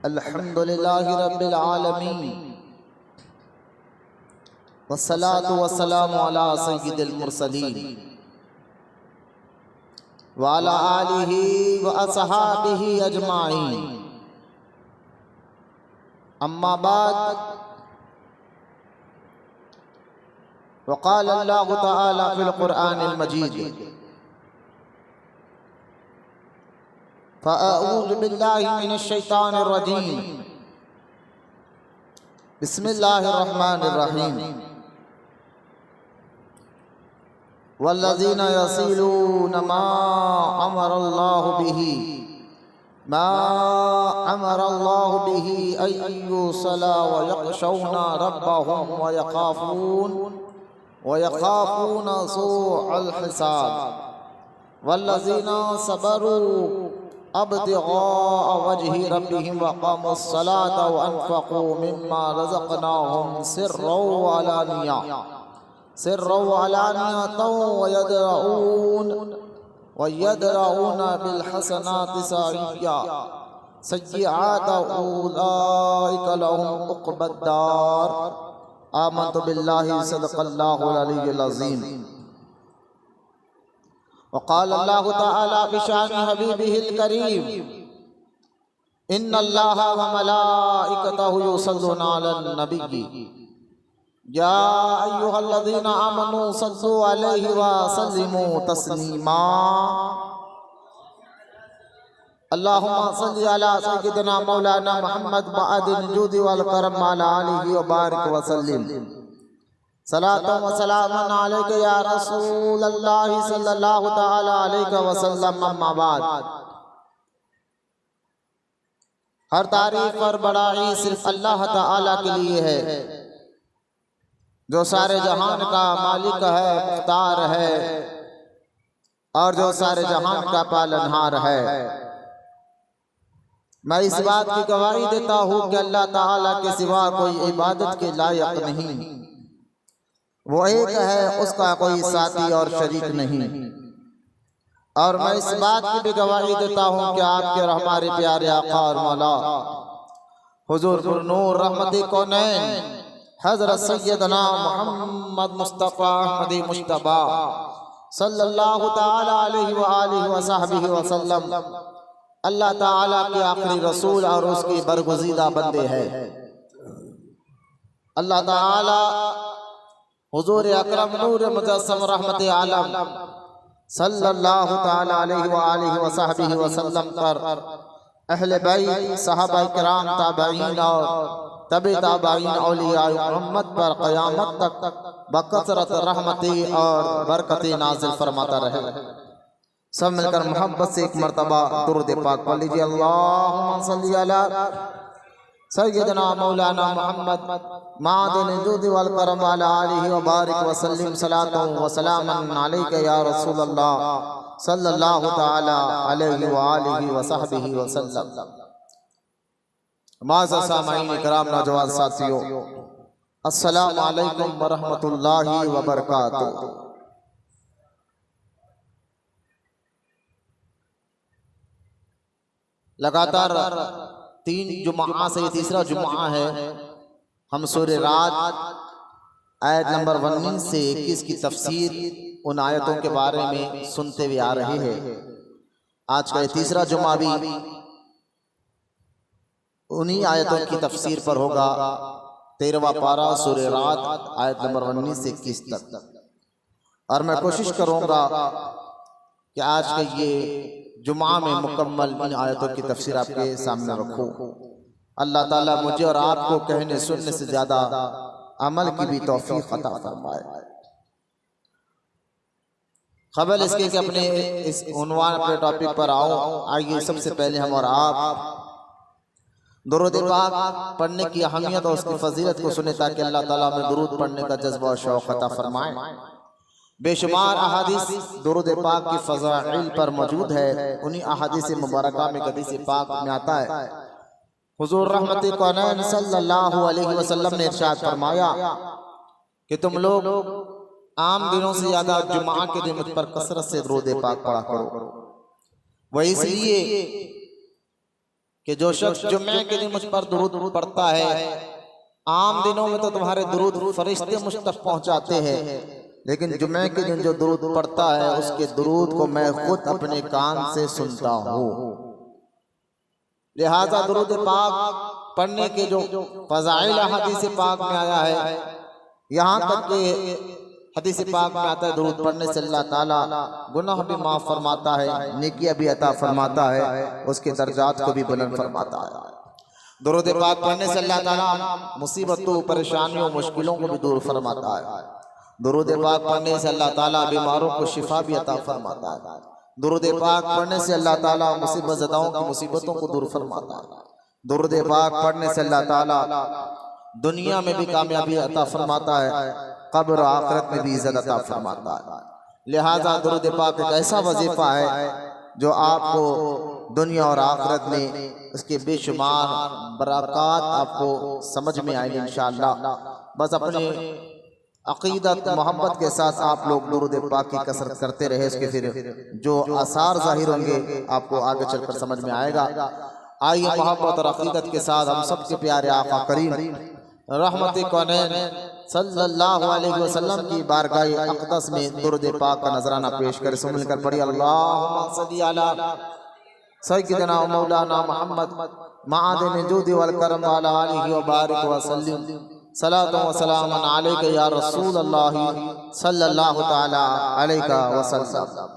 अल्हम्दुलिल्लाहि रब्बिल आलमीन वस्सलातु वस्सलामु अला सय्यिदिल मुरसलीन व अला आलिहि व अस्हाबिहि अजमाइन। अम्मा बाद वक़ाल अल्लाहु तआला फ़िल क़ुरआनिल मजीद फ़अऊज़ु बिल्लाहि मिनश शैतानिर रजीम बिस्मिल्लाहिर रहमानिर रहीम। वल्लज़ीना यसीलूना मा अमरल्लाहु बिही अन युसला व यख़शौना रब्बहुम व यख़ाफ़ूना सूअल हिसाब। वल्लज़ीना सबरू अब्तिग़ाअ वजहि रब्बिहिम व अक़ामुस्सलाता व अनफ़क़ू मिम्मा रज़क़नाहुम सिर्रन व अलानियतन व यदरऊना बिल हसनाति सय्यिआत उलाइका लहुम उक़बद्दार। आमन्तु बिल्लाहि सदक़ल्लाहुल अलिय्युल अज़ीम। वक़ाल अल्लाहु तआला बिशान हबीबिहिल करीम इन्नल्लाहा व मलाइकतहु युसल्लूना अलन नबी या अय्युहल्लज़ीना आमनू सल्लु अलैहि व सल्लिमू तस्लीमा। अल्लाहुम्मा सल्लि अला सय्यिदिना मौलाना मुहम्मद मअदिल जूदि वल करम अला आलिहि व बारिक व सल्लिम। सलातन व सलामन अलैका या रसूलल्लाह सल्लल्लाहु तआला अलैहि व सल्लम। अम्मा बाद, हर तारीफ और बड़ाई सिर्फ अल्लाह ताला के लिए है जो सारे जहान का मालिक है, मुख्तार है और जो सारे जहान का पालनहार है। मैं इस बात की गवाही देता हूँ कि अल्लाह ताला के सिवा कोई इबादत के लायक नहीं, वो एक है, उसका कोई साथी और शरीक नहीं। और मैं इस बात की भी गवाही देता हूँ कि आपके और हमारे प्यारे आका और मौला हुजूर नूर रहमत कौनैन हज़रत सैयदना मुहम्मद मुस्तफ़ा अहमदी मुश्तबा सल्लल्लाहु ताला अलैहि व आलिहि व सहबिहि व सल्लम अल्लाह ताला के आखिरी रसूल और उसके बरगुज़ीदा बंदे हैं। अल्लाह ताला हुजूर अकरम नूर मुजस्सम रहमत आलम सल्लल्लाहु ताला अलैहि व आलिहि व सहबिहि व सल्लम पर, अहले बैत, सहाबा किराम, ताबईन और तबे ताबईन, औलिया मोहम्मद पर क़यामत तक बकसरत रहमती और बरकती नाज़िल फरमाता रहे। सब मिलकर मोहब्बत से एक मरतबा दुरूद पाक पढ़ लीजिए। अल्लाहुम्मा सल्लि अला सय्यदना मौलाना मुहम्मद मादिल जूदि वल करम अला आलिहि व बारिक व सल्लिम सलातन व सलामन अलैका या रसूलल्लाह सल्लल्लाहु ताला अलैहि व आलिहि व सहबिहि व सल्लम। माज़ा सामाईन इकराम, नौजवान साथियों, अस्सलामु अलैकुम व रहमतुल्लाहि व बरकातुहू। लगातार 3 जुमा से तीसरा जुमा है, हम सूरह रात आयत नंबर 19 से 21 की तफसीर, उन आयतों के बारे में सुनते हुए आ रहे हैं। आज का तीसरा जुमा भी उन्हीं आयतों की तफसीर पर होगा। 13वां पारा सूरह रात आयत नंबर 19 से 21 तक। और मैं कोशिश करूंगा कि आज के ये जुमा में मुकम्मल इन आयतों की तफसीर आपके सामने रखूं। अल्लाह ताला मुझे और आपको कहने सुनने से ज्यादा अमल की भी तौफीक अता फरमाए। खबर इसके कि अपने इस उन्वान अपने टॉपिक पर आओ। आइए सबसे पहले हम और आप दुरूद पाक पढ़ने की अहमियत और उसकी फजीलत को सुने, ताकि अल्लाह ताला में दुरूद पढ़ने का जज्बा और शौक़ अता फरमाए। बेशुमार अहादीस दुरूद पाक की फ़ज़ाइल पर मौजूद है। उन्हीं अहादीस मुबारका में हदीस पाक में आता है, हुजूर रहमत कौनैन सल्लल्लाहु अलैहि वसल्लम ने इरशाद फरमाया कि तुम लोग आम दिनों से ज्यादा जुमा के दिन मुझ पर कसरत से दुरूद पाक पढ़ा करो। वह इसलिए कि जो शख्स जुम्मे के दिन मुझ पर दुरूद पढ़ता है, आम दिनों में तो तुम्हारे दुरूद फरिश्ते मुझ तक पहुंचाते हैं, लेकिन जुम्मे के दिन जो दुरूद पढ़ता है उसके दुरूद को मैं खुद अपने कान से सुनता हूँ। लिहाजा दुरूद पाक पढ़ने के जो फज़ाइल हदीस पाक में आया है, यहाँ तक कि हदीस पाक में आता है दुरूद पढ़ने से अल्लाह ताला गुनाह भी माफ़ फरमाता है, नेकियां भी अता फरमाता है, उसके दर्जात को भी बुलंद फरमाता है। दुरूद पाक पढ़ने से अल्लाह ताला मुसीबतों, परेशानियों, मुश्किलों को भी दूर फरमाता है। दुरूद पाक पढ़ने से अल्लाह ताला बीमारों को शिफा भी अता फरमाता है। दुरूद पाक पढ़ने से अल्लाह ताला मुसीबत ज़दाओं की मुसीबतों को दूर फरमाता है। दुरूद पाक पढ़ने से अल्लाह ताला दुनिया में भी कामयाबी अता फरमाता है, कब्र आखिरत में भी इज़्ज़त अता फरमाता है। लिहाजा दुरूद पाक एक ऐसा वजीफा है जो आपको दुनिया और आखिरत में उसके बेशुमार बरक़ात आपको समझ में आएंगे इंशाअल्लाह। बस अपने अक़ीदत मोहब्बत के साथ आप लोग दुरूद पाक की कसरत करते रहे, उसके फिर जो आसार ज़ाहिर होंगे आपको आगे चलकर समझ में आएगा। आइए मोहब्बत और अक़ीदत के साथ हम सबके प्यारे आका करीम रहमत कौनैन सल्लल्लाहु अलैहि वसल्लम की बारगाह अक़दस में दुरूद पाक का नजराना पेश कर सुन कर पढ़ी अल्लाहुम्मा सल्ली अला सय्यिदना व मौलाना मुहम्मद माअदिन जुद वल करम व अला आलिहि व बारिक व सल्लिम सलातो व सलामन अलैका या रसूल अल्लाह सल्लल्लाहु तआला अलैका व सल्लम।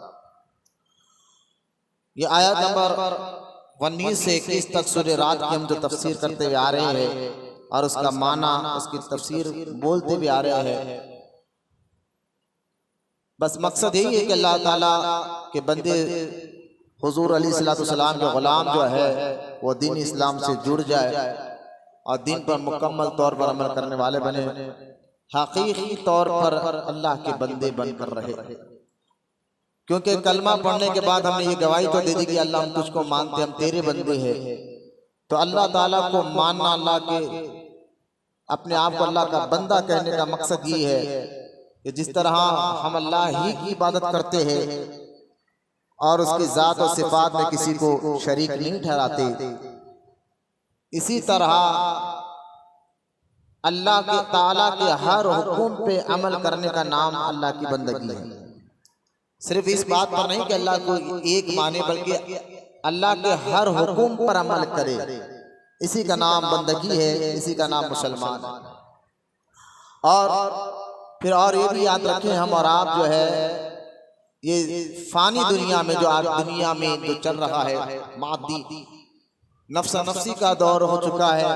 ये आयत नंबर 19 से 21 तक सूरह रात की हम जो तफसीर करते हुए आ रहे हैं और उसका माना, उसकी तफसीर बोलते भी आ रहे हैं। बस मकसद यही है कि अल्लाह ताला के बंदे हुजूर अलैहिस्सलाम के गुलाम जो है वो दीन इस्लाम से जुड़ जाए और दीन पर मुकम्मल तौर पर अमल करने वाले बने, हकीकी तौर पर अल्लाह के बंदे बनकर रहे। क्योंकि कलमा पढ़ने के बाद हमने ये गवाही तो दे दी कि अल्लाह हम तुझको मानते, हम तेरे बंदे हैं। तो अल्लाह ताला को मानना, अल्लाह के अपने आप को अल्लाह का बंदा कहने का मकसद ये है कि जिस तरह हम अल्लाह ही की इबादत करते हैं और उसकी ज़ात और सिफात में किसी को शरीक नहीं ठहराते, इसी तरह अल्लाह के ताला के हर हुक्म पे अमल करने का नाम अल्लाह की बंदगी है। सिर्फ इस बात पर नहीं कि अल्लाह को एक माने, बल्कि अल्लाह के हर हुक्म पर अमल करे, इसी का नाम बंदगी है, इसी का नाम मुसलमान है। और फिर और ये भी याद रखें, हम और आप जो है ये फानी दुनिया में, जो आज दुनिया में जो चल रहा है मादी नफ्सा नफ्सी का दौर हो चुका है,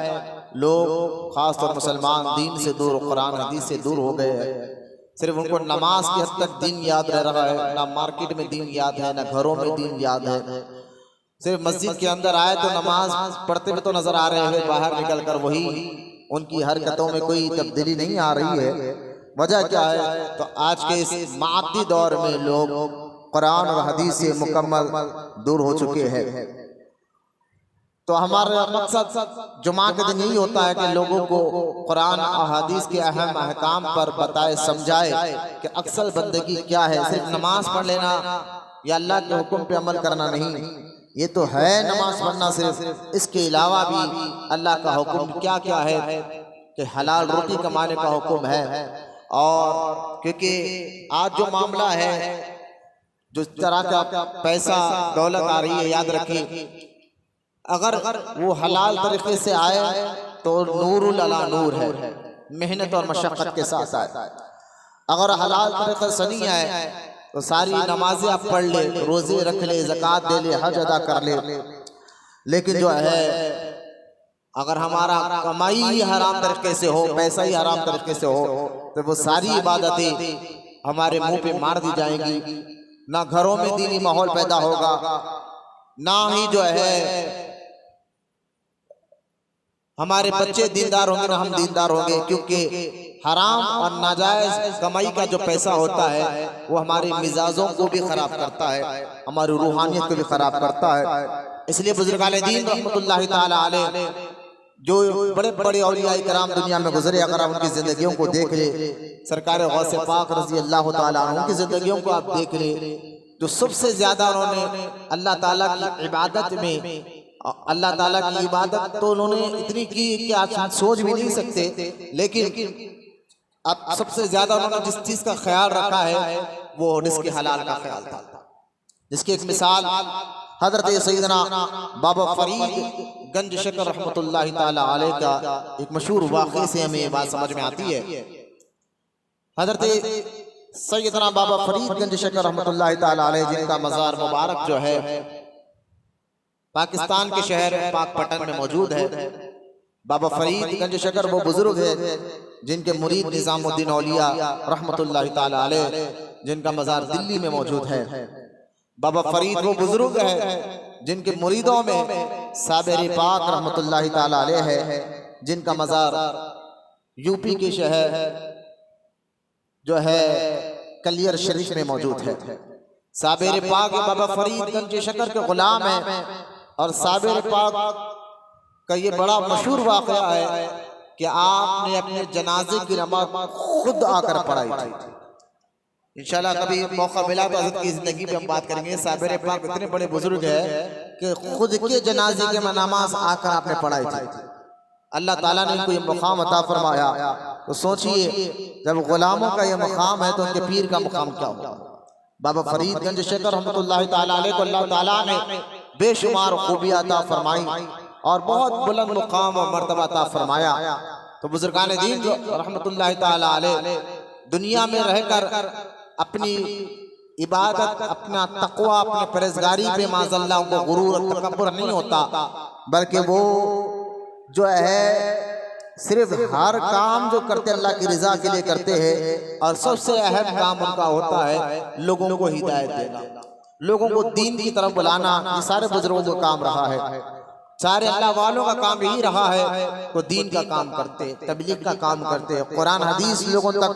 लोग खासतौर मुसलमान दीन से दूर, कुरान हदीस से दूर हो गए हैं। सिर्फ उनको नमाज की हद तक दीन याद रह रहा है, ना मार्केट में दीन याद है, ना घरों में दीन याद है। सिर्फ मस्जिद के अंदर आए तो नमाज पढ़ते हुए तो नजर आ रहे हैं, बाहर निकल कर वही उनकी हरकतों में कोई तब्दीली नहीं आ रही है। वजह क्या है? तो आज के इस मादी दौर में लोग कुरान और हदीस से मुकम्मल दूर हो चुके हैं। तो हमारा मकसद जुमा के दिन यही होता है कि लोगों को कुरान और हदीस के अहम अहकाम पर बताए, समझाए कि अक्सर बंदगी क्या है। सिर्फ नमाज पढ़ लेना या अल्लाह के हुक्म पे अमल करना नहीं, ये तो है नमाज पढ़ना सिर्फ, इसके अलावा भी अल्लाह का हुक्म क्या क्या है कि हलाल रोटी कमाने का हुक्म है। और क्योंकि आज जो मामला है, जो तरह का पैसा दौलत आ रही है, याद रखिए अगर वो हलाल तरीके से आए तो नूरुल अला नूर है, मेहनत और मशक्कत के साथ आए। अगर हलाल तरीके से नहीं आए तो सारी नमाजें आप पढ़ ले, रोजे रख ले, ज़कात दे ले, हज अदा कर ले, लेकिन जो है अगर हमारा कमाई ही हराम तरीके से हो, पैसा ही हराम तरीके से हो, तो वो सारी इबादतें हमारे मुंह पे मार दी जाएंगी। ना घरों में दीनी माहौल पैदा होगा, ना ही जो है हमारे बच्चे दीनदार होंगे, ना हम दीनदार होंगे। क्योंकि हराम और नाजायज कमाई का जो पैसा होता है वो हमारे मिजाजों को भी खराब करता है, हमारी रूहानियत को भी खराब करता है। इसलिए बुजुर्गान दीन रहमतुल्लाहि ताला अलैह जो बड़े बड़े औलिया इकराम दुनिया में गुजरे, अगर आप उनकी जिंदगियों को देख ले, सरकार गौसे पाक रजी अल्लाह ताला अन्हु की जिंदगियों को आप देख ले, जो सबसे ज्यादा उन्होंने अल्लाह ताला की इबादत में अल्लाह ताला की इबादत तो उन्होंने इतनी की कि आज हम सोच भी नहीं सकते, लेकिन अब सबसे ज्यादा उन्होंने जिस चीज का ख्याल रखा है वो रिज़्क़ हलाल का ख्याल था। जिसकी एक मिसाल हजरत सैयदना बाबा फरीद गंज शकर रहमतुल्लाहि ताला अलैह का एक मशहूर वाक़े से हमें बात समझ में आती है। हजरत सैयदना बाबा फरीद गंज शकर रहमतुल्लाहि ताला अलैह जिनका मज़ार मुबारक जो है पाकिस्तान के शहर पाकपटन में मौजूद है। बाबा फरीद गंज शकर वो बुजुर्ग है जिनके मुरीद निजामुद्दीन औलिया रहमतुल्लाहि ताला अलैह जिनका मज़ार दिल्ली में मौजूद है। बाबा फरीद वो बुजुर्ग है जिनके मुरीदों में साबिर पाक रहमतुल्लाहि ताला अलैह है जिनका मज़ार यूपी के शहर जो है कलियर शरीफ में मौजूद है। साबिर पाक बाबा फरीद गंज शकर के गुलाम है और साबिर पाक का ये बड़ा मशहूर वाक़या है कि आपने अपने जनाजे की नमाज खुद आकर पढ़ाई थी। इंशाल्लाह कभी मौका मिला तो हज़रत की ज़िंदगी पे हम बात करेंगे। साबिर पाक इतने बड़े बुजुर्ग है कि खुद के जनाजे के नमाज आकर आपने पढ़ाई थी। अल्लाह ताला ने इनको ये मुकाम अता फरमाया, तो सोचिए जब गुलामों का ये मुकाम है तो उनके पीर का मुकाम क्या होगा। बाबा फरीद गंज शकर रहमतुल्लाहि ताला अलैह को अल्लाह ताला ने बेशुमार खूबियां अता फरमाई और बहुत बुलंद मुकाम और मर्तबा अता फरमाया। तो बुजुर्गान दीन जो रहमतुल्लाहि ताला अलैह दुनिया में रहकर अपनी इबादत, अपना तक़वा, अपने परहेज़गारी पे माज़अल्लाह उनको गुरूर और तकब्बुर नहीं होता, बल्कि वो जो है सिर्फ हर काम जो करते अल्लाह की रज़ा के लिए करते हैं और सबसे अहम काम उनका होता है लोगों को हिदायत देना, लोगों को दीन की तरफ बुलाना। ये सारे बुजुर्गों का काम रहा है, सारे अल्लाह वालों का काम यही रहा है। वो दीन का काम करते, तबलीग का काम करते, कुरान हदीस लोगों तक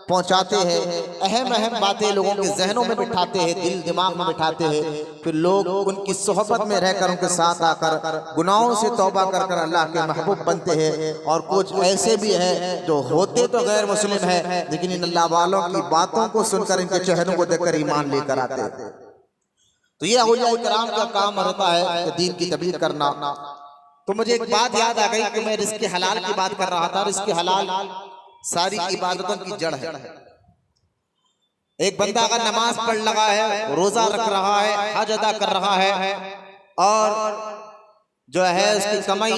पहुंचाते हैं, अहम अहम बातें लोगों के जहनों में बिठाते हैं, दिल दिमाग में बिठाते हैं। फिर लोग उनकी सोहबत में रहकर उनके साथ आकर गुनाहों से तौबा कर कर अल्लाह के महबूब बनते हैं। और कुछ ऐसे भी हैं जो होते तो गैर मुस्लिम है लेकिन इन अल्लाह वालों की बातों को सुनकर इनके चेहरों को देखकर ईमान लेकर आते हैं। तो ये औलिया इकराम का काम होता है कि दीन की तबलीग करना। तो मुझे एक बात याद आ गई कि मैं रिज़्क़ हलाल की बात कर रहा था। रिज़्क़ हलाल सारी इबादतों की जड़ है। एक बंदा अगर नमाज पढ़ लगा है, रोजा रख रहा है, हज अदा कर रहा है और जो है उसकी कमाई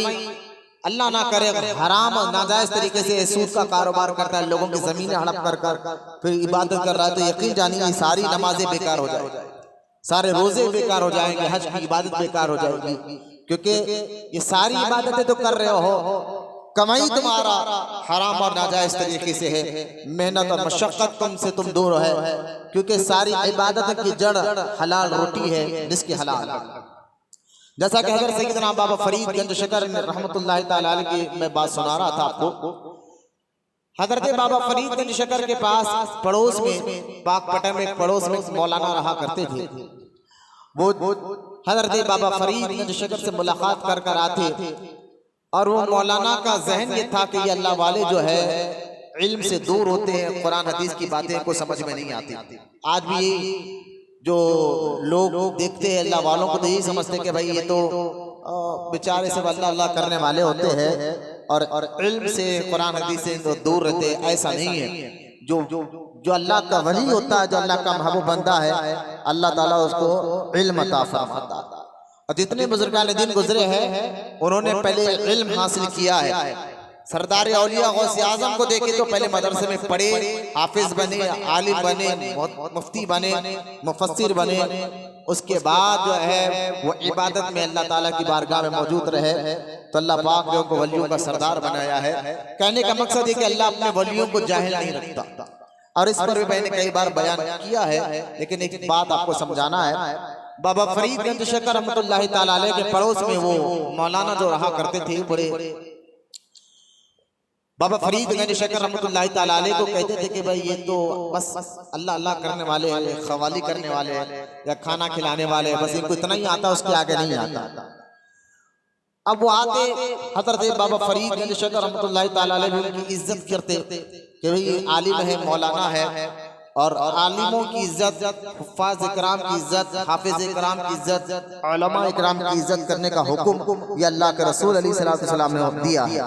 अल्लाह ना करे हराम नाजायज तरीके से सूद का कारोबार करता है, लोगों की जमीनें हड़प कर कर फिर इबादत कर रहा है, तो यकीन जानिए सारी नमाजें बेकार हो जाएगी, सारे रोजे बेकार हो जाएंगे, हज की इबादत बेकार हो जाएगी। क्योंकि ये सारी इबादतें तो कर रहे हो, कमाई तुम्हारा हराम और नाजायज तरीके से है, मेहनत और मशक्कत तुमसे तुम दूर है। क्योंकि सारी इबादत की जड़ हलाल रोटी है, रिज़्क़ हलाल। जैसा कि हज़रत सैयदना बाबा फरीद गंज शकर रहमतुल्लाहि ताला अलैह की मैं बात सुना रहा था आपको। हज़रत बाबा फरीद गंज शकर के पास पड़ोस में पाकपटन में एक पड़ोस में मौलाना रहा करते थे। वो हज़रत बाबा फरीद गंज शकर से मुलाकात कर कर आते और वो मौलाना का जहन ये था कि ये अल्लाह वाले जो है इल्म से दूर होते हैं, कुरान हदीस की बातें को समझ में नहीं आती। आज भी जो लोग देखते हैं अल्लाह वालों को तो यही समझते हैं कि भाई ये तो बेचारे सब अल्लाह अल्लाह करने वाले होते हैं और इल्म से कुरान हदीस से तो दूर रहते हैं। ऐसा नहीं है। जो अल्लाह का वली होता है, जो अल्लाह का महबूब बंदा है, अल्लाह ताला उसको इल्म अता फरमाता है। और जितने बुजुर्गान दीन गुजरे हैं उन्होंने पहले इल्म हासिल किया है। सरदार औलिया गौसे आजम को देखे तो पहले मदरसे में पढ़े, हाफिज बने, आलिम बने, मुफ्ती बने, मुफस्सिर बने। उसके बाद जो है वो इबादत में अल्लाह ताला की बारगाह में मौजूद रहे तो अल्लाह पाक ने उनको वलियों का सरदार बनाया है। कहने का मकसद है कि अल्लाह अपने वलियों को जाहिल नहीं रखता और इस पर भी मैंने कई बार बयान किया है, लेकिन एक बात आपको समझाना है। बाबा फरीद गंज शकर रहमतुल्लाहि ताला अलैह के पड़ोस में वो मौलाना जो रहा करते थे, बड़े बाबा फरीद गंज शकर रहमतुल्लाहि ताला अलैह को कहते थे कि भाई ये तो बस अल्लाह अल्लाह करने वाले हैं, खवाली करने वाले हैं या खाना खिलाने वाले हैं, बस इनको इतना ही आता, उसके आगे नहीं आता। अब वो आते हज़रत बाबा फरीद गंज शकर रहमतुल्लाहि ताला अलैह उनकी इज्जत करते कि भाई आलिम है, मौलाना है और आलिमों की इज्जत, हुफ्फाज इकराम की इज्जत, हाफिज इकराम की इज्जत, उलमा इकराम की इज्जत करने का हुक्म ये अल्लाह के रसूल अलैहिस्सलाम ने दिया है।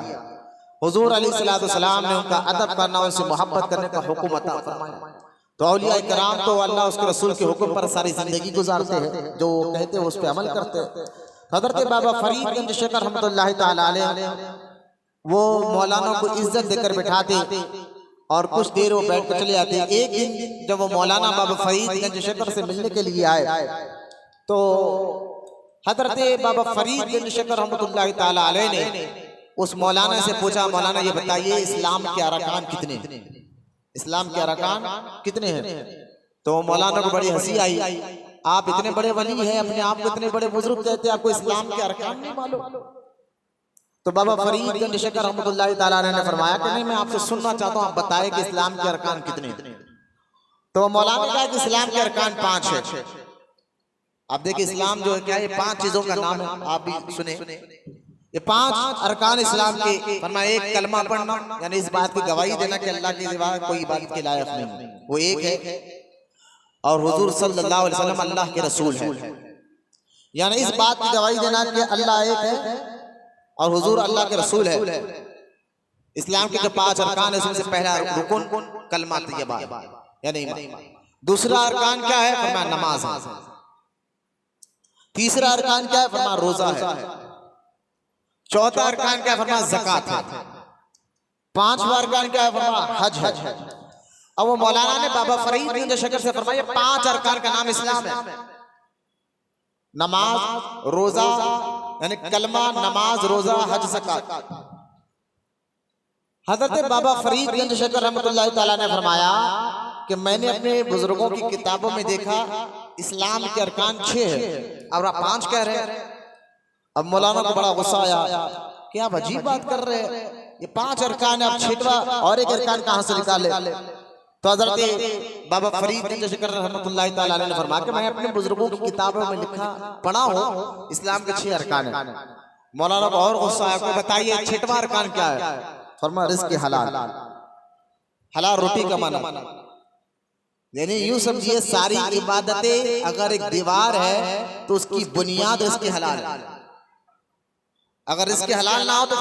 हुजूर अलैहिस्सलाम ने उनका अदब करना, उनसे मोहब्बत करने का हुक्म अता फरमाया। तो औलिया इकराम तो अल्लाह उसके रसूल के हुक्म पर सारी जिंदगी गुजारते हैं, जो कहते हैं उस पर अमल करते हैं। हजरत बाबा फरीद गंज शेखर रहमतुल्लाह तआला अलैह वो मौलाना को इज्जत देकर बिठाते और कुछ देर वो बैठ कर चले जाते। एक दिन जब वो मौलाना बाबा फरीद गंज शेखर से मिलने के लिए आए तो हजरत बाबा फरीद गंज शेखर रहमतुल्लाह तआला अलैह ने उस मौलाना से पूछा, मौलाना ये बताइए इस्लाम के अरकान कितने हैं? इस्लाम के अरकान कितने हैं? तो मौलाना को बड़ी हंसी आई, आप इतने बड़े वली हैं, अपने आप को इतने बड़े बुजुर्ग कहते हैं, आपको इस्लाम के अरकान नहीं मालूम? तो बाबा फरीद गंज शेखर रहमतुल्लाह तआला अलैह ने फरमाया कि नहीं, मैं आपसे सुनना चाहता हूं, आप बताएं कि इस्लाम के अरकान कितने हैं? तो मौलाना ने कहा कि इस्लाम के अरकान 5 है। आप देखिए इस्लाम जो है क्या है, 5 चीजों का नाम है, आप भी सुने। ये 5 अरकान इस्लाम के, फरमाया एक कलमा पढ़ना, यानी इस बात की गवाही देना कि अल्लाह के सिवा कोई इबादत के लायक नहीं, वो एक है। और हुजूर सल्लल्लाहु अलैहि वसल्लम अल्लाह के रसूल है, यानी इस बात की गवाही देना कि अल्लाह एक है और हुजूर अल्लाह के रसूल है। इस्लाम के जो 5 अरकान है, उसमें से पहला रुकुन कलमा तैयबा यानी ईमान। दूसरा अरकान क्या है? फरमाया नमाज है। तीसरा अरकान क्या है? फरमाया रोजा है। चौथा अरकान क्या है? फरमाया ज़कात है। 5वां अरकान क्या है? फरमाया हज है। अब वो मौलाना ने बाबा फरीद गंज शेखर से फरमाया 5 अरकान का नाम इस्लाम है, नमाज, रोजा यानी कलमा, नमाज, रोजा, हज, ज़कात। हजरत बाबा फरीद गंज शेखर रहमतुल्लाह तआला ने फरमाया कि मैंने अपने बुजुर्गों की किताबों में देखा इस्लाम के अरकान 6 है और आप 5 कह रहे हैं। अब मौलाना को बड़ा गुस्सा आया कि आप अजीब बात कर रहे हैं, ये 5 अरकान है, आप 6वां और एक अरकान कहां से निकाले? तो हजरत बाबा फरीद गंज शेखर रहमतुल्लाह तआला अलैह ने फरमाया कि मैं अपने बुजुर्गों की किताबों में लिखा पढ़ा हूँ इस्लाम के 6 अरकान है। मौलाना को और गुस्सा आया, को बताइए 6वां अरकान क्या है? फरमाया रिज़्क़ हलाल, हलाल रोटी कमाना। यानी यूं समझिए सारी इबादतें अगर एक दीवार है तो उसकी बुनियाद रिज़्क़ हलाल है। अगर रिज़्क़ हलाल ना हो तो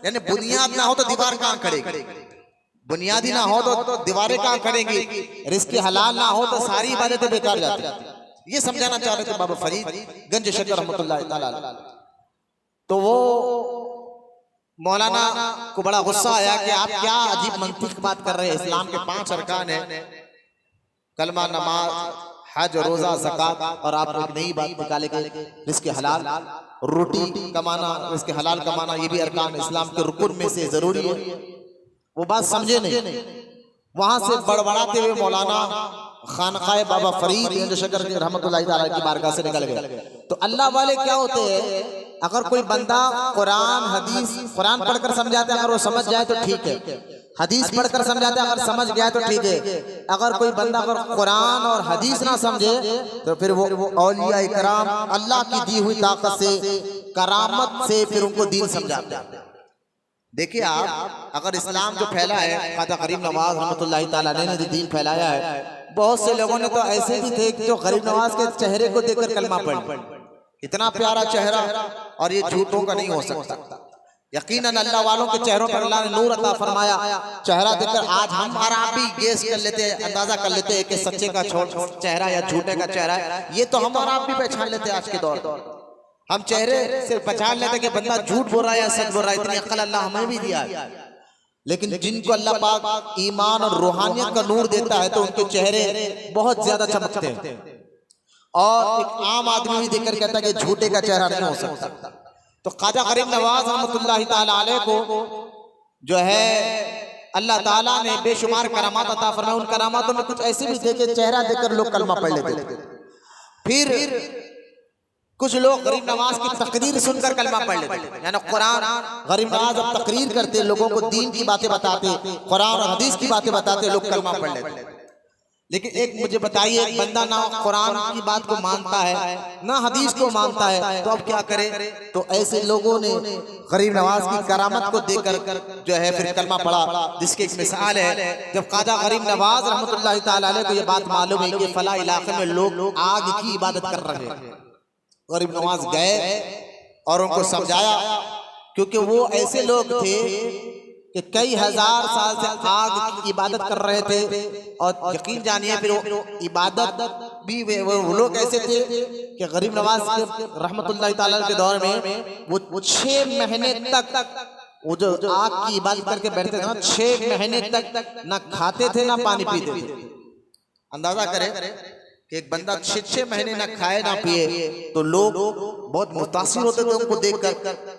यानी बुनियाद ना हो तो दीवार कहां खड़ेगी? बुनियादी ना हो तो दीवारें कहां खड़ेंगी? रिज़्क़ हलाल ना हो तो सारी इबादतें बेकार जाती। ये समझाना चाह रहे थे बाबा फरीद गंज शेखर रहमतुल्लाह तआला अलैह। तो वो मौलाना को बड़ा गुस्सा आया कि आप क्या अजीब मंतिक बात कर रहे हैं, इस्लाम के 5 अरकान है, कलमा, नमाज, हज, रोजा, ज़कात, और आप एक नई बात निकाले कि रिज़्क़ हलाल, रोटी कमाना, रिज़्क़ हलाल कमाना ये भी अरकान इस्लाम के रुकुन में से जरूरी है। वो बात समझे नहीं। वहां से बड़बड़ाते हुए मौलाना खानकाए बाबा फरीद गंज शेखर रहमतुल्लाह तआला की बारगाह से निकल गए। तो अल्लाह वाले क्या होते हैं, अगर कोई बंदा कुरान हदीस, कुरान पढ़कर समझाते अगर वो समझ जाए तो ठीक है, हदीस पढ़कर समझाते अगर समझ गया तो ठीक है। अगर कोई बंदा अगर कुरान और हदीस ना समझे तो फिर वो औलिया इकराम अल्लाह की दी हुई ताकत से, करामत से फिर उनको दीन समझाते हैं। देखिए आप अगर इस्लाम जो फैला है, ख्वाजा गरीब नवाज रहमतुल्लाह तआला अलैह ने जो दीन फैलाया है, बहुत से लोगों ने तो ऐसे भी थे जो गरीब नवाज के चेहरे को देखकर कलमा पढ़, इतना प्यारा चेहरा, और ये झूठों का नहीं हो सकता। यकीनन अल्लाह वालों के चेहरों पर अल्लाह ने नूर अता फरमाया। चेहरा देखकर आज हम और आप भी गेस कर लेते, अंदाजा कर लेते हैं कि सच्चे का चेहरा या झूठे का चेहरा है। ये तो हम और आप भी पहचान लेते हैं आज के दौर। हम चेहरे से पहचान लेते कि बंदा झूठ बोल रहा है या सच बोल रहा है, इतनी अक्ल अल्लाह हमें भी दिया है। लेकिन जिनको अल्लाह पाक ईमान और रूहानियत का नूर देता है तो उनके चेहरे बहुत ज्यादा चमकते हैं, और एक आम आदमी भी देखकर कहता है कि झूठे का चेहरा नहीं हो सकता। तो ख्वाजा गरीब नवाज रहमतुल्लाह तआला अलैह को जो है अल्लाह ताला ने बेशुमार करामात अता फरमाया। उन करामातों में कुछ ऐसे भी थे कि चेहरा देखकर लोग कलमा पढ़ लेते थे। फिर कुछ लोग गरीब नवाज की तकरीर सुनकर कलमा पढ़ लेते, यानी कुरान गरीब नवाज अब तकरीर करते, लोगों को दीन की बातें बताते, कुरान और हदीस की बातें बताते, लोग कलमा पढ़ लेते। लेकिन एक मुझे बताइए, एक बंदा ना कुरान की बात को मानता है ना हदीस को मानता है, तो अब क्या करे? तो ऐसे लोगों ने गरीब नवाज की करामत को देखकर जो है फिर कलमा पढ़ा, जिसकी एक मिसाल है जब ख्वाजा गरीब नवाज रहमतुल्लाह ताला अलैह को ये बात मालूम है कि फला इलाके में लोग आग की इबादत कर रहे हैं, गरीब नवाज गए और उनको समझाया, क्योंकि वो ऐसे लोग थे कि कई हजार साल से आग की इबादत कर रहे थे। और यकीन जानिए फिर वो इबादत भी वो लोग ऐसे थे कि गरीब नवाज के रहमतुल्लाह ताला के दौर में वो 6 महीने तक वो जो आग की इबादत करके बैठते थे ना, 6 महीने तक ना खाते थे ना पानी पीते थे। अंदाजा करें कि एक बंदा 6 महीने ना खाए ना पिए, तो लोग बहुत मुतासिर होते थे उनको देखकर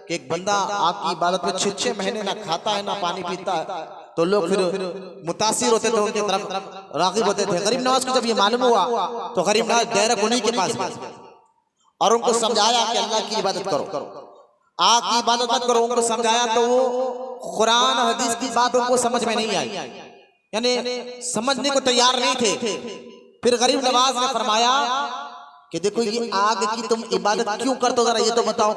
कि एक बंदा आपकी इबादत में 6 महीने ना खाता है ना पानी पीता है, तो लोग फिर मुतासिर होते थे, उनके तरफ राग़िब होते थे। गरीब नवाज को जब ये मालूम हुआ तो गरीब नवाज डायरेक्ट उन्हीं के पास गए और उनको समझाया कि अल्लाह की इबादत करो, आग की इबादत मत करो। उनको समझाया तो वो कुरान हदीस की बात उनको समझ में नहीं आई, यानी समझने को तैयार नहीं थे। फिर गरीब नवाज ने फरमाया कि देखो ये आग की तुम इबादत क्यों करते हो, जरा ये तो बताओ,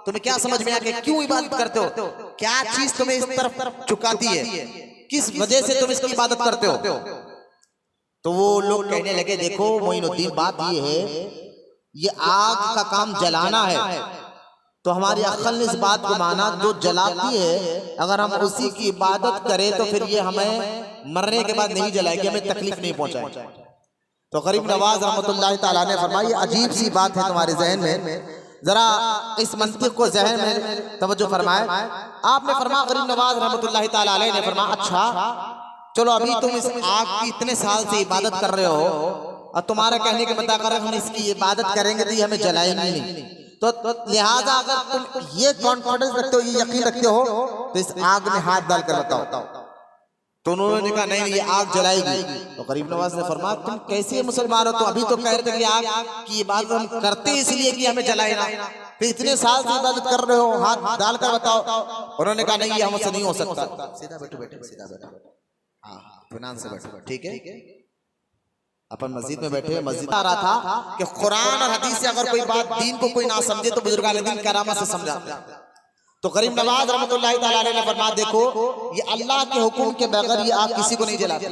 तुम्हें क्या समझ में आया कि क्यों इबादत करते हो, क्या चीज तुम्हें इस तरफ चुकाती है, किस वजह से तुम इसकी इबादत करते हो? तो वो लोग कहने लगे, देखो मोइनुद्दीन, बात ये है, ये आग का काम जलाना है, तो हमारी अक्ल ने इस बात को माना जो जलाती है अगर हम उसी की इबादत करें तो फिर ये हमें मरने के बाद नहीं जलाएगी, हमें तकलीफ नहीं पहुंचाएगी। तो गरीब नवाज रहमतुल्लाह ताला ने फरमाया, अजीब सी बात है तुम्हारे जहन में, जरा इस मंतिक को जहन में तवज्जो फरमाए। आपने फरमाया, गरीब नवाज रहमतुल्लाह ताला अलैह ने फरमाया, अच्छा चलो अभी तुम इस आग की इतने साल से इबादत कर रहे हो और तुम्हारे कहने के मुताबिक हम इसकी इबादत करेंगे तो ये हमें जलाएंगे नहीं, तो लिहाजा अगर तुम ये कॉन्फिडेंस रखते हो, ये यकीन रखते हो, तो इस आग में हाथ डालकर बताओ। तो उन्होंने कहा नहीं, ये आग जलाएगी। तो गरीब नवाज ने फरमाया, तुम कैसे मुसलमान हो, तो अभी तो कह रहे थे कि आग की इबादत हम करते इसलिए कि हमें जलाए ना, फिर इतने साल से इबादत कर रहे हो, हाथ डालकर बताओ। उन्होंने कहा नहीं, ये हमसे नहीं हो सकता। सीधा बैठो, बैठो सीधा बैठो, हाँ इत्मीनान से बैठो, ठीक है। अपन मस्जिद में बैठे, मस्जिद आ रहा था कि कुरान और हदीस से अगर कोई बात दीन को कोई ना समझे तो बुजुर्गान दीन करामत से समझाते। तो गरीब नवाज रहमतुल्लाह ताला अलैह ने फरमाया, देखो ये अल्लाह के हुक्म के बगैर ये आग किसी को नहीं जलाती।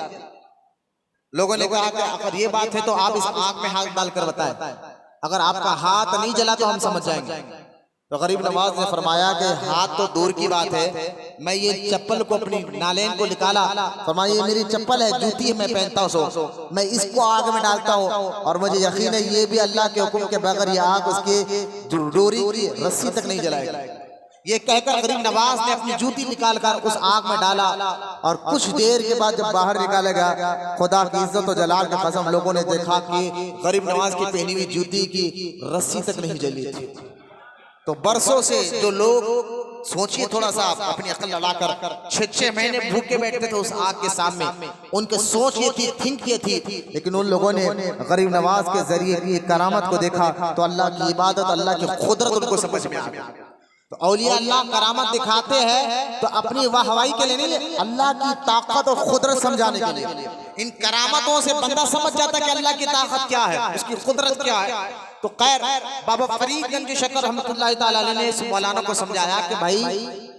लोगों ने कहा कि अगर ये बात है तो आप इस आग में हाथ डालकर बताएं, अगर आपका हाथ नहीं जला तो हम समझ जाएंगे। तो गरीब नवाज ने फरमाया कि हाथ तो दूर की बात है, मैं ये चप्पल को अपनी नालेन को निकाला, फरमाया ये मेरी चप्पल है, जूती है, मैं पहनता हूँ, मैं इसको आग में डालता हूँ और मुझे यकीन है ये भी अल्लाह के हुक्म के बगैर ये आग उसके डोरी की रस्सी तक नहीं जलाएगी। ये कहकर गरीब नवाज ने अपनी जूती निकालकर उस आग में डाला और कुछ देर के बाद जब बाहर निकालेगा, खुदा की इज्जत और जलाल की कसम, लोगों ने देखा कि गरीब नवाज की पहनी हुई जूती की रस्सी तक नहीं जली थी। तो बरसों से जो लोग, सोचिए थोड़ा सा अपनी अकल लड़ाकर, 6 महीने भूखे बैठते थे उस आग के सामने, उनके सोच ये थी, थिंक ये थी, लेकिन उन लोगों ने गरीब नवाज के जरिए की करामत को देखा तो अल्लाह की इबादत, अल्लाह की कुदरत उनको समझ में आ गया। तो औलिया अल्लाह करामत दिखाते हैं तो अपनी वाहवाही के लिए नहीं, अल्लाह की ताकत और कुदरत समझाने के लिए। इन करामतों से बंदा समझ जाता है कि अल्लाह की ताकत क्या है, उसकी कुदरत क्या है। तो खैर बाबा फरीद गंज शकर रहमतुल्लाह ताला अलैह ने इस मौलाना को समझाया कि भाई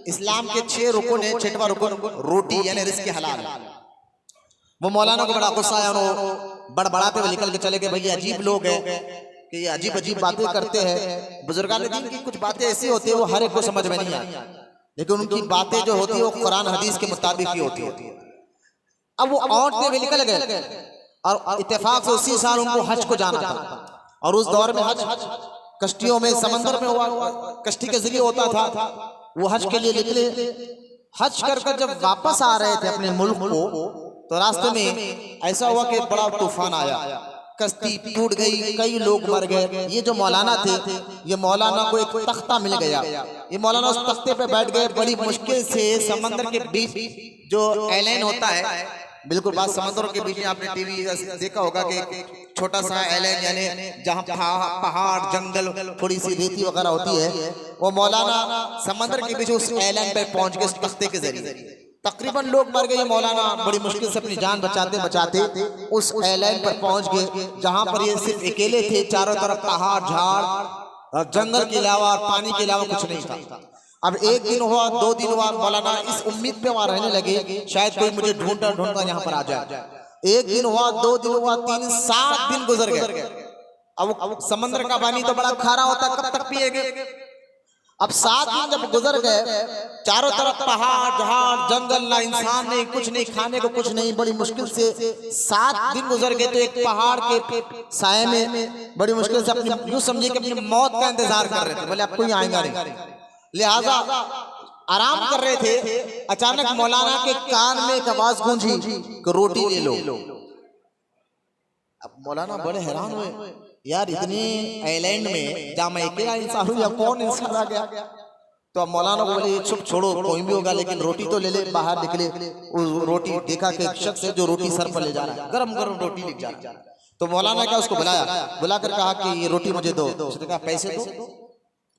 इस्लाम के 6 रुकन है, 6वां रुकन रोटी यानी रिज़्क़ हलाल। वो मौलाना को बड़ा गुस्सा आया, उन्होंने बड़बड़ाते हुए निकल के चले गए, भाई अजीब लोग हैं कि ये अजीब अजीब बातें करते हैं। बुजुर्गान दीन की कुछ बातें ऐसी होती है वो हर एक को समझ में नहीं आती, लेकिन उनकी बातें जो होती है वो कुरान हदीस के मुताबिक ही होती है। अब वो औंठते हुए निकल गए और इत्तेफाक से उसी साल उनको हज को जाना था, और उस दौर में हज कश्तियों में समंदर में हुआ, कश्ती के जरिए होता था। वो हज के लिए निकले, हज कर जब वापस आ रहे थे अपने मुल्क को, तो रास्ते में ऐसा हुआ कि बड़ा तूफान आया, कश्ती टूट गई, कई लोग मर गए। ये जो मौलाना थे, ये मौलाना को एक तख्ता मिल गया, ये मौलाना उस तख्ते पे बैठ गए। बड़ी मुश्किल से समंदर के बीच जो एलेन होता है, बिल्कुल बात समंदरों के बीच में, आपने टीवी देखा होगा कि छोटा सा एलेन यानी जहाँ पहाड़ जंगल थोड़ी सी रेती वगैरह होती है, वो मौलाना समंदर के बीच उस एलेन पे पहुंच के उस तख्ते के जरिए तकरीबन लोग मर गए। मौलाना बड़ी मुश्किल से अपनी जान बचाते बचाते उस एयरलाइन पर पहुंच गए जहां पर ये सिर्फ अकेले थे। चारों तरफ पहाड़ झाड़ और जंगल के अलावा और पानी के अलावा कुछ नहीं था। अब एक दिन हुआ, 2 दिन हुआ, मौलाना इस उम्मीद पे वहां रहने लगे शायद कोई मुझे ढूंढता ढूंढता यहाँ पर आ जाए। एक दिन हुआ, 2 दिन हुआ, 3, 7 दिन गुजर गए। अब समंदर का पानी तो बड़ा खारा होता है, कब तक पिएंगे। अब 7 दिन जब गुजर गए, चारों तरफ पहाड़ झाड़ जंगल, ना इंसान नहीं, कुछ नहीं, खाने को कुछ नहीं। बड़ी मुश्किल से 7 दिन गुजर गए तो एक पहाड़ के साए में बड़ी मुश्किल से अपनी यूं समझिए कि अपनी मौत का इंतजार कर रहे थे। बोले अब कोई आएगा नहीं, लिहाजा आराम कर रहे थे। अचानक मौलाना के कान में एक आवाज गूंजी कि रोटी ले लो। अब मौलाना बड़े हैरान हुए, यार इतने आइलैंड में जहाँ मैं अकेला इंसान हूँ या कौन इंसान आ गया। तो अब मौलाना को बोले चुप छोड़ो, कोई भी होगा लेकिन रोटी तो ले ले। बाहर निकले, उस रोटी देखा कि एक शख्स है जो रोटी सर पर ले जा रहा है, गरम गरम रोटी ले जा रहा है। तो मौलाना क्या उसको बुलाया, बुलाकर कहा कि ये रोटी मुझे दो। उसने कहा पैसे दो,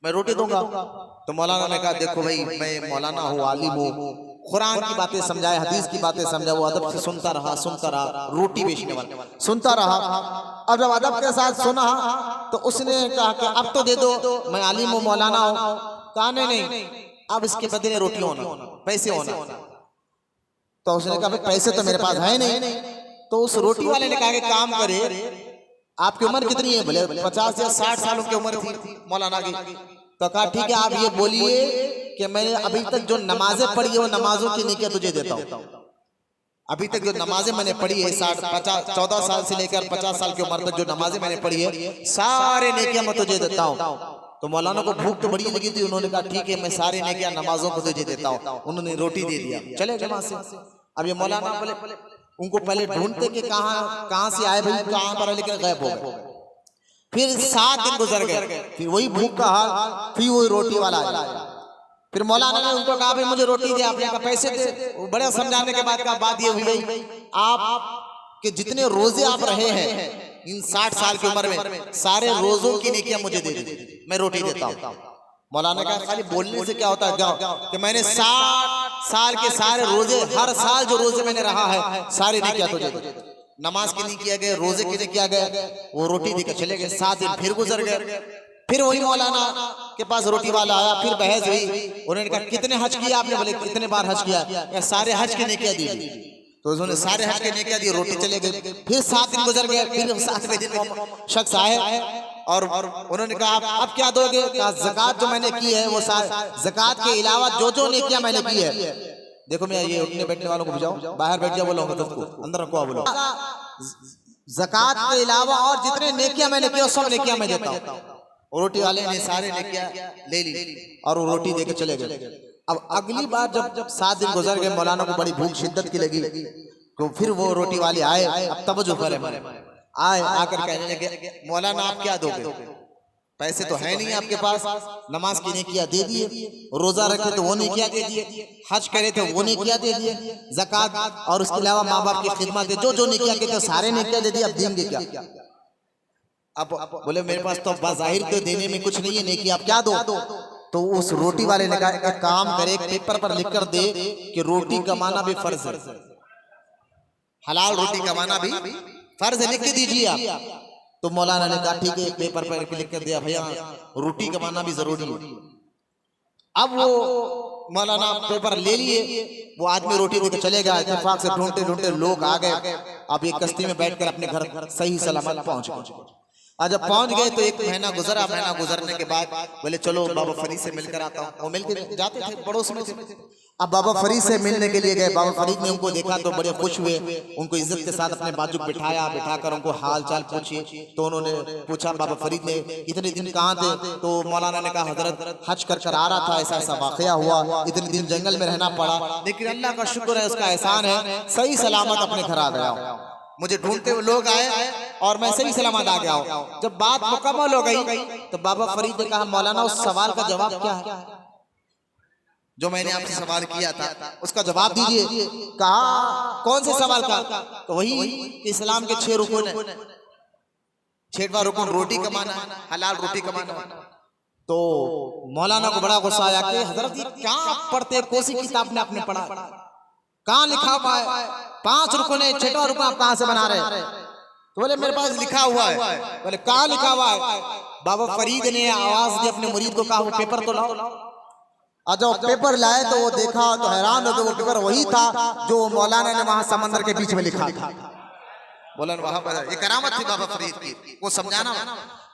मैं रोटी दूंगा। तो मौलाना ने कहा देखो भाई, मैं मौलाना हूँ, आलिम हूँ, कुरान की बातें समझाए, हदीस की बातें समझाए। वो अदब से सुनता रहा, रोटी बेचने वाला सुनता रहा। अब जब अदब के साथ सुना तो उसने कहा कि अब तो दे दो, मैं आलिम हूँ, मौलाना हूँ। कहा नहीं, अब इसके बदले रोटी होना, पैसे होना। तो उसने कहा पैसे तो मेरे पास है नहीं। तो उस रोटी वाले ने कहा कि काम करे, आपकी उम्र कितनी है? बोले 50 या 60 सालों की उम्र थी मौलाना की। तो कहा ठीक है, आप ये बोलिए कि मैंने अभी तक जो नमाजें पढ़ी है वो नमाजों की नेकियां तुझे देता हूँ। अभी तक जो नमाजें मैंने पढ़ी है 14 साल से लेकर 50 साल की उम्र तक जो नमाजें मैंने पढ़ी है, सारे नेकियां मैं तुझे देता हूँ। तो मौलाना को भूख तो बड़ी लगी थी, उन्होंने कहा ठीक है, मैं सारे नेकियां नमाजों को तुझे देता हूँ। उन्होंने रोटी दे दिया, चले गए वहां से। अब ये मौलाना बोले, उनको पहले ढूंढते कि कहाँ से आए भाई, कहाँ पर, लेकिन गायब हो गए। फिर 7 दिन गुजर गए, फिर वही भूख का हाल, फिर वही रोटी वाला आया। फिर मौलाना ने उनको कहा भाई मुझे रोटी दे, आपने कहा पैसे दे। वो बड़े समझाने के बाद का बात ये हुई भाई, आप के जितने रोजे आप रहे हैं इन 60 साल की उम्र में, सारे रोजों की नेकियां मुझे दे दे, मैं रोटी देता हूँ। मौलाना का खाली बोलने से क्या होता है, जाओ कि मैंने 60 साल के सारे रोजे, हर साल जो रोजे मैंने रहा है सारी नेकियां तुझे दे। नमाज के लिए किया गया, रोजे के लिए किया गया, वो रोटी देकर चले गए। 7 दिन फिर गुजर गए। फिर वही मौलाना के पास रोटी वाला आया, फिर बहस हुई। उन्होंने कहा कितने हज किया आपने? बोले कितने बार हज किया? या सारे हज के नेकियां दी। तो उन्होंने सारे हज के नेकियां दी, रोटी चले गए। फिर 7 दिन गुजर गए। फिर 7वें दिन शख्स आए और उन्होंने कहा अब क्या दोगे? कहा ज़कात जो मैंने की है वो ज़कात के अलावा जो नेकियां मैंने की है। देखो मैं ये उठने बैठने वालों को बुझाओ, बाहर बैठ जाओ, बोलो अंदर रखो, बोलो ज़कात के अलावा और जितने नेकियां मैंने की सब नेकियां मैं देता हूँ। रोटी वाले ने सारे नेकियां ले ली और वो रोटी देके चले गए। अब अगली बार जब 7 दिन गुजर गए, मौलाना को बड़ी भूख शिद्दत की लगी, तो फिर वो रोटी वाले आए। अब तवज्जो करें, आए आकर कहने लगे मौलाना आप क्या दोगे? पैसे तो है नहीं आपके पास, नमाज की नेकियां दे दिए, रोजा रखे तो वो नेकियां दे दिए, हज करे तो वो नेकियां दे दिए, ज़कात और उसके अलावा माँ बाप की खिदमत जो नेकियां कहते सारे नेकियां दे दिए, अब देंगे क्या? अब बोले मेरे पास तो बाज़ाहिर तो देने में कुछ नहीं है, नेकी आप क्या दो? तो उस रोटी वाले ने कहा एक काम करे, एक पेपर पर लिख कर दे कि रोटी कमाना भी फर्ज है, हलाल रोटी कमाना भी फर्ज है, लिख के दीजिए आप। तो मौलाना ने कहा ठीक है, एक पेपर पर लिख कर दिया, भैया रोटी कमाना भी जरूरी है। अब वो मौलाना पेपर ले लिए, वो आदमी रोटी देकर चले गया। इत्तेफाक से ढूंढते ढूंढते लोग आ गए। अब ये कश्ती में बैठकर अपने घर सही सलामत पहुंच गए। आज जब पहुंच गए तो 1 महीना गुजरा। महीना गुजरने के बाद बोले चलो बाबा फरीद से मिलकर आता हूँ। वो मिलकर जाते थे, पड़ोस में थे। अब बाबा फरीद से मिलने के लिए गए। बाबा फरीद ने उनको देखा तो बड़े खुश हुए, उनको इज्जत के साथ अपने बाजू बिठाया, बिठाकर उनको हाल चाल पूछे। तो उन्होंने पूछा बाबा फरीद ने इतने दिन कहाँ थे? तो मौलाना ने कहा हजरत हज कर आ रहा था, ऐसा ऐसा वाकया हुआ, इतने दिन जंगल में रहना पड़ा, लेकिन अल्लाह का शुक्र है, उसका एहसान है, सही सलामत अपने घर आ गया। मुझे ढूंढते हुए लोग आए और मैं सही सलामत आ गया हूँ। जब बात मुकम्मल हो गई तो बाबा फरीद ने कहा मौलाना उस सवाल का जवाब क्या है जो मैंने आपसे सवाल किया था, उसका जवाब दीजिए। कहा कौन से सवाल का? तो वही इस्लाम के 6 रुकन है। 6वां रुकन रोटी कमाना, हलाल रोटी कमाना। तो मौलाना को बड़ा गुस्सा आया कि हजरत ये क्या पढ़ते, कौन सी किताब में आपने पढ़ा? कहाँ लिखा हुआ है? 5 रुपये 6वां रुपया आप कहाँ से बना रहे हैं? तो बोले मेरे पास लिखा हुआ है। बोले कहाँ लिखा हुआ है? बाबा फरीद ने आवाज दी अपने मुरीद को, कहा वो पेपर तो लाओ। और जब पेपर लाए तो वो देखा तो हैरान हो गए, वो पेपर वही था जो मौलाना ने वहां समंदर के बीच में लिखा था। बोला वहां पर ये करामत थी बाबा फरीद की, वो समझाना।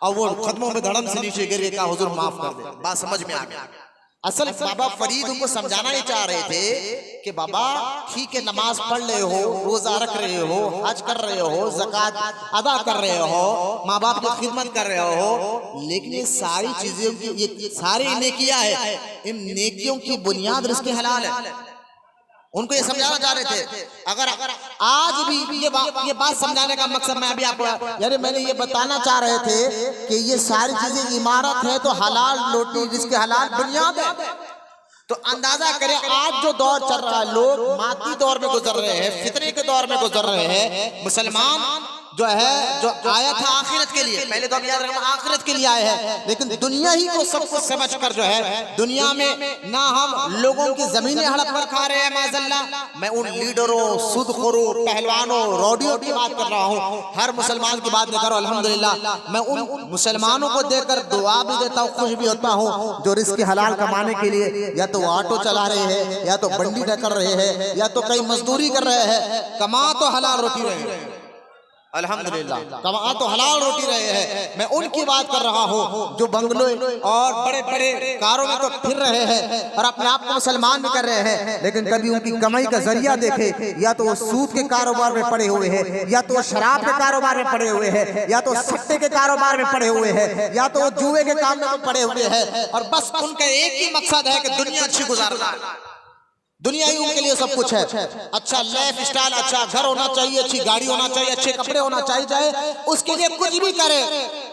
और वो कदमों में धड़म से नीचे गिर के कहा हुजूर माफ कर दे। बात समझ में आ गया। असल बाबा फरीद उनको समझाना ही चाह रहे थे कि बाबा ठीक है, नमाज पढ़ रहे हो, रोजा रख रहे हो, हज कर रहे हो, ज़कात अदा कर रहे हो, माँ बाप की खिदमत कर रहे हो, लेकिन ये सारी चीजें, ये सारी नेकियां है, इन नेकियों की बुनियाद रिज़्क़ हलाल है। उनको ये समझाना चाह रहे थे। अगर आज भी ये बात समझाने का मकसद मैं अभी आपको, यानी मैंने ये बताना चाह रहे थे कि ये सारी चीजें इमारत है तो हलाल रोटी रिज़्क़ हलाल बुनियाद है। तो अंदाजा करें आज जो दौर चल रहा है, लोग मादी दौर में गुजर रहे हैं, फितरे के दौर में गुजर रहे हैं। मुसलमान जो है, जो आया था आखिरत के लिए, पहले तो हम याद रखना आखिरत के लिए आए हैं, लेकिन दुनिया ही को सब कुछ समझ कर जो है, दुनिया में ना हम लोगों की जमीनें हड़प कर खा रहे हैं माज़अल्लाह। मैं उन लीडरों, सूदखोरों, पहलवानों, रौडियों की बात कर रहा हूँ, हर मुसलमान की बात नहीं कर रहा हूँ। अल्हम्दुलिल्लाह मैं उन मुसलमानों को देखकर दुआ भी देता हूँ, खुश भी होता हूँ, जो रिज़्क़ हलाल कमाने के लिए या तो ऑटो चला रहे हैं, या तो बंडी कर रहे हैं, या तो कहीं मजदूरी कर रहे हैं, कमा तो हलाल रोटी रहे हैं। अल्हम्दुलिल्लाह कमा तो हलाल रोटी रहे हैं। मैं उनकी बात कर रहा हूँ जो बंगलों और बड़े बड़े कारों में तो फिर रहे हैं और अपने आप को मुसलमान भी कर रहे हैं, लेकिन कभी उनकी कमाई का जरिया देखे, या तो वो सूद के कारोबार में पड़े हुए हैं, या तो वो शराब के कारोबार में पड़े हुए हैं, या तो सट्टे के कारोबार में पड़े हुए हैं, या तो वो जुए के काम में पड़े हुए हैं, और बस उनका एक ही मकसद है कि दुनिया अच्छी गुजारना, दुनिया ही उनके लिए सब कुछ है। अच्छा लाइफ स्टाइल, अच्छा घर होना चाहिए, अच्छी गाड़ी होना चाहिए, अच्छे कपड़े होना चाहिए, उसके लिए कुछ भी करे,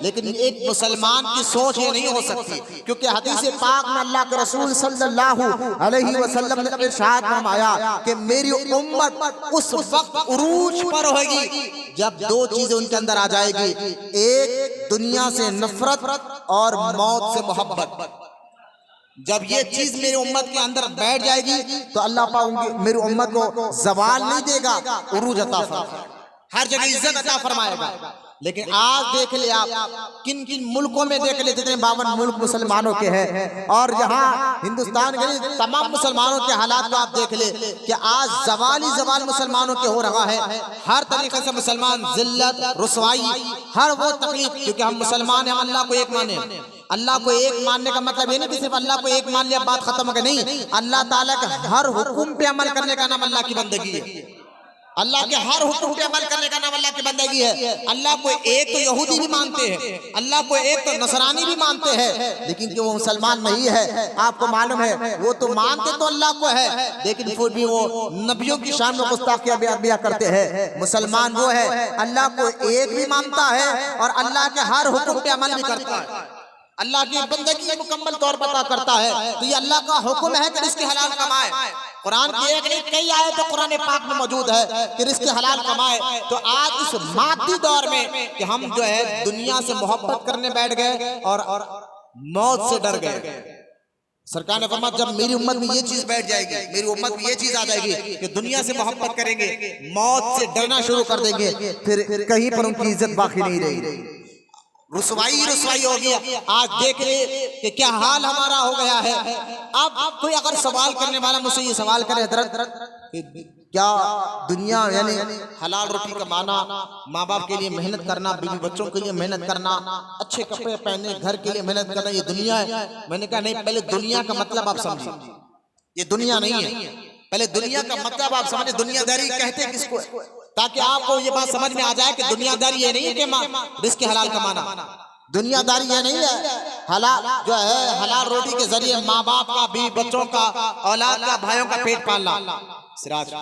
लेकिन एक मुसलमान की सोच ये नहीं हो सकती, क्योंकि हदीस पाक में अल्लाह के रसूल सल्लल्लाहु अलैहि वसल्लम ने इरशाद फरमाया कि मेरी उम्मत उस वक्त उरूज पर होगी जब 2 चीजें उनके अंदर आ जाएगी, एक दुनिया से नफरत और मौत से मोहब्बत। जब ये चीज मेरी उम्मत के अंदर बैठ जाएगी तो अल्लाह पाक मेरी उम्मत को जवाल नहीं देगा, उरूज अता फरमाएगा, हर जगह इज्जत अता फरमाएगा। लेकिन आज देख ले आप, किन किन मुल्कों में देख ले, जितने 52 मुल्क मुसलमानों के हैं, और यहाँ हिंदुस्तान के तमाम मुसलमानों के हालात को आप देख ले कि आज जवाल मुसलमानों के हो रहा है। हर तरीके से मुसलमान जिल्लत, रुसवाई, हर वो तकलीफ, क्योंकि हम मुसलमान हैं, हम अल्लाह को एक माने। अल्लाह को एक मानने का मतलब ये नहीं कि सिर्फ अल्लाह को एक मान लिया बात खत्म हो गई, नहीं, अल्लाह ताला के हर हुक्म पे अमल करने का नाम अल्लाह की बंदगी है। अल्लाह के हर हुक्म पे अमल करने का नाम अल्लाह की बंदगी है। अल्लाह को एक तो यहूदी भी मानते हैं, अल्लाह को एक तो नसरानी भी मानते हैं, लेकिन कि वो मुसलमान नहीं है। आपको मालूम है वो तो मानते तो अल्लाह को है, लेकिन फिर भी वो नबियों की शान में गुस्ताखियां बयान करते हैं। मुसलमान वो है अल्लाह को एक भी मानता है और अल्लाह के हर हुक्म पे अमल भी करता है, अल्लाह की बंदगी मुकम्मल तौर पर अता करता है। तो ये अल्लाह का हुक्म है कि रिज़्क़ हलाल कमाए। कुरान की एक नहीं कई आयत कुरान पाक में मौजूद है कि रिज़्क़ हलाल कमाए। तो आज इस मादी दौर में कि हम जो है दुनिया से मोहब्बत करने बैठ गए और मौत से डर गए। सरकार ने फरमाया जब मेरी उम्मत में ये चीज बैठ जाएगी, मेरी उम्मत में ये चीज आ जाएगी कि दुनिया से मोहब्बत करेंगे, मौत से डरना शुरू कर देंगे, फिर कहीं पर उनकी इज्जत बाकी नहीं रहेगी, रुसवाई हो गया। आज देख ले कि क्या हाल हमारा हो गया है। अब कोई अगर सवाल करने वाला मुझसे ये सवाल करे, हज़रत क्या दुनिया यानी हलाल रोटी कमाना, माँ बाप के लिए मेहनत करना, बीवी बच्चों के लिए मेहनत करना, अच्छे कपड़े पहने, घर के लिए मेहनत करना, ये दुनिया है? मैंने कहा नहीं, पहले दुनिया का मतलब आप समझिए, ये दुनिया नहीं है। पहले दुनिया का मतलब आप समझे, दुनियादारी कहते किसको है, ताकि आपको ये बात समझ में आ जाए कि दुनियादारी ये नहीं है कि रिज़्क़ हलाल कमाना, दुनियादारी ये नहीं है हलाल जो है हलाल रोटी के जरिए माँ बाप का, बीवी बच्चों का, औलाद का, भाइयों का पेट पालना। सिराज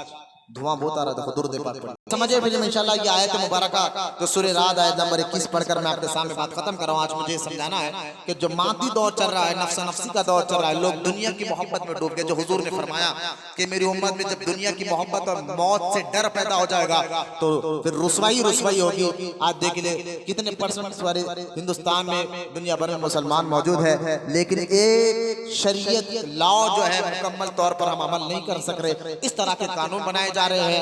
धुआं बहुत आ रहा था, दुरूद पाक पढ़ समझे फिर इंशाल्लाह। ये आयत मुबारक तो सूरह राद आयत नंबर 21 पढ़कर मैं आपके सामने बात खत्म कर रहा हूँ। आज मुझे समझाना है कि जो मादी दौर चल रहा है, नफ्सा नफ्सी का दौर चल रहा है, लोग दुनिया की मोहब्बत में डूब गए। जो हुजूर ने फरमाया कि मेरी उम्मत में जब दुनिया की मोहब्बत और मौत से डर पैदा हो जाएगा तो फिर रुसवाई होगी। आज देख ले कितने परसेंट सारे हिंदुस्तान में दुनिया भर में मुसलमान मौजूद है, लेकिन एक शरीयत लॉ जो है मुकम्मल तौर पर हम अमल नहीं कर सक रहे। इस तरह के कानून बनाए जा रहे हैं।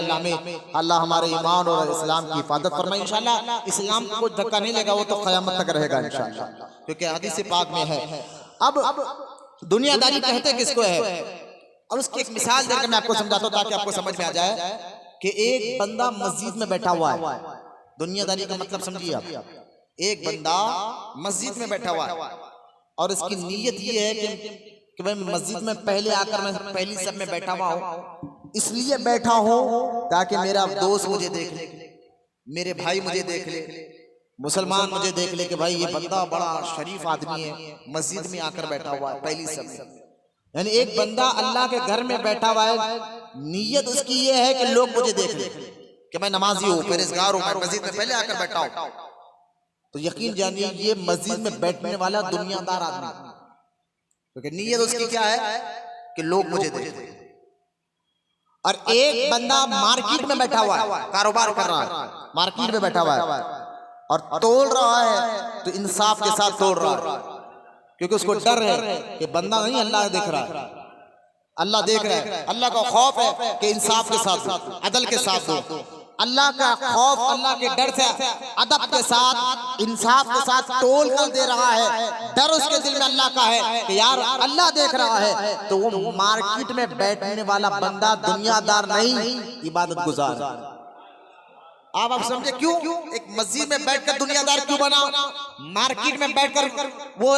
अल्लाह हमारे ईमान और इस्लाम की हिफाजत फरमाए इंशाल्लाह। इस्लाम को धक्का नहीं लगा, वो तो क़यामत तक रहेगा इंशाल्लाह, क्योंकि हदीस पाक में है। अब दुनियादारी कहते किसको है, और उसकी एक मिसाल देकर मैं आपको समझाता हूं ताकि आपको समझ में आ जाए कि एक बंदा मस्जिद में बैठा हुआ है। दुनियादारी का मतलब समझिए आप। एक बंदा मस्जिद में बैठा हुआ है और इसकी नीयत ये है कि मैं मस्जिद में पहले आकर मैं पहली सब में बैठा हुआ हूँ, इसलिए बैठा हूँ ताकि मेरा दोस्त मुझे देख ले, मेरे भाई मुझे देख ले, मुसलमान मुझे देख ले कि भाई ये बंदा बड़ा शरीफ आदमी है, मस्जिद में आकर बैठा हुआ है पहली सब में। यानी एक बंदा अल्लाह के घर में बैठा हुआ है, नीयत उसकी ये है कि लोग मुझे देख ले कि मैं नमाजी हूँ, परहेज़गार हूँ, मैं मस्जिद में पहले आकर बैठा हूँ। तो यकीन जानिए ये मस्जिद में बैठने वाला दुनियादार आदमी, क्योंकि नीयत उसकी क्या है कि लोग मुझे देखें। और एक बंदा मार्केट में बैठा हुआ है, कारोबार कर रहा है, मार्केट में बैठा हुआ है और तोल रहा है, तो इंसाफ के साथ तोल रहा है, क्योंकि उसको डर है कि बंदा नहीं अल्लाह देख रहा है, अल्लाह देख रहा है। अल्लाह का खौफ है कि इंसाफ के साथ, अदल के साथ दो। अल्लाह का खौफ, अल्लाह के डर से अदब के साथ, इंसाफ के साथ तोल कर दे रहा है। डर उसके दिल में अल्लाह का है कि यार अल्लाह देख रहा है। तो वो मार्केट में बैठने वाला बंदा दुनियादार नहीं, इबादत गुजार है। आप समझे क्यों एक मस्जिद में बैठकर दुनियादार क्यों बना, मार्केट में बैठकर वो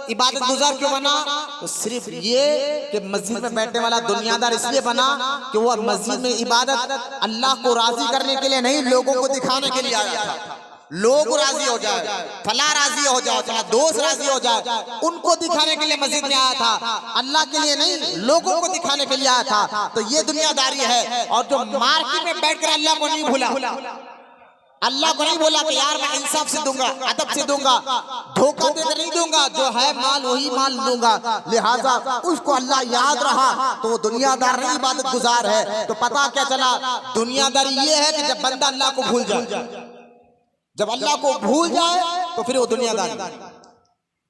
इबादत गुजार क्यों बना? तो सिर्फ ये कि मस्जिद में बैठने वाला दुनियादार इसलिए बना कि वो मस्जिद में इबादत अल्लाह को राजी करने के लिए नहीं, लोगों को दिखाने के लिए आया था। लोग राजी हो जाए, फला राजी हो जाए, फला दोस्त राजी हो जाए, उनको दिखाने के लिए मस्जिद में आया था, अल्लाह के लिए नहीं, लोगों को दिखाने के लिए आया था। तो ये दुनियादारी है। और जो मार्केट में बैठकर अल्लाह को नहीं भूला, अल्लाह को नहीं बोला कि यार मैं इंसाफ से दूंगा, अदब से दूंगा, धोखा देकर नहीं दूंगा, जो है माल वही माल दूंगा, लिहाजा उसको अल्लाह याद रहा, तो वो दुनियादार नहीं इबादत गुजार है। तो पता क्या चला, दुनियादारी ये है कि जब बंदा अल्लाह को भूल जाए, जब अल्लाह को भूल जाए तो फिर वो दुनियादारी।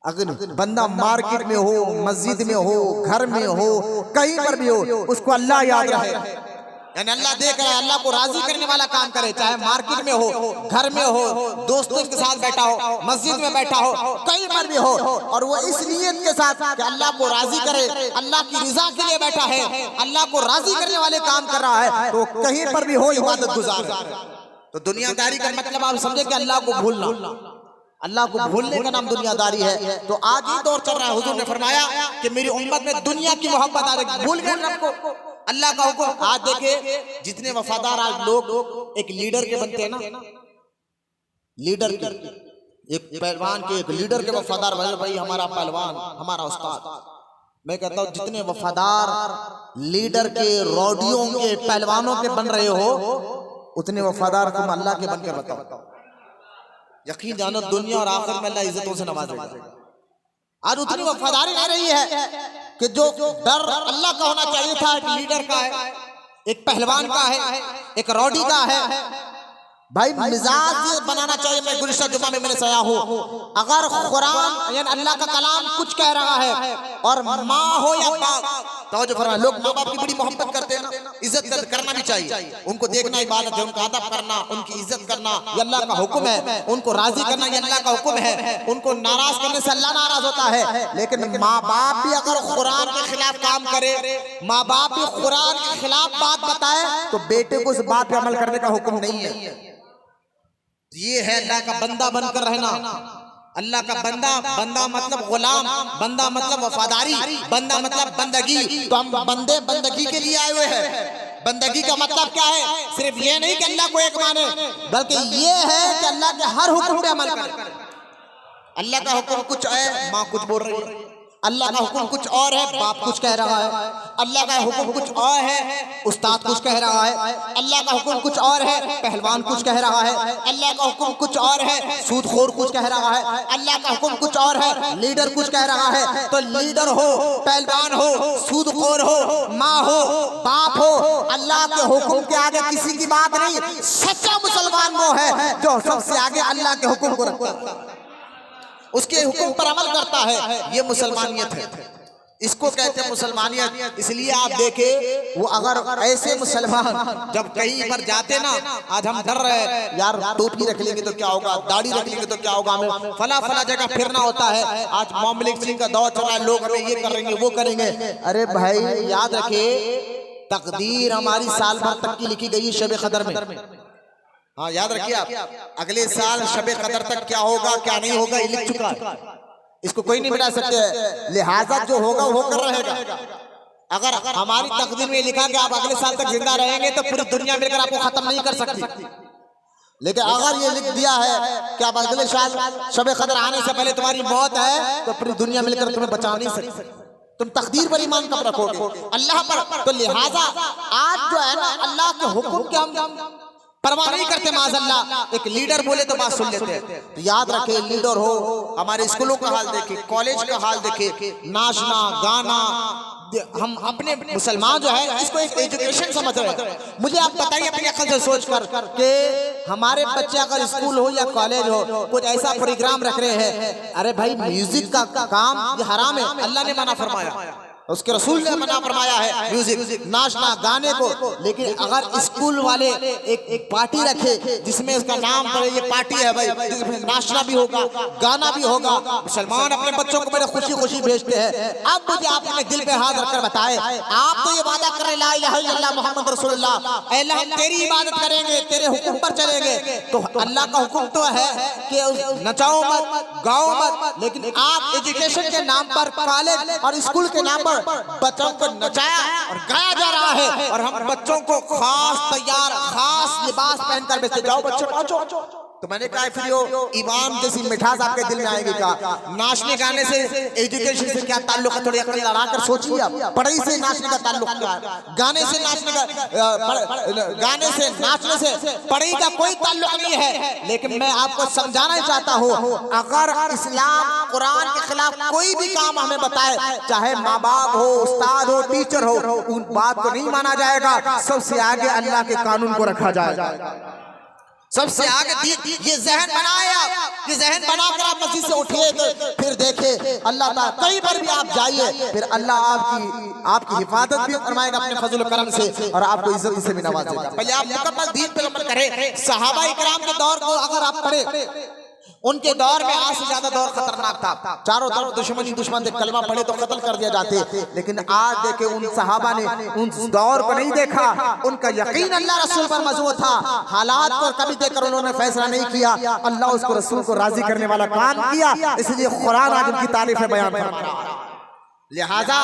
अगर बंदा मार्केट में हो, मस्जिद में हो, घर में हो, कहीं पर भी हो, उसको अल्लाह याद रहे, यानी अल्लाह देख रहा है, अल्लाह को राजी करने वाला काम करे, चाहे मार्केट में हो, घर में हो, दोस्तों के साथ बैठा हो, मस्जिद में बैठा हो, कहीं पर भी हो, और वो इस नियत के साथ कि अल्लाह को राजी करे, अल्लाह की रिजा के लिए बैठा है, अल्लाह को राजी करने वाले काम कर रहा है, तो कहीं पर भी हो इबादत गुजार है। तो दुनियादारी का मतलब आप समझे कि अल्लाह को भूलना, अल्लाह को भूलने का नाम दुनियादारी है। तो आज ही दौर चल रहा है। हुजूर ने फरमाया कि मेरी उम्मत में दुनिया की मोहब्बत आ रही, भूल गए रब को, अल्लाह का हुक्म। आज देखिए जितने वफादार आज लोग एक लीडर के बनते हैं ना, लीडर के, एक पहलवान के, एक लीडर के वफादार बने, भाई हमारा पहलवान, हमारा उस्ताद। मैं कहता हूँ जितने वफादार लीडर के, रोडियों के, पहलवानों के बन रहे हो, उतने वफादार तुम अल्लाह के बनकर बताओ। यकीन जानो दुनिया और आखिर में अल्लाह इज्जतों से नवाजेगा। आज उतनी वफादारी नहीं रही है कि जो डर अल्लाह का होना चाहिए था, एक लीडर का है, एक पहलवान का है, एक रौडी का है। भाई मिजाज बनाना चाहिए। मैं गुज़िश्ता जुमा में मैंने सया हूँ, अगर कुरान यानी अल्लाह का कलाम कुछ कह रहा है और माँ हो या बाप, तो जो फरमाया, लोग माँ बाप की बड़ी मोहब्बत करते हैं ना, इज्जत करना भी चाहिए, उनको देखना इबादत है, उनका अदब करना, उनकी इज्जत करना ये अल्लाह का हुक्म है, उनको राजी करना ये अल्लाह का हुक्म है, उनको नाराज करने से अल्लाह नाराज होता है। लेकिन माँ बाप भी अगर कुरान के खिलाफ काम करे, माँ बाप भी कुरान के खिलाफ बात बताए, तो बेटे को उस बात पे अमल करने का हुक्म नहीं है। ये है अल्लाह का बंदा बनकर रहना। अल्लाह का बंदा, बंदा मतलब गुलाम, बंदा मतलब वफादारी, बंदा मतलब बंदगी। तो हम बंदे बंदगी के लिए आए हुए हैं। बंदगी का मतलब क्या है? सिर्फ ये नहीं कि अल्लाह को एक माने, बल्कि ये है कि अल्लाह के हर हुक्म पे अमल करें। अल्लाह का हुक्म कुछ है, माँ कुछ बोल रही है, अल्लाह का हुक्म कुछ और है, बाप कुछ कह रहा है। अल्लाह का हुक्म कुछ और है, उस्ताद कुछ कह रहा है। अल्लाह का हुक्म कुछ और है, पहलवान कुछ कह रहा है। अल्लाह का हुक्म कुछ और है, सूदखोर कुछ कह रहा है। अल्लाह का हुक्म कुछ और है, लीडर कुछ कह रहा है। तो लीडर हो, पहलवान हो, सूदखोर हो, माँ हो, बाप हो, अल्लाह के हुक्म के आगे किसी की बात नहीं। सच्चा मुसलमान वो है जो सबसे आगे अल्लाह के हुक्म को रखता है, उसके हुक्म पर अमल करता है। ये मुसलमानियत है, इसको कहते हैं मुसलमानियत। इसलिए आप देखें, वो अगर ऐसे मुसलमान जब कहीं पर जाते ना, आज हम डर रहे हैं यार, टोपी रख लेंगे तो क्या होगा, दाढ़ी रख लेंगे तो क्या होगा, हमें फला फला जगह फिरना होता है। आज मोहम्मद सिंह का दौर चल रहा है, लोग हमें ये करेंगे वो करेंगे। अरे भाई याद रखिए, तकदीर हमारी साल भर तक की लिखी गई शब कदर में। हाँ याद रखिए आप, अगले साल शब कदर तक क्या होगा क्या नहीं होगा ये लिख चुका है, इसको कोई नहीं मिटा सकते। लिहाजा जो होगा वो कर रहेगा। अगर हमारी तकदीर में लिखा कि आप अगले साल तक जिंदा रहेंगे तो पूरी दुनिया मिलकर आपको खत्म नहीं कर सकती। लेकिन अगर ये लिख दिया है कि आप अगले साल शब कदर आने से पहले तुम्हारी मौत है, तो पूरी दुनिया मिलकर तुम्हें बचा नहीं सकती। तुम तकदीर पर ईमान कब रखोगे, अल्लाह पर। तो लिहाजा आज जो है ना, अल्लाह के हुक्म के हम परवाह नहीं करते माज़अल्लाह। एक लीडर बोले तो बात सुन लेते हैं। तो याद रखे, लीडर हो, हमारे स्कूलों का हाल देखे, कॉलेज का हाल देखे, नाचना गाना, हम अपने मुसलमान जो है इसको एक एजुकेशन समझ रहे हैं। मुझे आप बताइए अपनी अकल से सोच कर कि हमारे बच्चे अगर स्कूल हो या कॉलेज हो, कुछ ऐसा प्रोग्राम रख रहे हैं, अरे भाई म्यूजिक का काम ये हराम है, अल्लाह ने मना फरमाया, उसके रसूल ने मना फरमाया है म्यूजिक, नाचना गाने को। लेकिन अगर स्कूल वाले एक पार्टी रखे जिसमें उसका नाम पड़े ये पार्टी है भाई, जिसमें नाचना भी होगा गाना भी होगा, मुसलमान अपने बच्चों को बड़े खुशी खुशी भेजते हैं। अब मुझे आप अपने दिल पे हाथ रखकर बताएं, आप तो ये वादा कर रहे ला इलाहा इल्लल्लाह मोहम्मद रसूलुल्लाह, अल्लाह हम तेरी इबादत करेंगे, तेरे हुक्म पर चलेंगे। तो अल्लाह का हुक्म तो है कि नचाओ मत, गाओ मत, लेकिन आप एजुकेशन के नाम पर, कॉलेज और स्कूल के नाम पर बच्चों को नचाया और गाया जा रहा है, और हम बच्चों को खास तैयार खास लिबास पहनकर भेजते, जाओ बच्चों नाचो। तो मैंने कहा फिर यो ईमान जैसी मिठास आपके दिल में आएगी क्या? नाचने गाने से एजुकेशन से क्या ताल्लुक है? थोड़ी अकल लगा कर सोचिए आप, पढ़ाई से नाचने का ताल्लुक क्या है? गाने से नाचने का, गाने से नाचने से पढ़ाई का कोई ताल्लुक नहीं है। लेकिन मैं आपको समझाना चाहता हूँ, अगर इस्लाम कुरान के खिलाफ कोई भी काम हमें बताए, चाहे माँ बाप हो, उस्ताद हो, टीचर हो, उन बात को नहीं माना जाएगा। सबसे आगे अल्लाह के कानून को रखा जाएगा, सबसे आगे ये जहन बनाए आप, ये जहन बनाकर आप मस्जिद से उठिए तो फिर देखे अल्लाह ताला कहीं पर भी आप जाइए, फिर अल्लाह आपकी हिफाजत भी फरमाएगा अपने फजल करम से, और आपको इज्जत से भी नवाजेगा। पहले आप मुकम्मल दीन पे अमल करें। सहाबा इकराम के दौर को अगर आप पढ़े, उनके दौर में आज से ज्यादा दौर खतरनाक था, चारों तरफ दुश्मन थे, कलमा पढ़े तो कत्ल कर दिया जाते। लेकिन आज देखे उन सहाबा ने उन दौर को नहीं देखा, उनका यकीन अल्लाह रसूल पर मजबूत था। हालात को कभी देखकर उन्होंने फैसला नहीं किया, अल्लाह उसको रसूल को राजी करने वाला काम किया। इसलिए कुरान आज उनकी तारीफें बयान फरमा रहा है। लिहाजा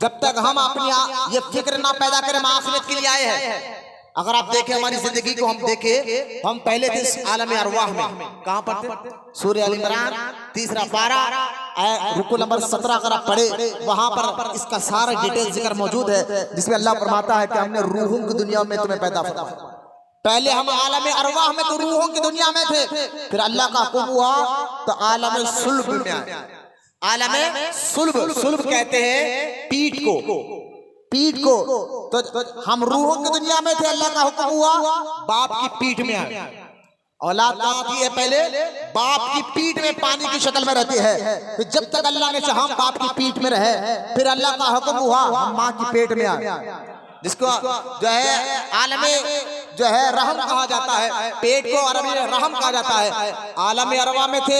जब तक हम अपनी ये फिक्र ना पैदा करें, हम आखिरत के लिए आए हैं। अगर आप देखें हमारी जिंदगी को, हम देखें, हम पहले थे आलम अरवाह में, कहां पर थे? सूरह अल इमरान 3 पारा रुकू नंबर 17 अगर आप पढ़े, वहां पर इसका सारा डिटेल जिक्र मौजूद है, जिसमें अल्लाह फरमाता है कि हमने रूहों की दुनिया में तुम्हें पैदा फरमाया। पहले हम आलम अरवाह में तो रूहों की दुनिया में थे, फिर अल्लाह का हुक्म हुआ तो आलम सुल्ब में आए। आलम सुल्ब कहते हैं पीठ को, तो हम रूहों की दुनिया में थे, अल्लाह का हुक्म हुआ बाप की पीठ में आए। औलाद कहाँ थी है? पहले बाप की पीठ में पानी की शक्ल में रहती है, फिर जब तक अल्लाह ने चाहा हम बाप की पीठ में रहे, फिर अल्लाह का हुक्म हुआ हम माँ की पेट में आए, जिसको जो है आलम जो है रहम कहा जाता है, पेट को अरबी में रहम कहा जाता है। आलम अरवा में थे,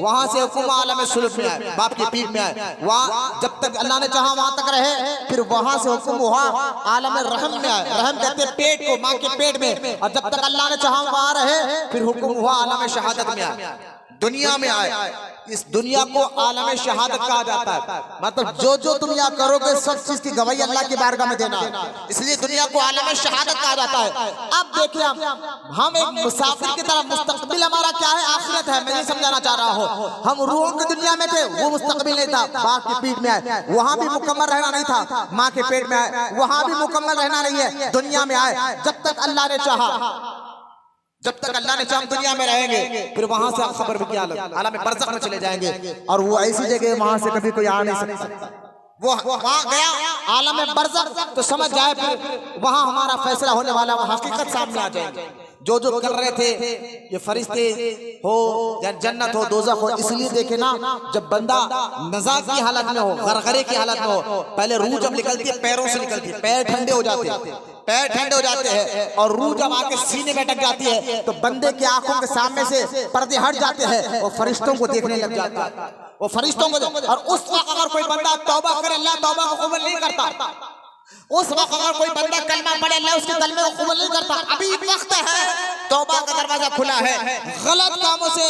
वहां से हुक्म आलम सुल्ब में आए, बाप की पीठ में आए। वहाँ जब तक अल्लाह ने चाहा वहां तक रहे, फिर वहां से हुक्म हुआ आलम रहम में आए। रहम कहते हैं पेट को, माँ के पेट में, और जब तक अल्लाह ने चाहा वहां रहे, फिर हुक्म हुआ आलम शहादत में आए, दुनिया में आए। इस दुनिया को आलम शहादत कहा जाता है। मतलब जो जो तुम यहाँ करोगे सब चीज की गवाही अल्लाह की बारगाह में देना है, इसलिए दुनिया को आलम शहादत कहा जाता है। अब देखिए हम एक मुसाफिर की तरह, मुस्तकबिल हमारा क्या है, आखिरत है। मैं ये समझाना चाह रहा हूँ, हम रूहों की दुनिया में थे, वो मुस्तकबिल नहीं था, बाप की पीठ में आए, वहां भी मुकम्मल रहना नहीं था, माँ के पेट में आए, वहां भी मुकम्मल रहना नहीं है, दुनिया में आए। जब तक अल्लाह ने चाहा, जब तक अल्लाह ने चाहा हम दुनिया में रहेंगे, फिर वहां से आप खबर भी आलम बरज़ख में चले जाएंगे। और वो ऐसी जगह वहां से कभी कोई आ नहीं सकता। वो वहां गया आलम बरज़ख तो समझ जाए फिर वहां हमारा फैसला होने वाला, वो हकीकत सामने आ जाएगी। जो जो कर रहे थे ये फरिश्ते हो या जन्नत हो दोज़ख हो, इसलिए देखे ना, जब बंदा नज़ा की हालत में हो, गरगरे की हालत में हो, पहले रूह जब निकलती है पैरों से निकलती है, पैर ठंडे हो जाते हैं, पैर ठंडे हो जाते हैं, और रूह जब आके सीने में अटक जाती है तो बंदे की आंखों के सामने से पर्दे हट जाते हैं और फरिश्तों को देखने लग जाता है, वो फरिश्तों को। और उस वक्त अगर कोई बंदा तौबा करे, अल्लाह तौबा को कबूल नहीं करता। उस वक्त अगर कोई बंदा कलमा पढ़े, अल्लाह उसके कलमे को कबूल नहीं करता। अभी वक्त है, तौबा का दरवाजा खुला है, गलत कामों से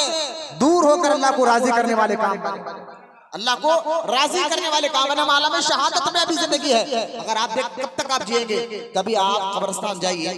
दूर होकर अल्लाह को राजी करने वाले काम, अल्लाह को राजी करने वाले काम। हम आलम शहादत में अभी जिंदगी है। अगर आप देख कब तक आप जिएंगे, कभी आप कब्रिस्तान जाइए।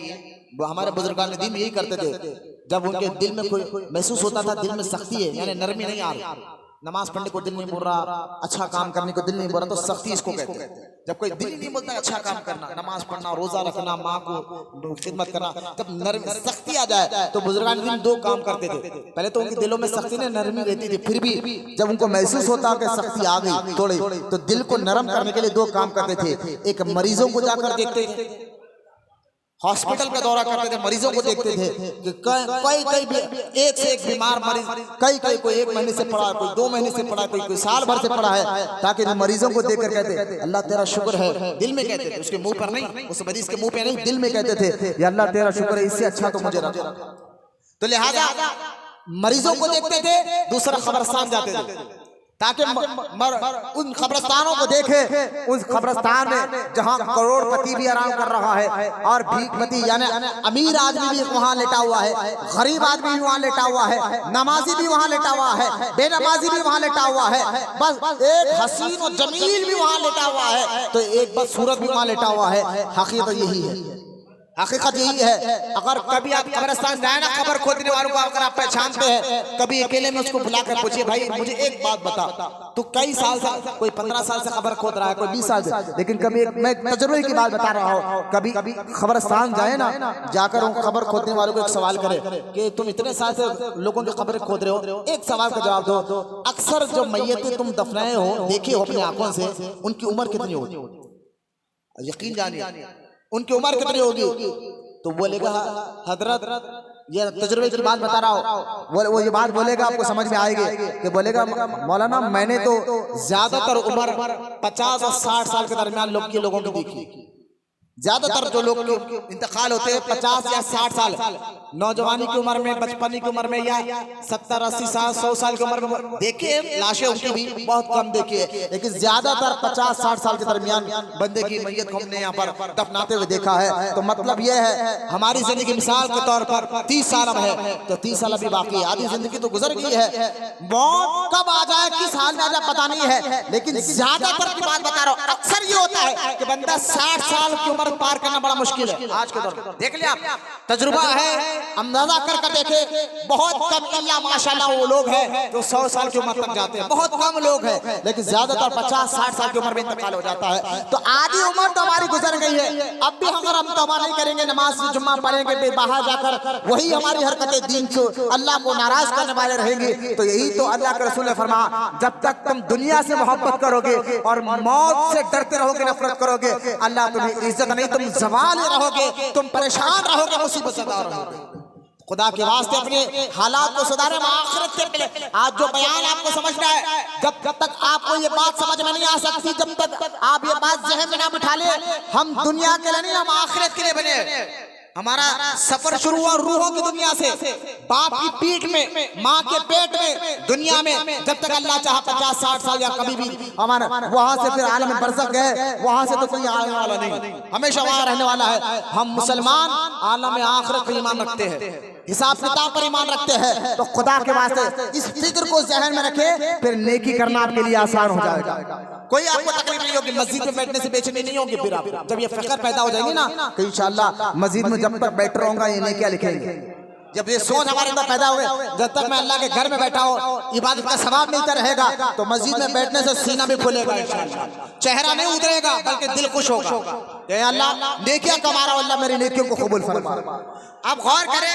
हमारे बुजुर्गान ने दिन यही करते थे, जब उनके दिल में कोई महसूस होता था दिल में सख्ती है, यानी नरमी नहीं आ रही, नमाज पढ़ने को दिल नहीं बोल रहा, अच्छा काम करने को दिल नहीं बोल रहा, तो सख्ती इसको कहते हैं। जब कोई दिल नहीं बोलता अच्छा काम करना, नमाज पढ़ना, रोजा रखना, माँ को खिदमत करना, जब नरमी सख्ती आ जाए तो बुजुर्गान दिन दो काम करते थे। पहले तो उनके दिलों में सख्ती ने नरमी रहती थी, फिर भी जब उनको महसूस होता कि सख्ती आ गई थोड़ी, तो दिल को नरम करने के लिए दो काम करते थे। एक मरीजों को जाकर देखते थे, हॉस्पिटल का दौरा करते थे, मरीजों को देखते थे कि कई एक से एक बीमार मरीज, कई कोई 1 महीने से पड़ा, कोई 2 महीने से पड़ा, कोई साल भर से पड़ा है, ताकि मरीजों को देखकर कहते अल्लाह तेरा शुक्र है। दिल में कहते थे, उसके मुंह पर नहीं, उस मरीज के मुंह पे नहीं, दिल में कहते थे या अल्लाह तेरा शुक्र है, इससे अच्छा तो मुझे रखा। तो लिहाजा मरीजों को देखते थे, दूसरा कब्रिस्तान जाते थे ताकि उन कब्रिस्तानों को देखे, उस कब्रिस्तान में जहां करोड़पति भी आराम कर रहा है और भीखमती यानी अमीर आदमी भी वहां लेटा हुआ है, गरीब आदमी भी वहां लेटा हुआ है, नमाजी भी वहां लेटा हुआ है, बेनमाजी भी वहां लेटा हुआ है, बस एक हसीन और जमील भी वहां लेटा हुआ है, तो एक बस सूरत भी वहां लेटा हुआ है। हकीकत यही है, हकीकत यही है। अगर कभी आप कब्रिस्तान जाए ना, कब्र खोदने वालों को अगर आप पहचानते हैं, कभी अकेले में उसको बुलाकर पूछिए, भाई मुझे एक बात बता, तू कई साल से, कोई 15 साल से कब्र खोद रहा है, कोई 20 साल से, लेकिन कभी मैं तजुर्बे की बात बता रहा हूँ, कभी कब्रिस्तान जाए ना, जाकर उन कब्र खोदने वालों को एक सवाल करे कि तुम इतने साल से लोगों की कब्र खोद रहे हो, एक सवाल का जवाब दो, अक्सर जो मैयतें तुम दफनाए हो, देखे हो अपनी आंखों से, उनकी उम्र कितनी होगी? यकीन जानिए उनकी उम्र कितनी होगी? तो बोलेगा हजरत, ये तजुर्बे की बात बता रहा हूँ, वो ये बात बोलेगा, आपको समझ में आएगी कि बोलेगा मौलाना मैंने तो ज्यादातर उम्र 50 और 60 साल के दरमियान लोगों की देखी। ज्यादातर जो लोग इंतकाल होते हैं 50 या 60 साल, नौजवानी की उम्र में, बचपनी की उम्र में, या 70, 80 साल, 100 साल की उम्र में देखे लाशें उनकी भी बहुत कम देखी है, लेकिन ज्यादातर 50, 60 साल के दरमियान बंदे की मैयत को हमने यहाँ पर दफनाते हुए देखा है। तो मतलब यह है, हमारी जिंदगी मिसाल के तौर पर 30 साल अब है, तो 30 साल अभी बाकी है, आधी जिंदगी तो गुजर गई है। मौत कब आ जाए, किस हाल में आ जाए पता नहीं है, लेकिन ज्यादातर की बात बता रहा हूँ, अक्सर ये होता है कि बंदा 60 साल की उम्र पार करना बड़ा मुश्किल है आज के दौर में। देख लिया आप, तजुर्बा है, अंदाजा करके देखे, बहुत कम इल्ला माशाल्लाह वो लोग हैं जो 100 साल की उम्र तक जाते हैं, बहुत कम लोग हैं, लेकिन ज्यादातर 50-60 साल की उम्र में इंतकाल हो जाता है। तो आधी उम्र तो हमारी गुजर गई है, अब भी अगर हम तौबा नहीं करेंगे, नमाज जुम्मा पढ़ेंगे बाहर जाकर, वही हमारी हरकतें दीन को, अल्लाह को नाराज करने वाले रहेंगे। तो यही तो अल्लाह के रसूल ने फरमाया, जब तक तुम दुनिया से मोहब्बत करोगे और मौत से डरते रहोगे, नफरत करोगे, अल्लाह तुम्हें इज्जत नहीं, तुम जवाल रहोगे, तुम परेशान रहोगे, मुसीबत से रहोगे। खुदा के वास्ते अपने हालात को सुधारे, आखिरत के लिए। आज जो बयान आपको समझना है, जब तक आपको ये बात समझ में नहीं आ सकती, जब तक आप ये बात ज़हन में ना बिठा ले, हम दुनिया के लिए नहीं, हम आखिरत के लिए बने। हमारा सफर शुरू हुआ रूहों की दुनिया से, बाप की पीठ में, माँ के पेट में, दुनिया में, जब तक अल्लाह चाहा 50-60 साल या कभी भी हमारा, वहां से फिर आलम बरज़ख गए, वहां से तो कोई आने वाला नहीं, हमेशा वहां रहने वाला है। हम मुसलमान आलम आखिरत पर ईमान रखते हैं। हिसाब किताब पर ईमान रखते हैं, तो खुदा के वास्ते इस फिक्र को जहन में रखे, फिर नेकी करना आपके लिए आसान हो जाएगा। कोई आपको तकलीफ नहीं होगी, मस्जिद में बैठने से बेचैनी नहीं होगी। फिर आप जब ये फिक्र पैदा हो जाएगी ना, तो इंशाअल्लाह मस्जिद में जब तक बैठ रहूंगा ये नेकियां लिखेंगे। जब ये सोच हमारे अंदर पैदा हुए, जब तक मैं अल्लाह के घर में बैठा हो, इबादत का सवाब मिलता रहेगा, तो मस्जिद में बैठने से सीना भी खुलेगा इंशाअल्लाह, चेहरा नहीं उतरेगा बल्कि दिल खुश होगा। ये अल्लाह नेकियां कमा रहा हूं, अल्लाह मेरी नेकियों को कबूल फरमा। आप गौर करें,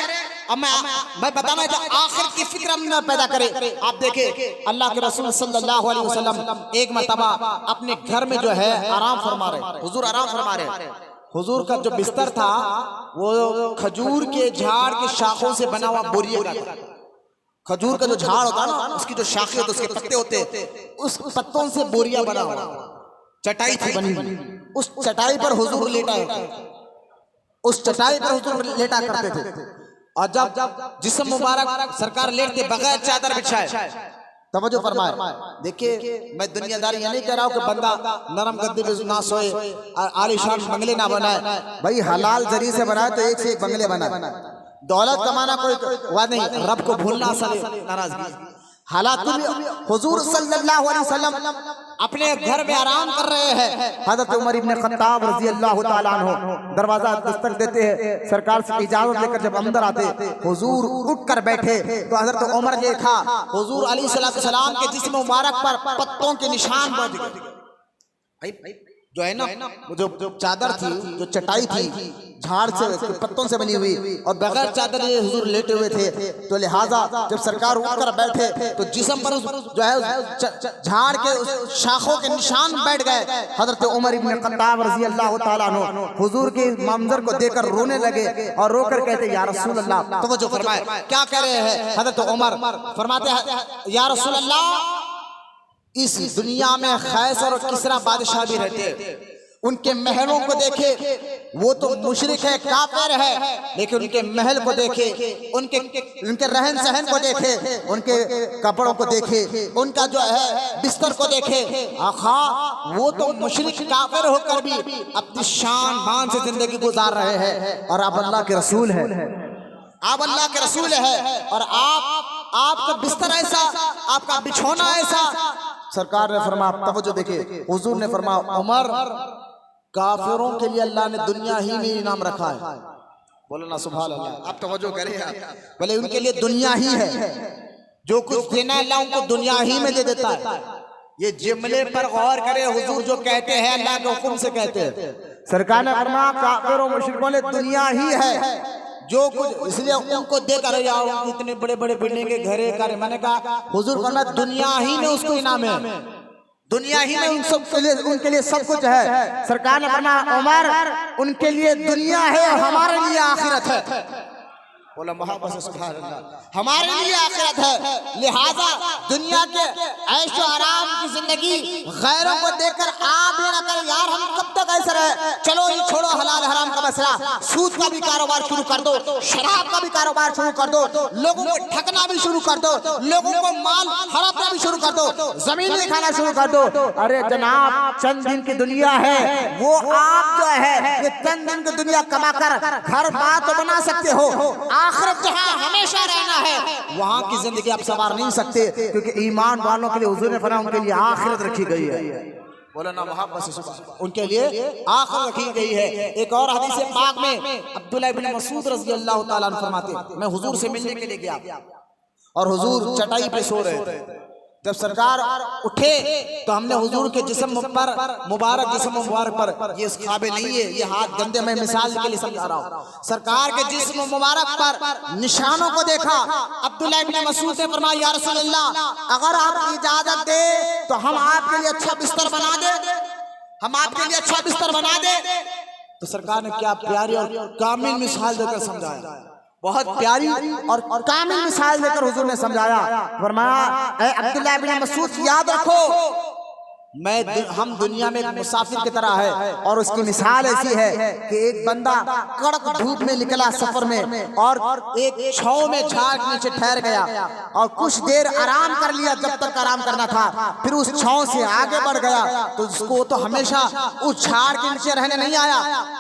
अब मैं बताना था आखिरत की फिक्र हम पैदा करें। आप देखें अल्लाह के रसूल सल्लल्लाहु अलैहि वसल्लम एक मरतबा अपने घर में जो है आराम फरमा रहे, हुजूर आराम फरमा रहे। हुजूर का जो बिस्तर था वो खजूर के झाड़ के शाखों से बना हुआ बोरिया का था। खजूर का जो झाड़ होता है ना, उसकी जो शाखें होती है, उसके पत्ते होते, उस पत्तों से बोरिया बना हुआ चटाई थी बनी हुई। उस चटाई पर हुजूर लेटा है, उस चटाई पर हुजूर लेटा करते थे। और जब जिस्म मुबारक सरकार लेटते बगैर चादर बिछाए, तवज्जो फरमाए। देखिए मैं दुनियादारी ये नहीं कह रहा हूँ कि बंदा नरम गद्दे पे ना सोए, आलीशान बंगले ना बनाए। भाई हलाल जरिए से बनाए तो एक से एक बंगले बनाए। दौलत कमाना कोई वाद नहीं, रब को भूलना असल नाराजगी। हालांकि हुजूर सल्लल्लाहु अलैहि वसल्लम अपने घर में आराम कर रहे हैं। हज़रत उमर इब्न खत्ताब रज़ी अल्लाह ताला अन्हु दरवाजा दस्तक देते हैं, सरकार से इजाजत लेकर जब अंदर आते, हुजूर उठ कर बैठे तो हज़रत उमर ने देखा हुजूर अलैहिस्सलाम के जिस्म मुबारक पर पत्तों के निशान बज गए। जो है ना, जो चादर थी, जो चटाई थी झाड़ से पत्तों से बनी हुई, और बगैर चादर ये हुजूर लेटे हुए थे, तो लिहाजा जब सरकार उठकर बैठे तो जिस्म पर जो है झाड़ के शाखों के निशान बैठ गए। हजरत उमर इब्न खत्ताब रज़ी अल्लाह ताला अन्हु हुजूर के मंजर को देखकर रोने लगे और रोकर कहते या रसूल अल्लाह। तवज्जो फरमाए क्या कह रहे हैं हजरत उमर, फरमाते हैं या रसूल अल्लाह, इस दुनिया में खैसर और किसरा बादशाह भी रहते, उनके महलों को देखे, वो तो मुशरिक है, काफिर है, लेकिन उनके महल को देखे, उनके रहन सहन को देखे, उनके कपड़ों को देखे, उनका जो है बिस्तर को देखे, आखा वो तो मुशरिक काफिर होकर भी अपनी शान मान से जिंदगी गुजार रहे हैं, और आप अल्लाह के रसूल हैं, आप अल्लाह के रसूल है, और आपका बिस्तर ऐसा, आपका बिछौना ऐसा। सरकार ने फरमाया, तवज्जो देखिए, हुजूर ने फरमाया उमर, काफिरों के लिए अल्लाह ने दुनिया ही में इनाम रखा है। बोलो ना सुभान अल्लाह। आप तवज्जो करें, बोले उनके लिए दुनिया ही है, जो कुछ देना है अल्लाह उनको दुनिया ही में दे देता है। ये जुमले पर गौर करें, हुजूर जो कहते हैं अल्लाह के हुक्म से कहते हैं। सरकार ने फरमाया काफिरों मुशरिकों ने दुनिया ही है जो कुछ, इसलिए उनको देकर इतने बड़े बड़े बिल्डिंग के घरे करे। मैंने कहा हुजूर फरमाया दुनिया ही में उसको इनाम है, दुनिया ही में उन सब के लिए, उनके लिए सब कुछ है। सरकार ने फरमाया उमर, उनके लिए दुनिया है और हमारे लिए आखिरत है। बोला मोहब्बत से सुभान अल्लाह, हमारे लिए आखिरत है। लिहाजा दुनिया के ऐशो आराम की जिंदगी गैरों को देखकर आप ये ना करें यार हम कब तक ऐसे रहे, चलो ये छोड़ो हलाल हराम का मसला, सूद का भी कारोबार शुरू कर दो, शराब का भी कारोबार शुरू कर दो, लोगों को ठगना भी शुरू कर दो, लोगों को माल हड़पना भी शुरू कर दो, जमीन भी खाना शुरू कर दो। अरे जनाब चंद दिन की दुनिया है, वो आप जो है ये चंद दिन की दुनिया कमा कर घर बात तो बना सकते हो, आखिरत जहां हमेशा रहना है वहां की जिंदगी आप संवार नहीं सकते, क्योंकि ईमान वालों के लिए हुजूर ने फरमाया उनके लिए आखिरत रखी गई है। बोलो ना मोहब्बत से सुभान, उनके लिए आखिरत रखी गई है। एक और हदीस पाक में अब्दुल्लाह इब्न मसूद रज़ी अल्लाह ताला अन्हु फरमाते, मैं हुजूर से मिलने के लिए गया और हुजूर चटाई पे सो रहे थे। जब सरकार उठे तो हमने हुजूर के जिस्म पर मुबारक, जिस्म मुबारक पर, ये इस काबिल नहीं है, ये हाथ गंदे, मैं मिसाल के लिए समझा रहा हूँ, सरकार के जिस्म मुबारक पर निशानों को देखा। अब्दुल्लाह इब्न मसूद ने फरमाया या रसूल अल्लाह, अगर आप इजाजत दे तो हम आपके लिए अच्छा बिस्तर बना दे, हम आपके लिए अच्छा बिस्तर बना दे। तो सरकार ने क्या प्यारी और कामिल मिसाल देकर समझाया, बहुत प्यारी और कामिल मिसाल देकर हुजूर ने समझाया। फरमाया ऐ अब्दुल्लाह इब्न मसूद याद रखो, हम दुनिया में एक मुसाफिर की तरह है, और उसकी मिसाल ऐसी है कि एक बंदा कड़क धूप में निकला सफर में और एक छांव में झाड़ के नीचे ठहर गया और कुछ देर आराम कर लिया जब तक आराम करना था, फिर उस छांव से आगे बढ़ गया तो उसको तो हमेशा उस झाड़ के नीचे रहने नहीं आया,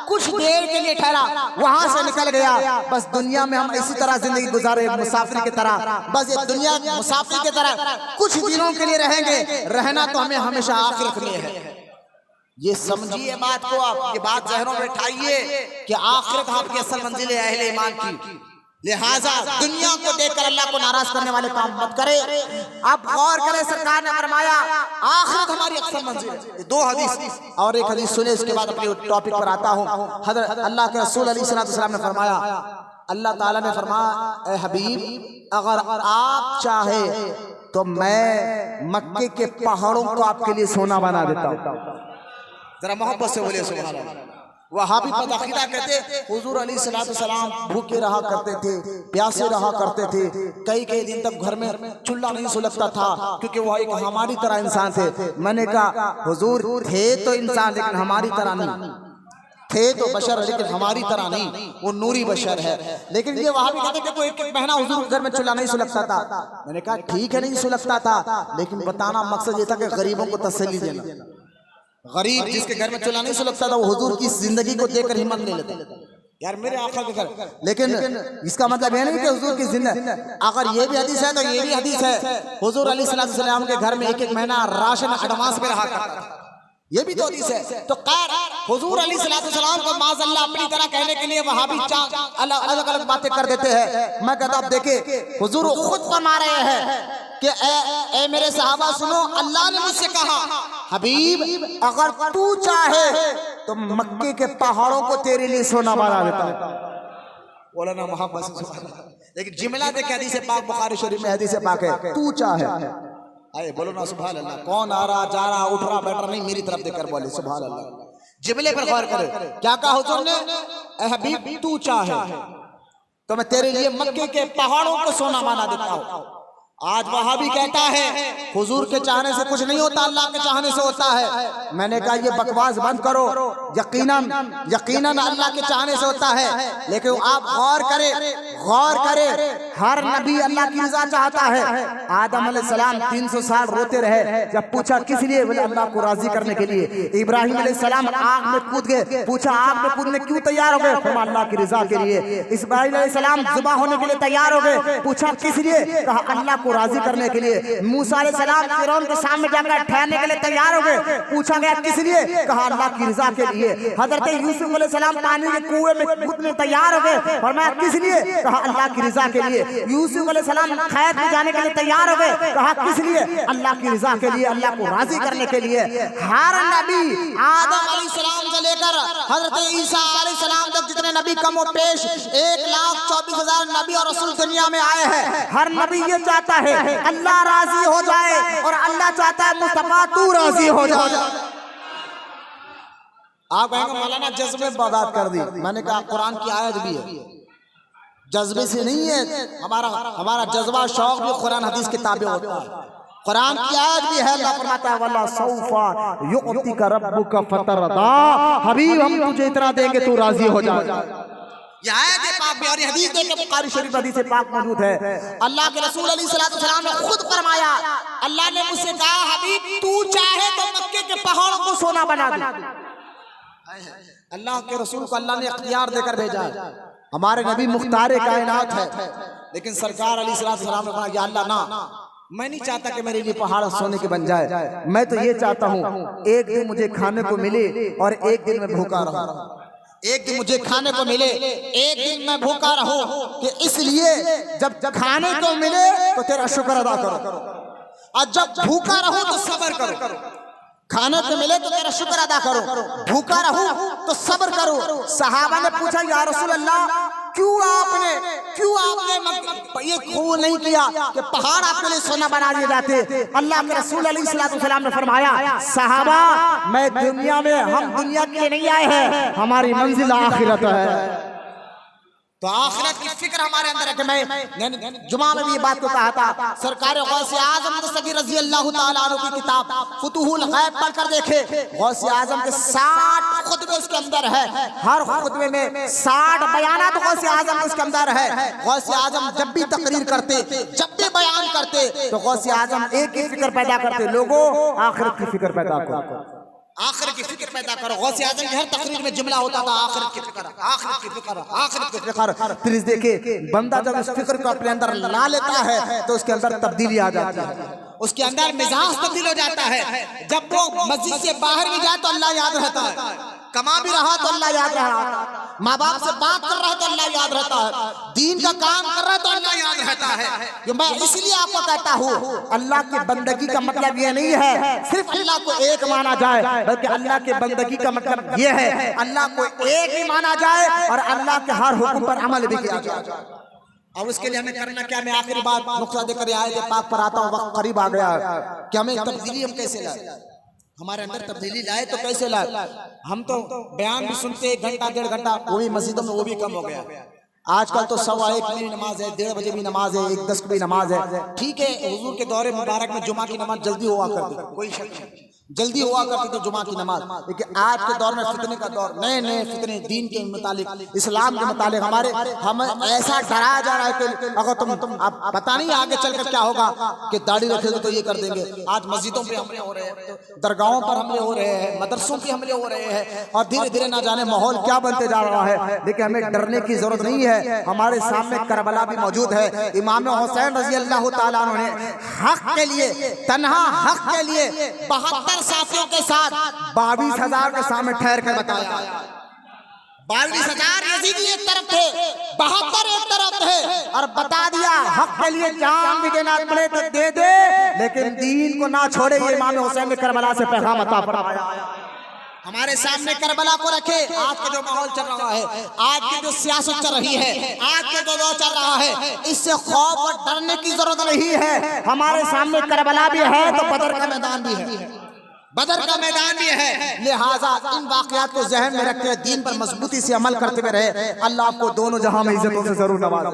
कुछ देर के लिए ठहरा, वहां से निकल गया। बस दुनिया में हम इसी तरह जिंदगी गुजारे, मुसाफिर की तरह। बस ये दुनिया मुसाफिर की तरह कुछ दिनों के लिए रहेंगे, रहना तो हमें हमेशा आखिरत में है। ये समझिए बात को, आप ये बात जहनों में उठाइए कि आखिरत आपकी असल मंजिल है अहले ईमान की। लिहाजा दुनिया को देखकर अल्लाह को नाराज करने वाले काम मत करे। अब गौर करें, सरकार ने फरमाया आखिरत हमारी असल मंजिल है। दो हदीस और एक हदीस सुने, इसके बाद अपने टॉपिक पर आता हूं। हज़रत अल्लाह के रसूल अलैहिस्सलाम ने फरमाया, अल्लाह ताला ने फरमाया, ए हबीब अगर आप चाहे तो मैं मक्के के पहाड़ों को आपके लिए सोना बना देता हूं। जरा मोहब्बत से बोलिए सुभान अल्लाह। वहाबी पदाखिला कहते हुजूर अलैहिस्सलाम भूखे रहा करते थे, प्यासे रहा करते थे, कई कई दिन तक घर में चूल्हा नहीं सुलगता था, क्योंकि वह एक हमारी तरह इंसान थे। मैंने कहा हुजूर थे तो इंसान, लेकिन हमारी तरह नहीं, थे तो बशर लेकिन हमारी तरह नहीं, वो नूरी बशर है। लेकिन ये वहाबी कहते थे कोई एक महीना हुजूर घर में चूल्हा नहीं सुलगता था। मैंने कहा ठीक है नहीं सुलगता था, लेकिन बताना मकसद ये था कि गरीबों को तसल्ली देना। गरीब जिसके घर में चूल्हा नहीं सुलगता था, वो हुजूर की जिंदगी को देखकर हिम्मत ले लेता यार मेरे आका के घर। लेकिन इसका मतलब ये नहीं कि हुजूर की जिंदगी, अगर ये भी हदीस है तो ये भी हदीस है, हुजूर अलैहिस्सलाम के घर में एक एक महीना राशन एडवांस में रहा करता था, ये भी तो हदीस है। तो खैर हुजूर अलैहिस्सलाम को माज़अल्लाह अपनी तरह कहने के लिए वहाबी अलग अलग बातें कर देते हैं। मैं कहता अब देखे हुजूर खुद फरमा रहे हैं कि ए मेरे सहाबा सुनो, अल्लाह ने मुझसे कहा हबीब अगर तू चाहे तो मक्के के पहाड़ों को तेरे लिए सोना बना देता हूं। बोला ना मोहब्बत से सुभान अल्लाह। लेकिन जिमला देखे हदीस पाक बुखारी शरीफ में हदीस पाक है, तू चाहे, आए बोलो ना सुभान अल्लाह। कौन आ रहा जा रहा उठ रहा बैठ रहा नहीं, मेरी तरफ देखकर बोले सुभान अल्लाह। जिमले पर गौर करे, क्या कहा हुजूर ने, ए हबीब तू चाहे तो मैं तेरे लिए मक्के के पहाड़ों को सोना बना देता हूं। आज वहाबी कहता है हुजूर के चाहने से कुछ नहीं होता, अल्लाह के चाहने से होता है। मैंने कहा ये बकवास बंद करो, यकीनन अल्लाह के चाहने से होता है। लेकिन आप गौर करें हर नबी अल्लाह की रज़ा चाहता है। आदम अलैहिस्सलाम 300 साल रोते रहे, जब पूछा किस लिए, बोले अल्लाह को राजी करने के लिए। इब्राहिम अलैहिस्सलाम आग में कूद गए, पूछा आग में कूदने क्यों तैयार हो गए, फरमाया अल्लाह की रज़ा के लिए। इस्माइल अलैहिस्सलाम ज़िबा होने के लिए तैयार हो गए, पूछा किस लिए, कहा अल्लाह को राजी करने के लिए। मूसा अलैहिस्सलाम फिरौन के सामने जाकर ठहरने के लिए तैयार हो गए, पूछा गया किस लिए, कहा अल्लाह की रज़ा के लिए। हजरत यूसुफ अलैहिस्सलाम पानी के कुएं में कूदने तैयार हो गए, फरमाया किस लिए, कहा अल्लाह की रज़ा के लिए। यूसुफ अलैहिस्सलाम खैर में जाने के लिए तैयार हो गए, कहा किस लिए, अल्लाह की रज़ा के लिए, अल्लाह को राजी करने के लिए। हर नबी आदम अलैहिस्सलाम से लेकर हजरत ईसा अलैहिस्सलाम तक जितने नबी कमो पेश 1,24,000 नबी और रसूल दुनिया में आए हैं, हर नबी ये चाहता है अल्लाह राजी हो जाए, और अल्लाह चाहता है मुस्तफा तू राजी हो जाए। आप कहेंगे मौलाना जज्बे बात कर दी। मैंने कहा कुरान की आयत भी है, जज्बे से नहीं है, हमारा जज्बा शौक भी कुरान हदीस के ताबे होता है। कुरान की आयत भी है, अल्लाह फरमाता है वल्ला सौफा युअतिका रब्बुका फतरदा, हबीब हम तुझे इतना देंगे तू राजी हो जाए। ये आयत पाक में और हदीस देख के बुखारी शरीफ हदीस पाक मौजूद है। अल्लाह के रसूल अलैहिस्सलाम ने खुद फरमाया, अल्लाह ने मुझसे कहा हबीब तू चाहे तो मक्के के पहाड़ों को सोना बना दे। अल्लाह के रसूल को अल्लाह ने इख्तियार देकर भेजा है। हमारे नबी मुख्तार कायनात है, लेकिन सरकार अलैहिस्सलाम ने कहा या अल्लाह ना, मैं नहीं चाहता कि मेरे लिए पहाड़ सोने के बन जाए, मैं तो ये चाहता हूँ एक दिन मुझे खाने को मिले और एक दिन मैं भूखा रहूं। एक दिन मुझे खाने को मिले, एक दिन मैं भूखा रहूं, कि इसलिए जब खाने को मिले तो तेरा शुक्र अदा करो, और जब भूखा रहूं तो सब्र करो। खाने को मिले तो तेरा शुक्र अदा करो, भूखा रहूं तो सब्र करो। सहाबा ने पूछा या रसूल अल्लाह क्यों आपने ये कबूल नहीं किया कि पहाड़ आपके लिए सोना बना दिए जाते। अल्लाह के रसूल अलैहिस्सलाम ने फरमाया सहाबा मैं दुनिया में, हम दुनिया के लिए नहीं आए हैं, हमारी मंजिल आखिरत है। तो आखिरत की फिक्र हमारे अंदर है कि मैं जुमा में भी ये बात को कहा था। सरकार गौसे आजम दस्तगीर रज़ी अल्लाह ताला अन्हु की किताब फुतूहुल गैब पढ़कर देखे, गौसे आजम के 60 खुतबे उसके अंदर है, हर खुतबे में 60 बयानात गौसे आजम उसके अंदर है। गौसे आजम जब भी तकरीर करते, जब भी बयान करते, तो गौसे आजम एक ही फिक्र पैदा करते, लोगों आखिरत की फिक्र पैदा करो, आखिरत की फिक्र पैदा करो। गौसे आजम की हर तकरीर में जुमला होता था आखिरत की फिक्र, आखिरत की फिक्र, आखिरत की फिक्र। फिर इस देखिए बंदा जब इस फिक्र को अपने अंदर ला लेता है तो उसके अंदर तब्दीली आ जाती है, उसके अंदर मिजाज तब्दील हो जाता है। जब वो मस्जिद से बाहर भी जाए तो अल्लाह याद रहता है, कमा भी रहा तो अल्लाह याद रहा, माँ बाप से बात कर रहा है तो अल्लाह याद रहता है, दीन का काम कर रहा है तो अल्लाह याद रहता है। मैं इसलिए आपको कहता हूँ अल्लाह की बंदगी का मतलब ये नहीं है सिर्फ अल्लाह को एक माना जाए, बल्कि अल्लाह की बंदगी का मतलब ये है अल्लाह को एक ही माना जाए और अल्लाह के हर हुक्म पर अमल भी किया जाए। और उसके लिए हमें करना क्या, मैं आखिरी बात नुक्ता देकर आयत पाक पर आता हूँ, वक्त करीब आ गया है कि हमें तब्दीली हम कैसे लाए, हमारे अंदर तब्दीली लाए तो कैसे लाए। हम तो बयान भी सुनते 1 घंटा 1.5 घंटा, वो भी मस्जिदों में वो भी कम हो गया। आजकल तो 1:15 की नमाज है, 1:30 बजे भी नमाज है, 1:10 की भी नमाज है। ठीक है, हुजूर के दौरे मुबारक में जुमा की नमाज जल्दी हुआ करती, कोई शक नहीं, जल्दी हुआ करती थी जुमा की नमाज। लेकिन आज के दौर में फितने का दौर, नए नए फितने दीन के मुतालिक, इस्लाम के मुतालिक हम ऐसा डराया जा रहा है कि अगर तुम आप पता नहीं आगे चलकर क्या होगा कि दाढ़ी रखेंगे तो ये कर देंगे। आज मस्जिदों पे हमले हो रहे हैं, दरगाहों पर हमले हो रहे हैं, मदरसों पे हमले हो रहे हैं और धीरे धीरे ना जाने माहौल क्या बनते जा रहा है। लेकिन हमें डरने की जरूरत नहीं है, हमारे सामने करबला भी मौजूद है। इमाम हुसैन रजी अल्लाह ताला अन्हु ने हक के लिए, तन्हा हक के लिए 72 साथियों के साथ 22,000 के सामने ठहर कर बताया। 22,000 यजीदी एक तरफ थे, 72 एक तरफ थे और बता दिया हक के लिए जान भी देना पड़े तो दे दे, लेकिन दीन को ना छोड़े। ये इमाम हुसैन ने करबला से पैगाम अता फरमाया। हमारे सामने करबला को रखे। आज का जो माहौल चल रहा है, आज की जो सियासत चल रही है, आज के जो दौर चल रहा है, इससे खौफ और डरने की जरूरत नहीं है। हमारे सामने करबला भी है तो बदर का मैदान भी है, बदर का मैदान भी है। लिहाजा इन वाकयात को जहन में रखते हुए दीन पर मजबूती से अमल करते हुए रहे। अल्लाह आपको दोनों जहां में इज्जतों से जरूर नवाज़े।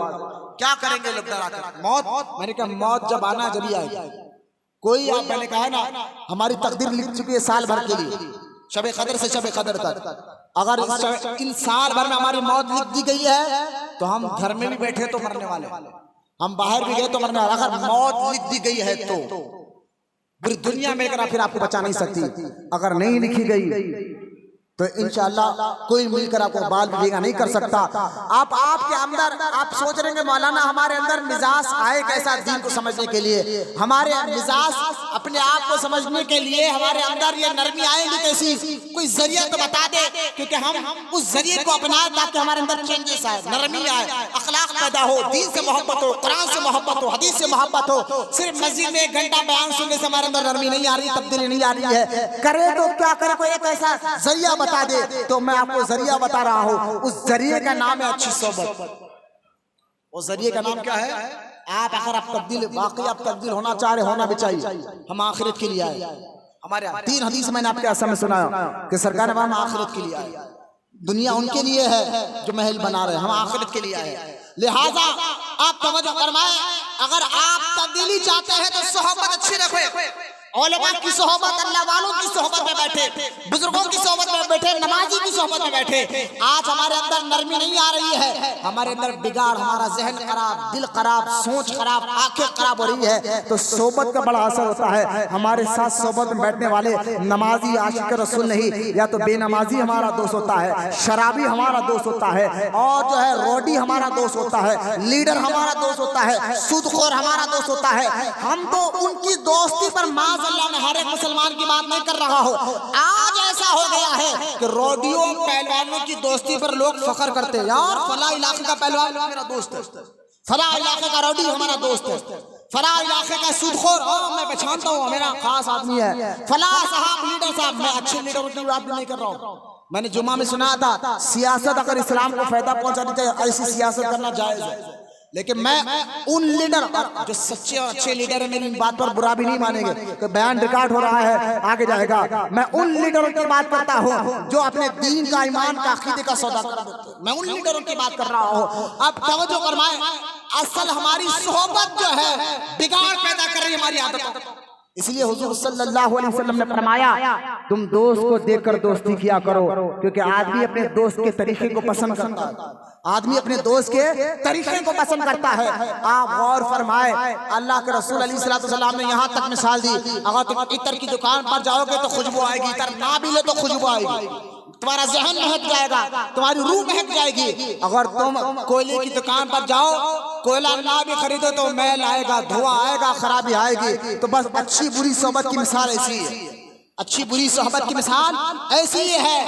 क्या करेंगे लोग डराकर? मौत, मैंने कहा मौत जब आना जब ही आएगी। कोई आप, मैंने कहा ना हमारी तकदीर लिख चुकी है साल भर के लिए, शब कदर से शब कदर तक। अगर इन साल भर में हमारी मौत लिख दी गई है तो हम घर में भी बैठे तो मरने वाले, हम बाहर भी गए तो मरने वाले। अगर मौत लिख दी गई है तो पूरी दुनिया मिलकर फिर आपको बचा नहीं सकती। अगर नहीं लिखी गई तो इंशाअल्लाह कोई मिलकर आपको बाल भेगा नहीं कर सकता। आपके अंदर आप सोच रहे हैं मौलाना हमारे अंदर मिजाज आए कैसा दीन को समझने के लिए, हमारे मिजाज अपने आप को समझने के लिए हमारे अंदर ये नरमी आएगी कैसी? कोई जरिया तो बता दे, क्योंकि हम उस जरिए को अपनाएं ताकि हमारे अंदर चेंजेस आए, नरमी आए, अखलाक पैदा हो, दीन से मोहब्बत हो, कुरान से मोहब्बत हो, हदीस से मोहब्बत हो। सिर्फ मस्जिद में 1 घंटा बयान सुनने से हमारे अंदर नरमी नहीं आ रही, तब्दीली नहीं आ रही है। करे तो क्या करे, कोई एक ऐसा जरिया बता दे। तो मैं आपको जरिया बता रहा हूं, उस जरिए का नाम है अच्छी सोबत। उस जरिए का नाम क्या है? आप अगर आप तब्दील, वाकई आप तब्दील होना चाह रहे, होना भी चाहिए। हम आखिरत के लिए आए। हमारे 3 हदीस मैंने आपके असम में सुनाया कि सरकार ने हम आखिरत के लिए आए। दुनिया उनके लिए है जो महल बना रहे, हम आखिरत के लिए आए। लिहाजा आप तवज्जो फरमाएं, अगर आप तब्दीली चाहते हैं तो सोहबत अच्छी रखें। औलमा की सोहबत, अल्लाह वालों की सोहबत में बैठे, बुजुर्गों की सोहबत में बैठे, नमाजी की सोहबत में बैठे। आज हमारे अंदर नरमी नहीं आ रही है, हमारे अंदर बिगाड़, हमारा जहन खराब, दिल खराब, सोच खराब, आंखें खराब हो रही है, तो सोहबत का बड़ा असर होता है। हमारे साथ सोहबत में बैठने वाले नमाजी आशिक रसूल नहीं, या तो बेनमाजी हमारा दोस्त होता है, शराबी हमारा दोस्त होता है, और जो है रोडी हमारा दोस्त होता है, लीडर हमारा दोस्त होता है, सूदखोर हमारा दोस्त होता है। हम तो उनकी दोस्ती पर माज अल्लाह में हर एक मुसलमान की बात नहीं कर रहा हो। आज ऐसा हो गया है कि रोडियो पहलवानों की दोस्ती पर लोग फख्र करते हैं, यार फला इलाके का पहलवान मेरा दोस्त है, फला इलाके का रोडी हमारा दोस्त है, फला इलाके का सूदखोर मैं पहचानता हूँ, मेरा खास आदमी है, फला साहब लीडर साहब। मैं अच्छे लीडरों की बात नहीं कर रहा हूँ। मैंने जुमा में सुना था सियासत अगर इस्लाम को फायदा पहुंचानी चाहिए, ऐसी सियासत करना जायज है। लेकिन मैं उन लीडर जो सच्चे और अच्छे लीडर है, मेरी बात पर बुरा भी नहीं मानेंगे कि बयान रिकॉर्ड हो रहा है, आगे जाएगा। मैं उन लीडरों की बात करता हूँ जो अपने दीन का, ईमान का, अकीदे का सौदा कर देते हैं। मैं उन लीडरों की बात कर रहा हूँ। अब तवज्जो फरमाएं, असल हमारी सोहबत जो है बिगाड़ पैदा कर रही है हमारी आदतों। इसलिए हुजूर सल्लल्लाहु अलैहि वसल्लम ने फरमाया तुम दोस्त को देखकर दोस्ती किया करो, क्योंकि आदमी अपने दोस्त के तरीके को पसंद करता है। आदमी अपने दोस्त के तरीके को पसंद करता है। आप गौर फरमाए, अल्लाह के रसूल अलैहिस्सलाम ने यहाँ तक मिसाल दी, अगर तुम इत्र की दुकान पर जाओगे तो खुशबू आएगी, इत्र ना भी ले तो खुशबू आएगी, तुम्हारा जहन महक जाएगा, तुम्हारी रूह महक जाएगी। अगर तुम कोयले की दुकान पर जाओ, कोयला ना भी खरीदो तो मैल आएगा, धुआं आएगा, खराबी आएगी। तो बस अच्छी बुरी सोहबत की मिसाल ऐसी है, अच्छी बुरी सोहबत की मिसाल ऐसी ही है।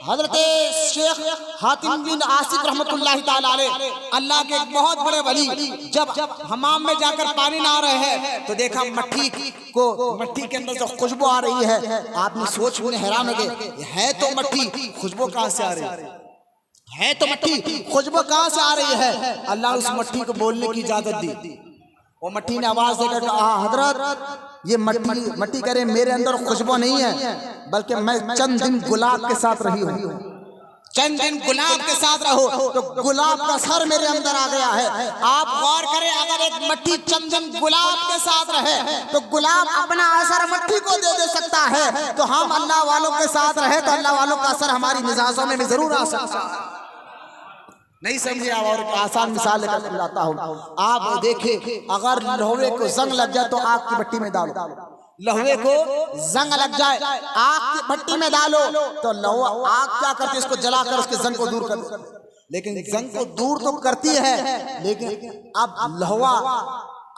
हजरत शेख हातिम बिन आसिफ रहमतुल्लाहि ताला अलैह, अल्लाह के एक बहुत बड़े वली, जब हमाम में जाकर पानी नहा रहे हैं तो देखा मट्टी के अंदर जो खुशबू आ रही है, आपने सोच में हैरान हो गए, है तो मट्टी, खुशबू कहाँ से आ रही है, तो मट्टी, खुशबू कहाँ से आ रही है। अल्लाह उस मट्टी को बोलने की इजाजत दी। वो मट्टी ने आवाज देकर कहा, हजरत ये मट्टी कह रहे मेरे अंदर खुशबू नहीं है, बल्कि मैं चंद दिन गुलाब के साथ रही हूँ, चंद दिन गुलाब के साथ रहो तो गुलाब का सर मेरे अंदर आ गया है। आप गौर करें, अगर एक मट्टी चंद दिन गुलाब के साथ रहे तो गुलाब अपना असर मट्टी को दे सकता है, तो हम अल्लाह वालों के साथ रहे तो अल्लाह वालों का असर हमारी मिजाजों में भी जरूर आ सकता है। नहीं समझे आप, और आसान मिसाल लेकर समझाता हूँ। आप देखें, अगर लोहे को जंग लग जाए तो आग की भट्टी में डालो, लोहे को जंग लग जाए आग की भट्टी में डालो तो लोहा आग क्या करती है, इसको जलाकर उसके जंग को दूर कर दो। लेकिन जंग को दूर तो करती है, लेकिन अब लोहा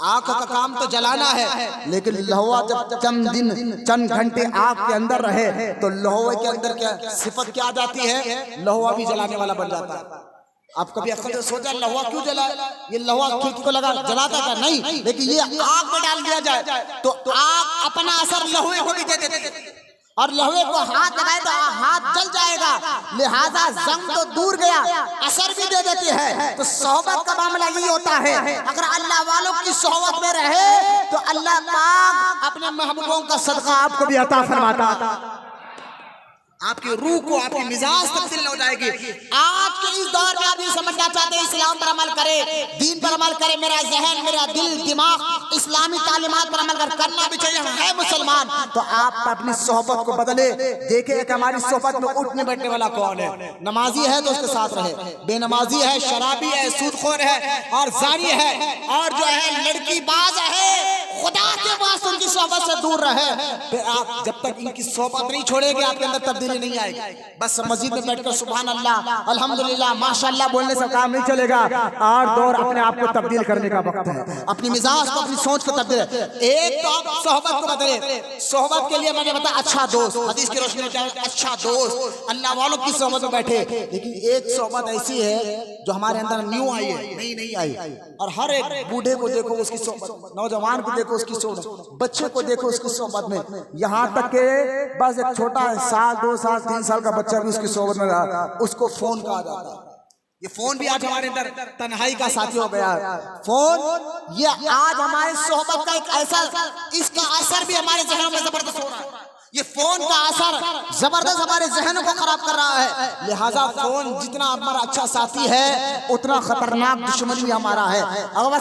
आग का काम तो जलाना है, लेकिन लोहा जब चंद घंटे आग के अंदर रहे तो लोहे के अंदर क्या सिफत क्या आ जाती है, लोहा भी जलाने वाला बन जाता है। आप कभी अक्ल से सोचा लोहा क्यों जलाए, ये लोहा खिड़की को लगा जलाता था नहीं, लेकिन ये आग में डाल दिया जाए तो आग अपना असर लोहे को भी दे देती, और लोहे को हाथ लगाए तो हाथ जल जाएगा, लिहाजा जंग तो दूर गया, असर भी दे देती है। तो सोहबत का मामला यही होता है, अगर अल्लाह वालों की सोहबत में रहे तो अल्लाह पाक अपने महबूबों का सदका आपको भी अता फरमाता, आपकी रूह को, आपकी मिजाज तब्दील हो जाएगी। आज के इस दौर में आप ये समझना चाहते हैं इस्लाम पर अमल करे, दीन पर अमल करे, मेरा जहन, मेरा दिल, दिमाग इस्लामी तालीमात पर अमल करना भी चाहिए, है मुसलमान, तो आप अपनी सोहबत को बदले। देखे कि हमारी सोहबत में उठने बैठने वाला कौन है, नमाजी है तो उसके साथ रहे, बेनमाजी है, शराबी है, सूदखोर है और जारी है, और जो है लड़की बाज है, खुदा के पास उनकी सोहबत से दूर रहे। फिर आप जब तक इनकी सोहबत नहीं छोड़ेंगे आपके अंदर तब्दीली नहीं आएगी। बस मस्जिद में बैठकर सुभान अल्लाह, अल्हम्दुलिल्लाह, माशाअल्लाह बोलने से काम नहीं चलेगा। और दौर अपने आप को तब्दील करने का वक्त है, अपनी मिजाज को, अपनी सोच को तब्दील। एक तो आप सोहबत को बदले, सोहबत के लिए मैंने बताया अच्छा दोस्त, हदीस की रोशनी में अच्छा दोस्त, अल्लाह वालों की सोहबत में बैठे। लेकिन एक सोहबत ऐसी है जो हमारे अंदर न्यू आई है, नहीं आई, और हर एक बूढ़े को देखो उसकी सोहबत, नौजवान को देखो उसकी सोहबत, बच्चे को देखो उसकी सोहबत में, यहाँ तक के बस एक छोटा साल 2 साल 3 साल का बच्चा भी उसकी सोहबत में रहा, उसको फोन कहा जाता है। ये फोन भी आज हमारे अंदर तन्हाई का साथी हो गया है। फोन ये आज हमारे सोहबत का एक ऐसा, इसका असर भी हमारे जहनों में जबरदस्त हो रहा है। ये फोन का असर जबरदस्त हमारे जहनों को खराब कर रहा है। लिहाजा फोन जितना हमारा अच्छा साथी है उतना खतरनाक दुश्मन भी हमारा है। अगर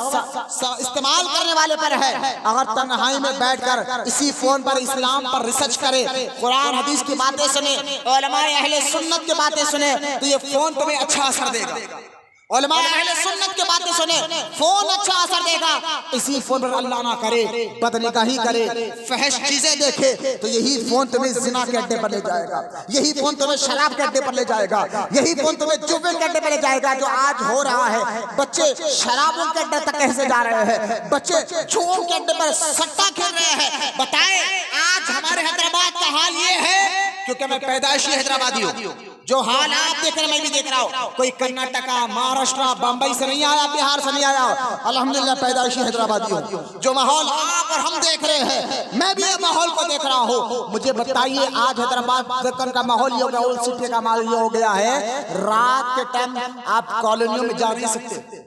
इस्तेमाल करने वाले पर है, अगर तन्हाई में बैठकर इसी फोन पर इस्लाम पर रिसर्च करे, कुरान हदीस की बातें सुने, उलमाए अहले सुन्नत की बातें सुने, तो ये फोन तुम्हें अच्छा असर देगा। उलमाए अहले सुन्नत की बातें सुने, फोन अच्छा असर देगा। इसी फोन पर अल्लाह ना करे, बदनिगाही करे, फहश चीजें देखे, तो यही फोन तुम्हें जिना के अड्डे पर ले जाएगा, यही फोन तुम्हें शराब के अड्डे पर ले जाएगा, यही फोन तुम्हें जुबे के अड्डे पर ले जाएगा। जो आज हो रहा है, बच्चे शराबों के अड्डे तक कैसे जा रहे हैं, बच्चे जुओं के अड्डे पर सट्टा खेल रहे हैं। बताएं आज हमारे हैदराबाद का हाल ये है, क्योंकि मैं पैदाइशी हैदराबादी हूँ, जो हाल आप देख रहे हैं मैं भी देख रहा हूँ। कोई कर्नाटका, महाराष्ट्र, बंबई से नहीं आया, बिहार से नहीं आया, अल्हम्दुलिल्लाह पैदाइशी हैदराबादी हूँ। जो माहौल आप और हम देख रहे हैं, मैं भी ये माहौल को देख रहा हूँ। मुझे बताइए आज हैदराबाद का माहौल ये हो गया, ओल्ड सिटी का माहौल ये हो गया है, रात के टाइम आप कॉलोनियों में जा नहीं सकते,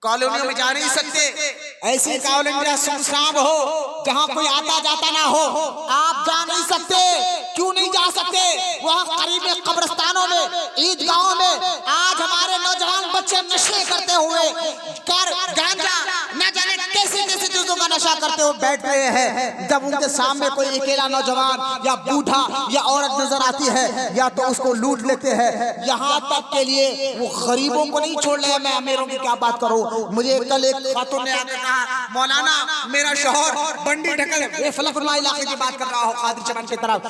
कॉलोनियों में जा नहीं सकते। ऐसी कॉलोनियां सुनसान हो जहां कोई आता जाता ना हो, आप जा नहीं सकते। क्यों नहीं जा सकते? वहां करीब में कब्रिस्तानों में, ईदगाहों में आज हमारे नौजवान बच्चे नशे करते हुए गांजा न जाने कैसे कैसे चीजों का नशा करते हुए बैठ रहे हैं, जब उनके सामने कोई अकेला नौजवान या बूढ़ा या औरत नजर आती है या तो उसको लूट लेते हैं। यहाँ तक के लिए वो गरीबों को नहीं छोड़ रहे हैं, मैं अमीरों की क्या बात करूं। मुझे कल एक खातून ने आकर कहा, मौलाना मेरा शौहर बंडी ढकल, ये फलकनुमा इलाके की बात कर रहा हो कादिर चमन की तरफ,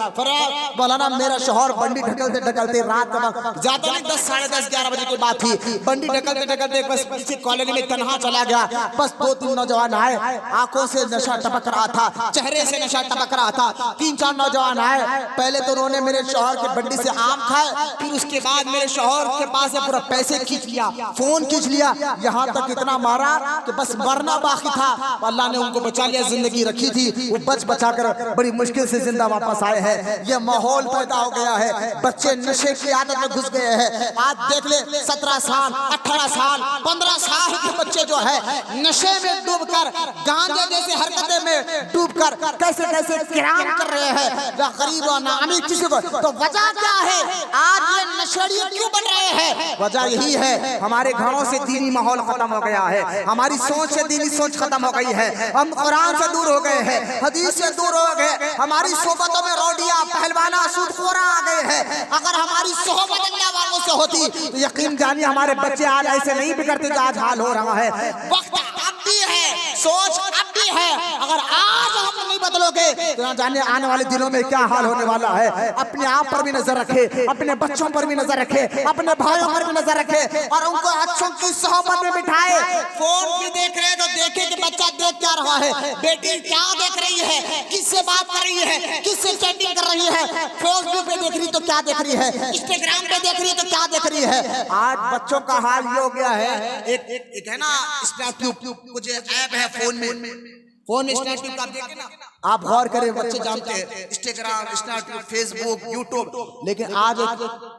मौलाना मेरा शौहर बंडी ढकलते ढकलते रात का वक्त ज्यादा नहीं 10 साढ़े 10 11 बजे की बात थी, बंडी ढकलते ढकलते बस किसी कॉलोनी में तनहा चला गया। बस 2-3 नौजवान आए, आंखों से नशा टपक रहा था, चेहरे से नशा टपक रहा था। 3-4 नौजवान आए, पहले तो उन्होंने मेरे शौहर की बंडी से आम खाए, फिर उसके बाद मेरे शौहर के पास से पूरा पैसे खींच लिया, फोन खींच लिया, यहाँ तक इतना मारा कि बस मरना बाकी था। अल्लाह ने उनको बचा लिया, जिंदगी रखी थी, वो बचाकर बड़ी मुश्किल से जिंदा वापस आए हैं। ये माहौल पैदा हो गया है, बच्चे नशे की आदत में घुस गए हैं। आज देख ले 17 साल 18 साल 15 साल के बच्चे जो है नशे में डूबकर, गांजे जैसे हरकतें में डूबकर कैसे कैसे क्राइम कर रहे हैं, ना गरीब और ना अमीर किसी को। तो वजह क्या है, आज ये नशेड़ी क्यों बन रहे हैं? वजह यही है, हमारे घरों से दीनी माहौल खत्म हो गया है, हमारी सोच से दीनी सोच खत्म हो गई है, हम कुरान से दूर हो गए हैं, हदीस से दूर हो गए, हमारी सोबतों में रोडिया पहलवाना सूदखोरा आ गए हैं। अगर हमारी सोबत अल्लाह वालों से होती तो यकीन जानिए हमारे बच्चे आज ऐसे नहीं बिगड़ते जो आज हाल हो रहा है। वक्त अब भी है, सोच अब भी है, अगर आज हम नहीं बदलोगे तो जानिए आने वाले दिनों में क्या हाल होने वाला है। अपने आप पर भी नजर रखे, अपने बच्चों पर भी नजर रखे, अपने भाइयों पर भी नजर रखे और उनको अच्छों की सोहबत में बिठाए। फोन भी देख रहे हैं तो देखे कि बच्चा देख क्या रहा है, बेटी क्या देख रही है, किससे बात कर रही है, किससे चैटिंग कर रही है, फेसबुक पे देख रही तो क्या देख रही है, इंस्टाग्राम पे देख रही है तो क्या देख रही है। आज बच्चों का हाल ये हो गया है, एक है ना स्नैपट्यूब, कुछ ऐप है फोन में स्नैपट्यूब आप देखें ना, आप गौर करें, बच्चे जानते हैं इंस्टाग्राम, स्नैपट्यूब, फेसबुक, यूट्यूब, लेकिन आज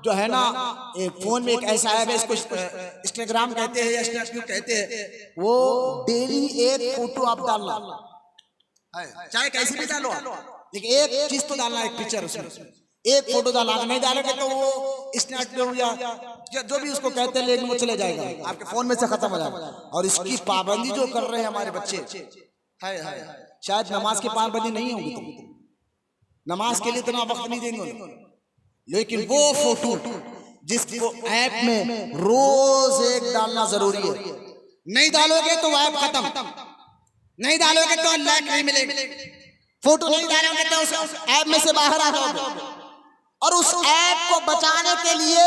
जो है ना एक फोन में एक ऐसा ऐप है, इसको इंस्टाग्राम कहते हैं या स्नैपट्यूब कहते हैं, वो डेली एक फोटो आप डालना, चाहे कैसी भी डालो, लेकिन एक चीज तो डालना, एक पिक्चर, उसमें एक फोटो डालना, नहीं डालोगे तो वो स्नैपट्यूब या जो भी उसको कहते हैं लेकिन वो चले जाएगा, आपके फोन में से खत्म हो जाएगा। और इसकी पाबंदी जो कर रहे हैं हमारे बच्चे, हाय शायद नमाज की पाबंदी नहीं होगी, तो नमाज के लिए इतना वक्त नहीं देंगे, लेकिन वो फोटो जिसको ऐप में रोज एक डालना जरूरी है, नहीं डालोगे तो ऐप खत्म, नहीं डालोगे तो लाइक नहीं मिलेगी, फोटो नहीं डालोगे तो उस ऐप में से बाहर आ जाओगे। और उस ऐप को बचाने के लिए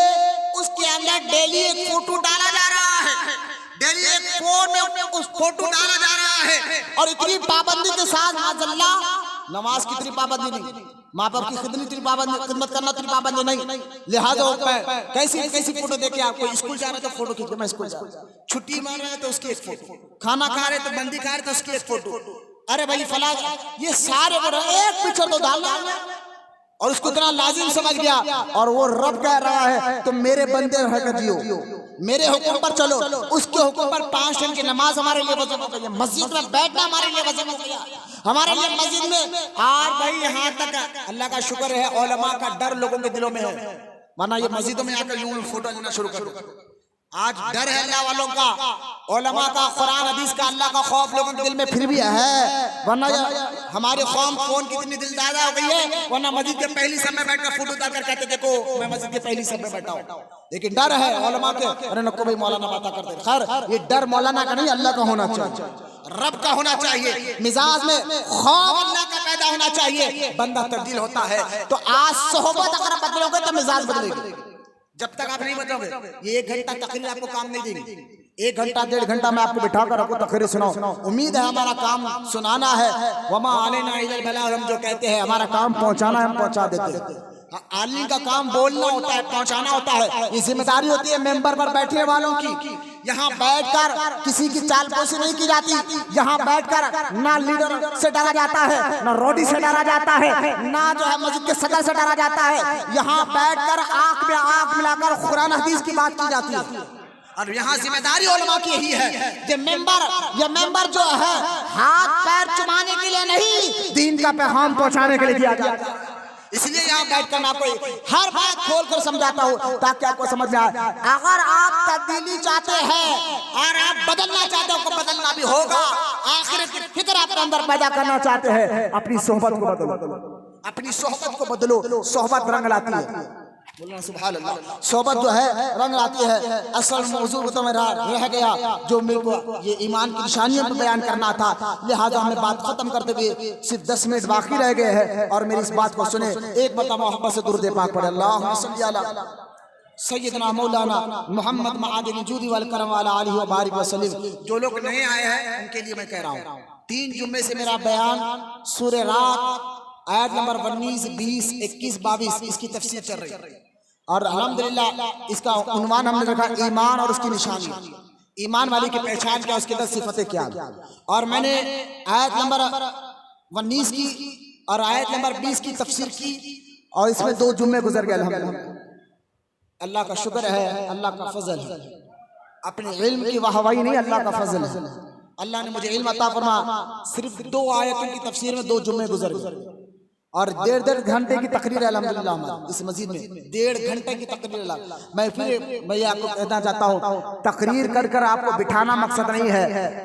उसके अंदर डेली एक फोटो डाला जा रहा है, डेली एक फोन में उस फोटो डाला जा रहा है, और इतनी पाबंदी के साथ माज़अल्लाह, नमाज की इतनी पाबंदी नहीं, माँ बाप की खिदमत करना इतनी पाबंदी नहीं, लिहाजा कैसी कैसी फोटो देखे, आपको स्कूल जा रहे तो फोटो खींच, मैं स्कूल जा, छुट्टी मार रहे तो उसकी एक फोटो, खाना खा रहे तो बंदी खा रहे तो उसकी एक फोटो, अरे भाई फला, ये सारे एक पिक्चर तो डालना है, और उसको इतना लाजिम समझ गया। और वो रब कह रहा है तो मेरे बंदे रहकर जियो, मेरे हुक्म पर चलो, उसके हुक्म पर 5 टाइम की नमाज हमारे लिए वजीफा हो गया, मस्जिद में बैठना हमारे लिए वजीफा हो गया, हमारे लिए मस्जिद में। आज भाई यहाँ तक अल्लाह का शुक्र है, उलमा का डर लोगों के दिलों में है, वरना ये मस्जिदों में आकर यूं फोटो लेना शुरू कर दो। आज डर है अल्लाह वालों का, उलमा का, कुरान हदीस का, अल्लाह का खौफ लोगों के दिल में फिर भी है, वरना हमारे कौम फोन की इतनी दिलदादा हो गई है, वरना मस्जिद के पहली सब में बैठकर फोटो डालकर कहते देखो मैं मस्जिद के पहली सब में बैठा हूँ, लेकिन डर है उलमा के, अरे नको भाई मौलाना बातें करते। खैर ये डर मौलाना का नहीं, अल्लाह का होना चाहिए, रब का होना चाहिए, मिजाज में खौफ अल्लाह का पैदा होना चाहिए, बंदा तब्दील होता है। तो आज सोहबत अगर बदलोगे तो मिजाज बदलेगी, जब तक आप नहीं बदलोगे ये 1 घंटा तकरीर आपको काम नहीं देंगे, 1 घंटा 1.5 घंटा मैं आपको बिठा कर रखूं तकरीर सुनाओ, उम्मीद है हमारा काम सुनाना है, वमा अलैना इल्लल बलाग, हम जो कहते हैं हमारा काम पहुंचाना है, हम पहुंचा देते हैं। आलिम का काम बोलना होता है, पहुंचाना होता है, ये जिम्मेदारी होती है मेंबर पर बैठने वालों की। यहाँ बैठकर किसी की चालपोशी नहीं की जाती, यहाँ बैठकर ना लीडर से डरा जाता है, ना रोडी से डरा जाता है, ना जो है मस्जिद के सदर से डरा जाता है, यहाँ बैठकर आंख में आंख मिलाकर कुरान हदीस की बात की जाती है। और यहाँ जिम्मेदारी उलमा की ही है, ये मेंबर जो है हाथ पैर चुमाने के लिए नहीं, दीन का पैगाम पहुँचाने के लिए दिया जाता है। इसलिए यहाँ बैठकर मैं आपको हर बात खोल कर समझाता हूँ ताकि आपको समझ में आए। अगर आप तब्दीली चाहते हैं और आप बदलना चाहते हो, आपको बदलना भी होगा, आखिरत की फिक्र आपके अंदर पैदा करना चाहते हैं, अपनी सोहबत को बदलो, अपनी सोहबत को बदलो। सोहबत रंग लाती है, बोलना सुभान अल्लाह। सोहबत जो है रंग लाती है। असल मौजूद तो मेरा रह गया, जो मेरे को ये ईमान की निशानियों को बयान करना था, लिहाजा हमें बात खत्म करते हुए सिर्फ 10 मिनट बाकी रह गए हैं। और मेरी इस बात को सुने, एक बार मोहब्बत से दुरूद पाक पढ़े, अल्लाहुम्मा सल्ली अला सैयदना मौलाना मोहम्मद मआदिन वजूदी वल करम वाला आलिहि व बारिक वसल्लम। जो लोग नए आए हैं उनके लिए मैं कह रहा हूँ, 3 जुम्मे से मेरा बयान सूरह रात आयत नंबर 19, 20, 21, 22 इसकी तफसीर चल रही है। और अल्हम्दुलिल्लाह इसका उन्वान हमने रखा ईमान और उसकी निशानी, ईमान वाले की पहचान क्या, उसके 10 सिफतें क्या। और मैंने आयत नंबर 19 की और आयत नंबर 20 की तफसीर की, और इसमें 2 जुम्मे गुजर गए। अल्हम्दुलिल्लाह अल्लाह का शुक्र है, अल्लाह का फजल है। अपने इल्म की वाहवाही नहीं, अल्लाह का फजल है। अल्लाह ने मुझे इल्म अता फरमा, सिर्फ 2 आयतों की तफसीर में 2 जुम्मे गुजर गए। और 1.5 घंटे की तकरीर है अल्हम्दुलिल्लाह इस मस्जिद में, 1.5 घंटे की तकरीर। मैं आपको कहना चाहता हूँ, तकरीर कर कर आपको बिठाना मकसद नहीं है,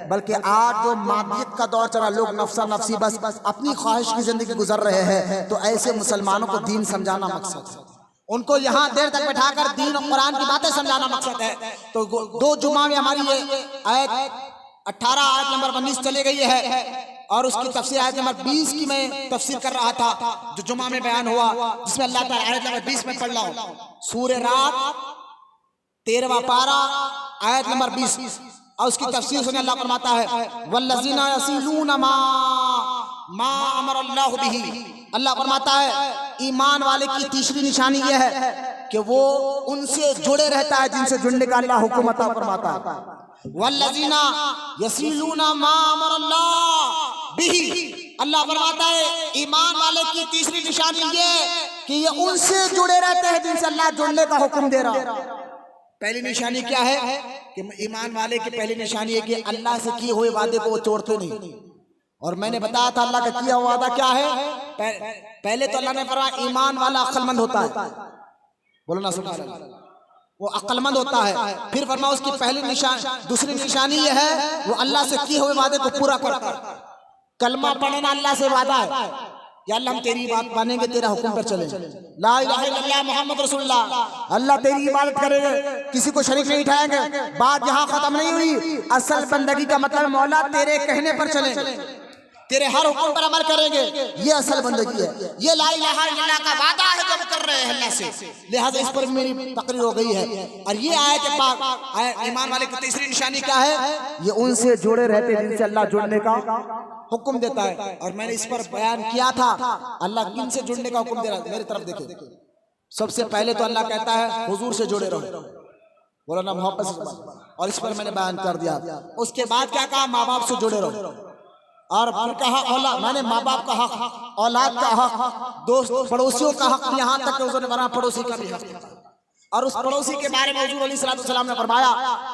बल्कि आज जो मादियत का दौर चला, लोग नफ्सा नफ्सी बस अपनी ख्वाहिश की जिंदगी गुजर रहे हैं, तो ऐसे मुसलमानों को दीन समझाना मकसद है। उनको यहाँ देर तक बैठाकर दीन और कुरान की बातें समझाना मकसद है। तो 2 जुम्मा में हमारी ये आयत 18 आयत नंबर 19 चली गई है, और उसकी तफसीर आयत नंबर 20 की मैं तफसीर कर रहा था, जो जुम्मा में बयान हुआ, जिसमें अल्लाह ताला आयत नंबर 20 में पढ़ रहा हूँ, सूरह रात 13वां पारा आयत नंबर 20, और उसकी तफसीर सुने। अल्लाह फरमाता है वल्लज़ीना यसीलूना मा अमर अल्लाहु बिही। अल्लाह फरमाता है ईमान वाले की तीसरी निशानी यह है कि वो उनसे जुड़े रहता है जिनसे जुड़ने का अल्लाह हुक्म अता फरमाता है। वल्लज़ीना यसीलूना मा अमर अल्लाह बिही। अल्लाह फरमाता है ईमान वाले की तीसरी निशानी ये कि ये उनसे जुड़े रहते हैं जिनसे अल्लाह जुड़ने का हुक्म दे रहा है। पहली निशानी क्या है कि ईमान वाले की पहली निशानी है कि अल्लाह से किए हुए वादे को वो तोड़ते नहीं। और मैंने बताया था अल्लाह का किया हुआ वादा क्या है। पहले तो अल्लाह ने फरमाया ईमान वाला अक्लमंद होता है, बोलो ना सुभान अल्लाह, वो अक्लमंद होता है। फिर फरमाया उसकी पहली दूसरी निशानी ये है वो अल्लाह से किए हुए वादे को पूरा करता है। कलमा पढ़ना अल्लाह से वादा है, या अल्लाह हम तेरी बात मानेंगे, तेरा हुक्म पर चलेंगे, ला इलाहा इल्लल्लाह मुहम्मद रसूलुल्लाह, अल्लाह तेरी इबादत करेंगे, किसी को शरीक नहीं उठाएंगे। बात यहाँ खत्म नहीं हुई, असल बंदगी का मतलब मौला तेरे कहने पर चलेंगे, तेरे हर हुक्म पर अमल करेंगे, ये असल बंदगी है। ये ला इलाहा इल्लल्लाह का वादा है जो कर रहे हैं अल्लाह से, लिहाजा इस पर मेरी तकरीर हो गई है। और ये आयत पाक ईमान वाले की तीसरी निशानी क्या है, ये उनसे जुड़े रहते हैं जिनसे अल्लाह जुड़ने का हुक्म देता है। और मैंने इस पर बयान किया था अल्लाह किन से जुड़ने का हुक्म दे रहा है। मेरी तरफ देखिए, सबसे पहले तो अल्लाह कहता है हुजूर से जुड़े रहो, बोला ना मोहब्बत से, और इस पर मैंने बयान कर दिया। उसके बाद क्या कहा, माँ बाप से जुड़े रहो, और फिर कहा औलाद, माने माँ बाप का हक, औलाद का हक, दोस्त पड़ोसियों का हक, यहाँ तक कि उसने बना पड़ोसी का भी हक। और उस पड़ोसी के बारे में हुजूर अलैहिस्सलाम ने फरमाया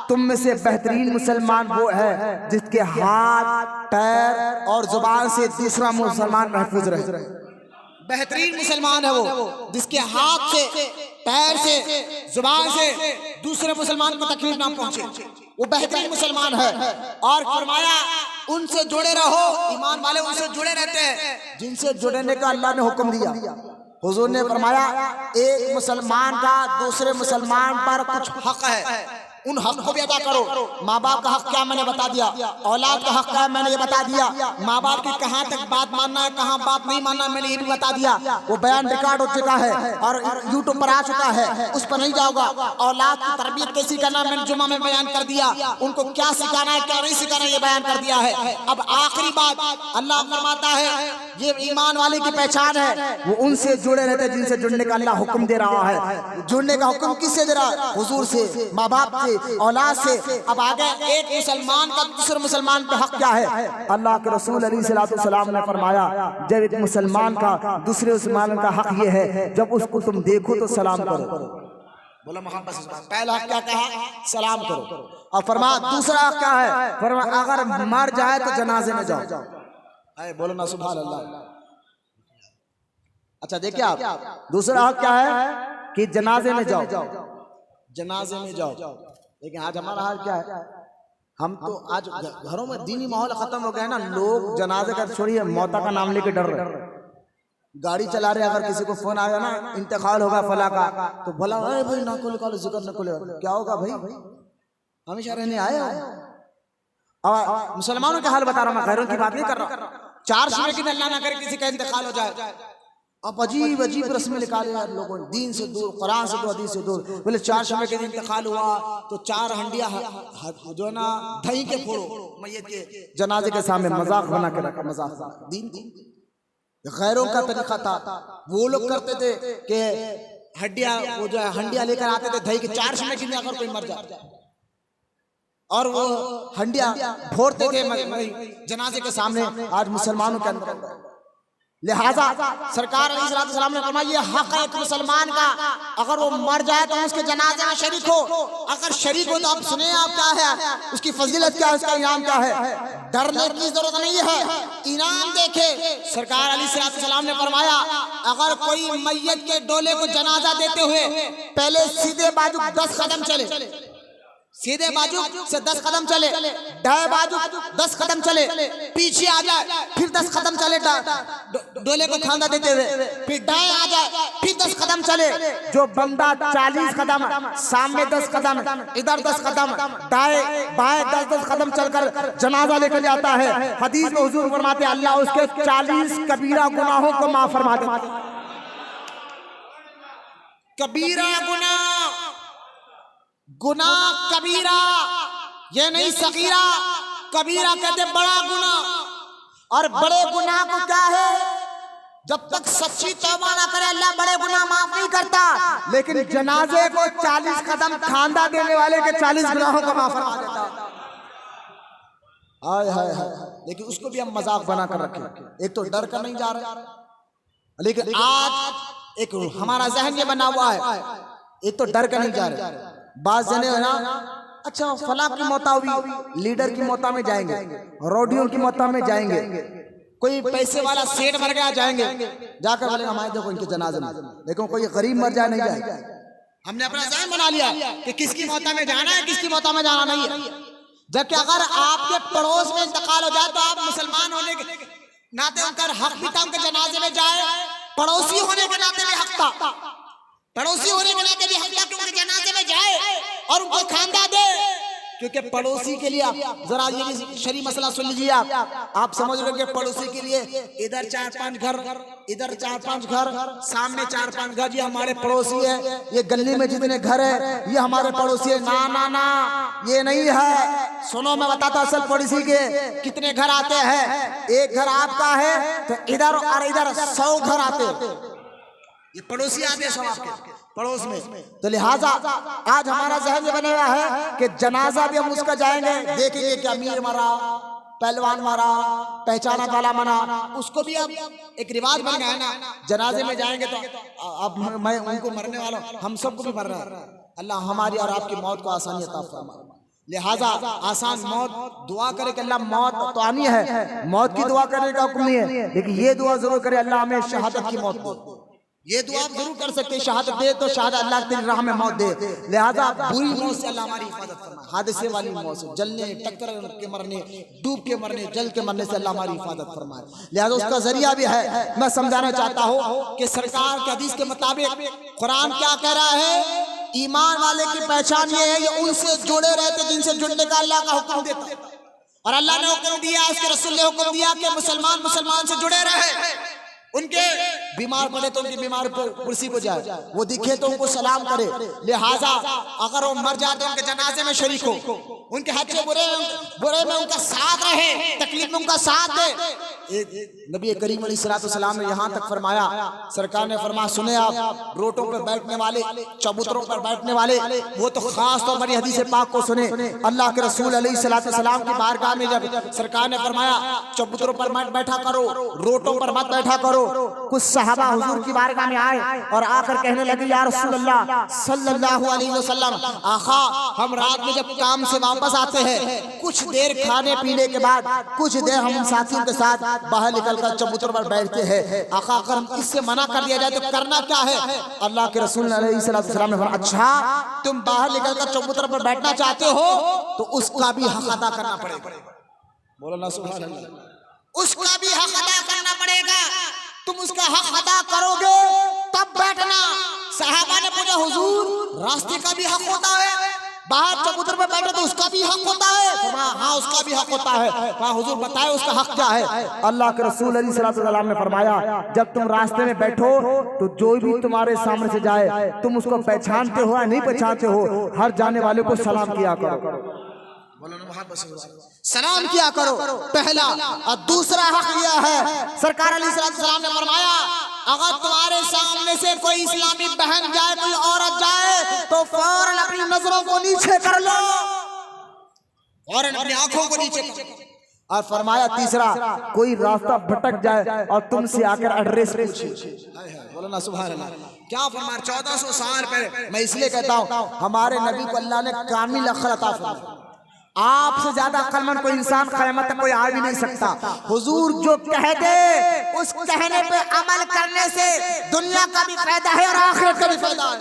तुम में से बेहतरीन मुसलमान वो है जिसके हाथ, पैर और जुबान से दूसरा मुसलमान महफूज रहे। बेहतरीन मुसलमान है वो जिसके हाथ से, पैर से, जुबान से दूसरे मुसलमान को तकलीफ ना पहुंचे, वो बेहतरीन मुसलमान है। और फरमाया उनसे जुड़े रहो, ईमान वाले उनसे जुड़े रहते हैं जिनसे जुड़ने का अल्लाह ने हुक्म दिया। हुजूर ने फरमाया एक मुसलमान का दूसरे मुसलमान पर कुछ हक है, उन हक को भी अदा करो। माँ बाप का हक क्या मैंने बता दिया, औलाद का हक क्या मैंने ये बता दिया, माँ बाप की कहाँ तक बात मानना है, कहाँ बात नहीं मानना मैंने ये भी बता दिया। वो बयान रिकॉर्ड हो चुका है और यूट्यूब पर आ चुका है, उस पर नहीं जाऊंगा। औलाद की तरबियत कैसी करना मैंने जुम्मा में बयान कर दिया, उनको क्या सिखाना है क्या नहीं सिखाना ये बयान कर दिया है। अब आखिरी बात अल्लाह फरमाता है ये ईमान वाले की पहचान है, वो उनसे जुड़े रहते हैं जिनसे जुड़ने का अल्लाह हुक्म दे रहा है। जुड़ने का हुक्म किससे दे रहा है, हुजूर से, माँ बाप से, औलाद से। अब आगे एक मुसलमान का दूसरे मुसलमान पे हक क्या है, अल्लाह के रसूल अलैहिस्सलाम ने फरमाया जब एक मुसलमान का दूसरे मुसलमान का हक ये है जब उसको तुम देखो तो सलाम करो, बोला मोहब्बत से। पहला हक क्या कहा, सलाम करो। और फरमाया दूसरा हक क्या है, फरमाया अगर मर जाए तो जनाजे में जाओ, बोलो ना सुभान अल्लाह। अच्छा देखिए आप, दूसरा हक क्या है कि जनाजे में जाओ, जनाजे में जाओ। लेकिन आज हमारा हाल क्या है, हम तो आज घरों में दीनी माहौल खत्म हो गया है ना, लोग जनाजे का छोड़िए मौता का नाम लेके डर रहे। गाड़ी चला रहे, अगर किसी को फोन आया ना इंतकाल होगा फला का, तो भला अरे भाई ना खोले कॉल जिक्र न खोले, क्या होगा भाई, हमेशा रहने आए। और मुसलमानों का हाल बता रहा हूँ, मैं गैरों की बात नहीं कर रहा। 4 समय की अल्लाह ना करे किसी का इंतकाल हो जाए, अब अजीब अजीब रस्में निकाले यार लोगों ने, दीन से दूर, कुरान से दूर, हदीस से दूर। बोले 4 समय के दिन इंतकाल हुआ तो 4 हंडिया जो है ना दही के फोड़ो मैयत के जनाजे के सामने, मजाक बना के रखा, मजाक। दीन गैरों का तरीका था, वो लोग करते थे कि हड्डियां वो जो है हंडिया लेकर आते थे दही के, 4 समय के दिन अगर कोई मर जाए और वो हंडिया फोड़ते थे जनाजे के सामने। आज मुसलमानों के अंदर लिहाजा सरकार अलैहिस्सलाम ने फरमाया ये हक है एक मुसलमान का, अगर वो मर जाए तो उसके जनाजे में शरीक हो। अगर शरीक हो तो आप सुने आप क्या है उसकी फजीलत क्या है, उसका इनाम क्या है। डरने की जरूरत नहीं है, इनाम देखे। सरकार अलैहिस्सलाम ने फरमाया अगर कोई मैयत के डोले को जनाजा देते हुए पहले सीधे बाजू 10 कदम चले, सीधे बाजू से 10 कदम चले, दाएं बाजू 10 कदम चले, पीछे आ जाए फिर 10 कदम चले डोले को खांदा देते हुए, फिर दाएं आ जाए फिर 10 कदम चले। जो बंदा 40 कदम सामने 10 कदम इधर 10 कदम दाएं बाएं 10-10 कदम चलकर जनाजा लेकर जाता है, हदीस में हुजूर फरमाते अल्लाह उसके 40 कबीरा गुनाहों को माफ फरमा देता है। कबीरा गुनाह कबीरा, ये नहीं सगीरा। कबीरा कहते बड़ा गुनाह, और बड़े गुनाह को क्या है, जब तक सच्ची तौबा ना करे अल्लाह बड़े गुनाह माफ नहीं करता। लेकिन जनाजे को 40 कदम खांदा देने वाले के 40 गुनाहों को माफ फरमा देता। हाय हाय हाय, लेकिन उसको भी हम मजाक बना कर रखे। एक तो डर कर नहीं जा रहा, लेकिन आज एक हमारा जहन ये बना हुआ है, एक तो डर कर नहीं जा रहे। बात जने है ना, अच्छा फला की मौता हुई, लीडर की मौता में जाएंगे, रोडियों की मौता में जाएंगे, कोई पैसे वाला सेठ मर गया जाएंगे, जाकर बोलेंगे हमारे देखो इनके जनाजे में। लेकिन कोई गरीब मर जाए नहीं जाएगा। हमने अपना ज़हन बना लिया कि किसकी मौता में जाना है, किसकी मौता में जाना नहीं है। जबकि अगर आपके पड़ोस में इंतकाल हो जाए तो आप मुसलमान होने के नाते उनका हक भी था उनके जनाजे में जाए, पड़ोसी होने के नाते भी हक था, पड़ोसी होने के नाते भी हक था कि उनके जनाजे में जाए और उनको खांदा दे। क्योंकि पड़ोसी के लिए जरा ये भी शरी मसला सुन लीजिए आप समझ रहे कि पड़ोसी के लिए इधर 4-5 घर, इधर 4-5 घर, सामने 4-5 घर, ये हमारे पड़ोसी है, ये गली में जितने घर है ये हमारे पड़ोसी है। ना ना ना, ये नहीं है। सुनो मैं बताता हूं असल पड़ोसी के कितने घर आते हैं। एक घर आपका है तो इधर और इधर 100 घर आते हैं, ये पड़ोसी आते हैं सब आपके पड़ोस में। तो लिहाजा आज हमारा जहन ये बना हुआ है कि जनाजा भी हम उसका जाएंगे, देखेंगे कि अमीर मरा, पहलवान मरा, पहचाना वाला मना, उसको भी अब एक रिवाज बन गया है ना, जनाजे में जाएंगे तो अब मैं उनको मरने वाला हूं, हम सबको भी मरना है। अल्लाह हमारी और आपकी मौत को आसानी अता फरमाए। लिहाजा आसान मौत दुआ करे कि अल्लाह मौत तो आनी है, मौत की दुआ करने का हुक्म नहीं है, लेकिन ये दुआ जरूर करे अल्लाह हमें शहादत की मौत दे। ये दुआ आप जरूर कर सकते हैं, शहादत दे तो शहादत अल्लाह तेरी राह में मौत दे। लिहाजा बुरी मौत से अल्लाह हमारी हिफाजत फरमाए, हादसे वाली मौत से, जलने टक्कर के मरने, डूब के मरने, जल के मरने से अल्लाह हमारी हिफाजत फरमाए। लिहाजा उसका जरिया भी है। मैं समझाना चाहता हूँ कि सरकार के हदीस के मुताबिक कुरान क्या कह रहा है, ईमान वाले की पहचान ये है ये उनसे जुड़े रहते जिनसे जुड़ने का अल्लाह का हुक्म देता, और अल्लाह ने हुक्म दिया, उसके रसूल ने हुक्म दिया कि मुसलमान से जुड़े रहे। उनके बीमार पड़े तो उनकी बीमार पर कुर्सी को जाए, वो दिखे तो उनको सलाम करे। लिहाजा अगर वो मर जाए तो उनके जनाजे में शरीक हो, उनके अच्छे बुरे में उनका साथ रहे, तकलीफ में उनका साथ दे। नबी करीम अलैहिस्सलाम ने यहाँ तक फरमाया, सरकार ने फरमाया सुने आप, रोटों पर बैठने वाले, चबूतरों पर बैठने वाले, वो तो खास तौर पर हदीस पाक को सुने। अल्लाह के रसूल अलैहिस्सलाम की बारगाह में जब सरकार ने फरमाया चबूतरों पर मत बैठा करो, रोटों पर मत बैठा करो, कुछ सहाबा हुजूर की बारगाह में आए और आकर कहने लगे या रसूल अल्लाह सल्लल्लाहु अलैहि वसल्लम, आका हम रात में जब काम से वापस आते हैं, कुछ देर खाने पीने के बाद कुछ देर हम साथियों के साथ बाहर निकलकर चबूतरे पर बैठते हैं। आका अगर हम इससे मना कर दिया जाए तो करना क्या है? अल्लाह के रसूल अलैहिस्सलाम ने फरमाया, अच्छा तुम बाहर निकलकर चबूतरे पर बैठना चाहते हो तो उसका भी हक अदा करना पड़ेगा। बोलो ना सुभान अल्लाह। उसका भी हक अदा करना पड़ेगा। तुम उसका हक अदा करोगे तब बैठना। सहाबा ने पूछा हुजूर रास्ते का भी हक होता है? बाहर चबूतरे पर बैठे तो उसका भी हक होता है? हाँ उसका भी हक होता है। हाँ हुजूर बताए उसका हक क्या है? अल्लाह के रसूल अलैहिस्सलाम ने फरमाया, जब तुम रास्ते में बैठो तो जो भी तुम्हारे सामने से जाए तुम उसको पहचानते हो या नहीं पहचानते हो, हर जाने वाले को सलाम किया करो। सलाम किया करो, पहला। और दूसरा हक यह है, सरकार अलैहिस्सलाम ने फरमाया, अगर तुम्हारे सामने से कोई इस्लामी बहन जाए, कोई औरत जाए तो फौरन अपनी नजरों को नीचे कर लो, फौरन अपनी आंखों को नीचे कर लो। और फरमाया तीसरा, कोई रास्ता भटक जाए और तुमसे आकर एड्रेस पूछे। बोलो ना सुभान अल्लाह। क्या फरमाया? 1400 साल पहले। मैं इसलिए कहता हूँ हमारे नबी को अल्लाह ने कामिल अक्ल अता फरमाया। आपसे ज्यादा अक्लमंद कोई इंसान क़यामत तक कोई आ भी नहीं सकता। हुजूर जो कह दे उस कहने पे अमल करने से दुनिया का भी फायदा है और आखिरत का भी फायदा है।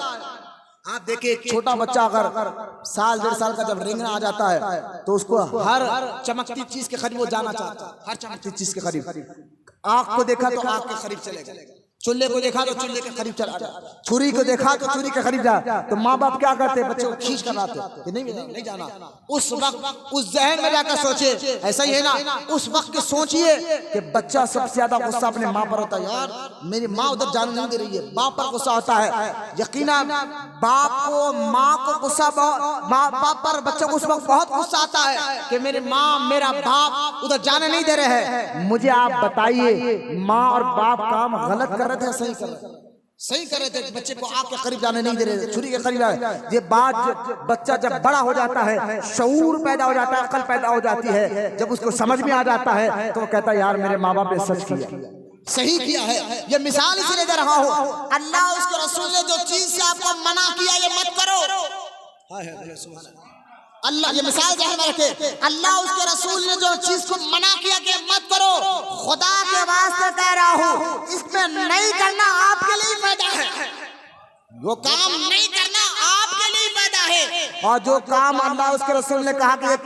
आप देखिए छोटा बच्चा अगर साल 1.5 साल का जब रेंगना आ जाता है तो उसको हर चमकती चीज के करीब वो जाना चाहता है, हर चमकती चीज के करीब। आँख को देखा तो आँख के करीब चलेगा, चूल्हे को देखा तो चूल्हे के करीब चला जाए, छुरी को देखा तो छुरी के करीब जाए। तो माँ बाप क्या करते? बच्चे को खींच कर लाते कि नहीं जाना। उस वक्त उस जहन में जाकर सोचिए, ऐसा ही है ना, उस वक्त के सोचिए कि बच्चा सबसे ज्यादा गुस्सा अपने माँ पर होता है। यार मेरी माँ उधर जाने नहीं दे रही है, बाप पर गुस्सा होता है। यकीनन बाप को माँ को गुस्सा, बाप पर बच्चों को उस वक्त बहुत गुस्सा आता है कि मेरी माँ मेरा बाप उधर जाने नहीं दे रहे हैं। मुझे आप बताइए, माँ और बाप काम गलत कर रहे थे, सही कर रहे थे? बच्चे को आग के करीब जाने नहीं दे रहे थे, छुरी के करीब आए। ये बात बच्चा जब बड़ा हो जाता है, शऊर पैदा हो जाता है, अकल पैदा हो जाती है, जब उसको समझ में आ जाता है तो वो कहता है यार मेरे माँ बाप ने सच किया, सही किया है। ये मिसाल इसलिए दे रहा हूँ, अल्लाह उसके रसूल ने जो चीज से आपको मना किया ये मत करो। अल्लाह ये मिसाल ध्यान में रखे, अल्लाह उसके रसूल ने जो चीज को मना किया कि मत करो, खुदा के वास्ते कह रहा हूँ इसमें नहीं करना आपके लिए फायदा है। वो काम नहीं करना आपके लिए फायदा है। और जो काम अल्लाह उसके रसूल ने कहा कि ये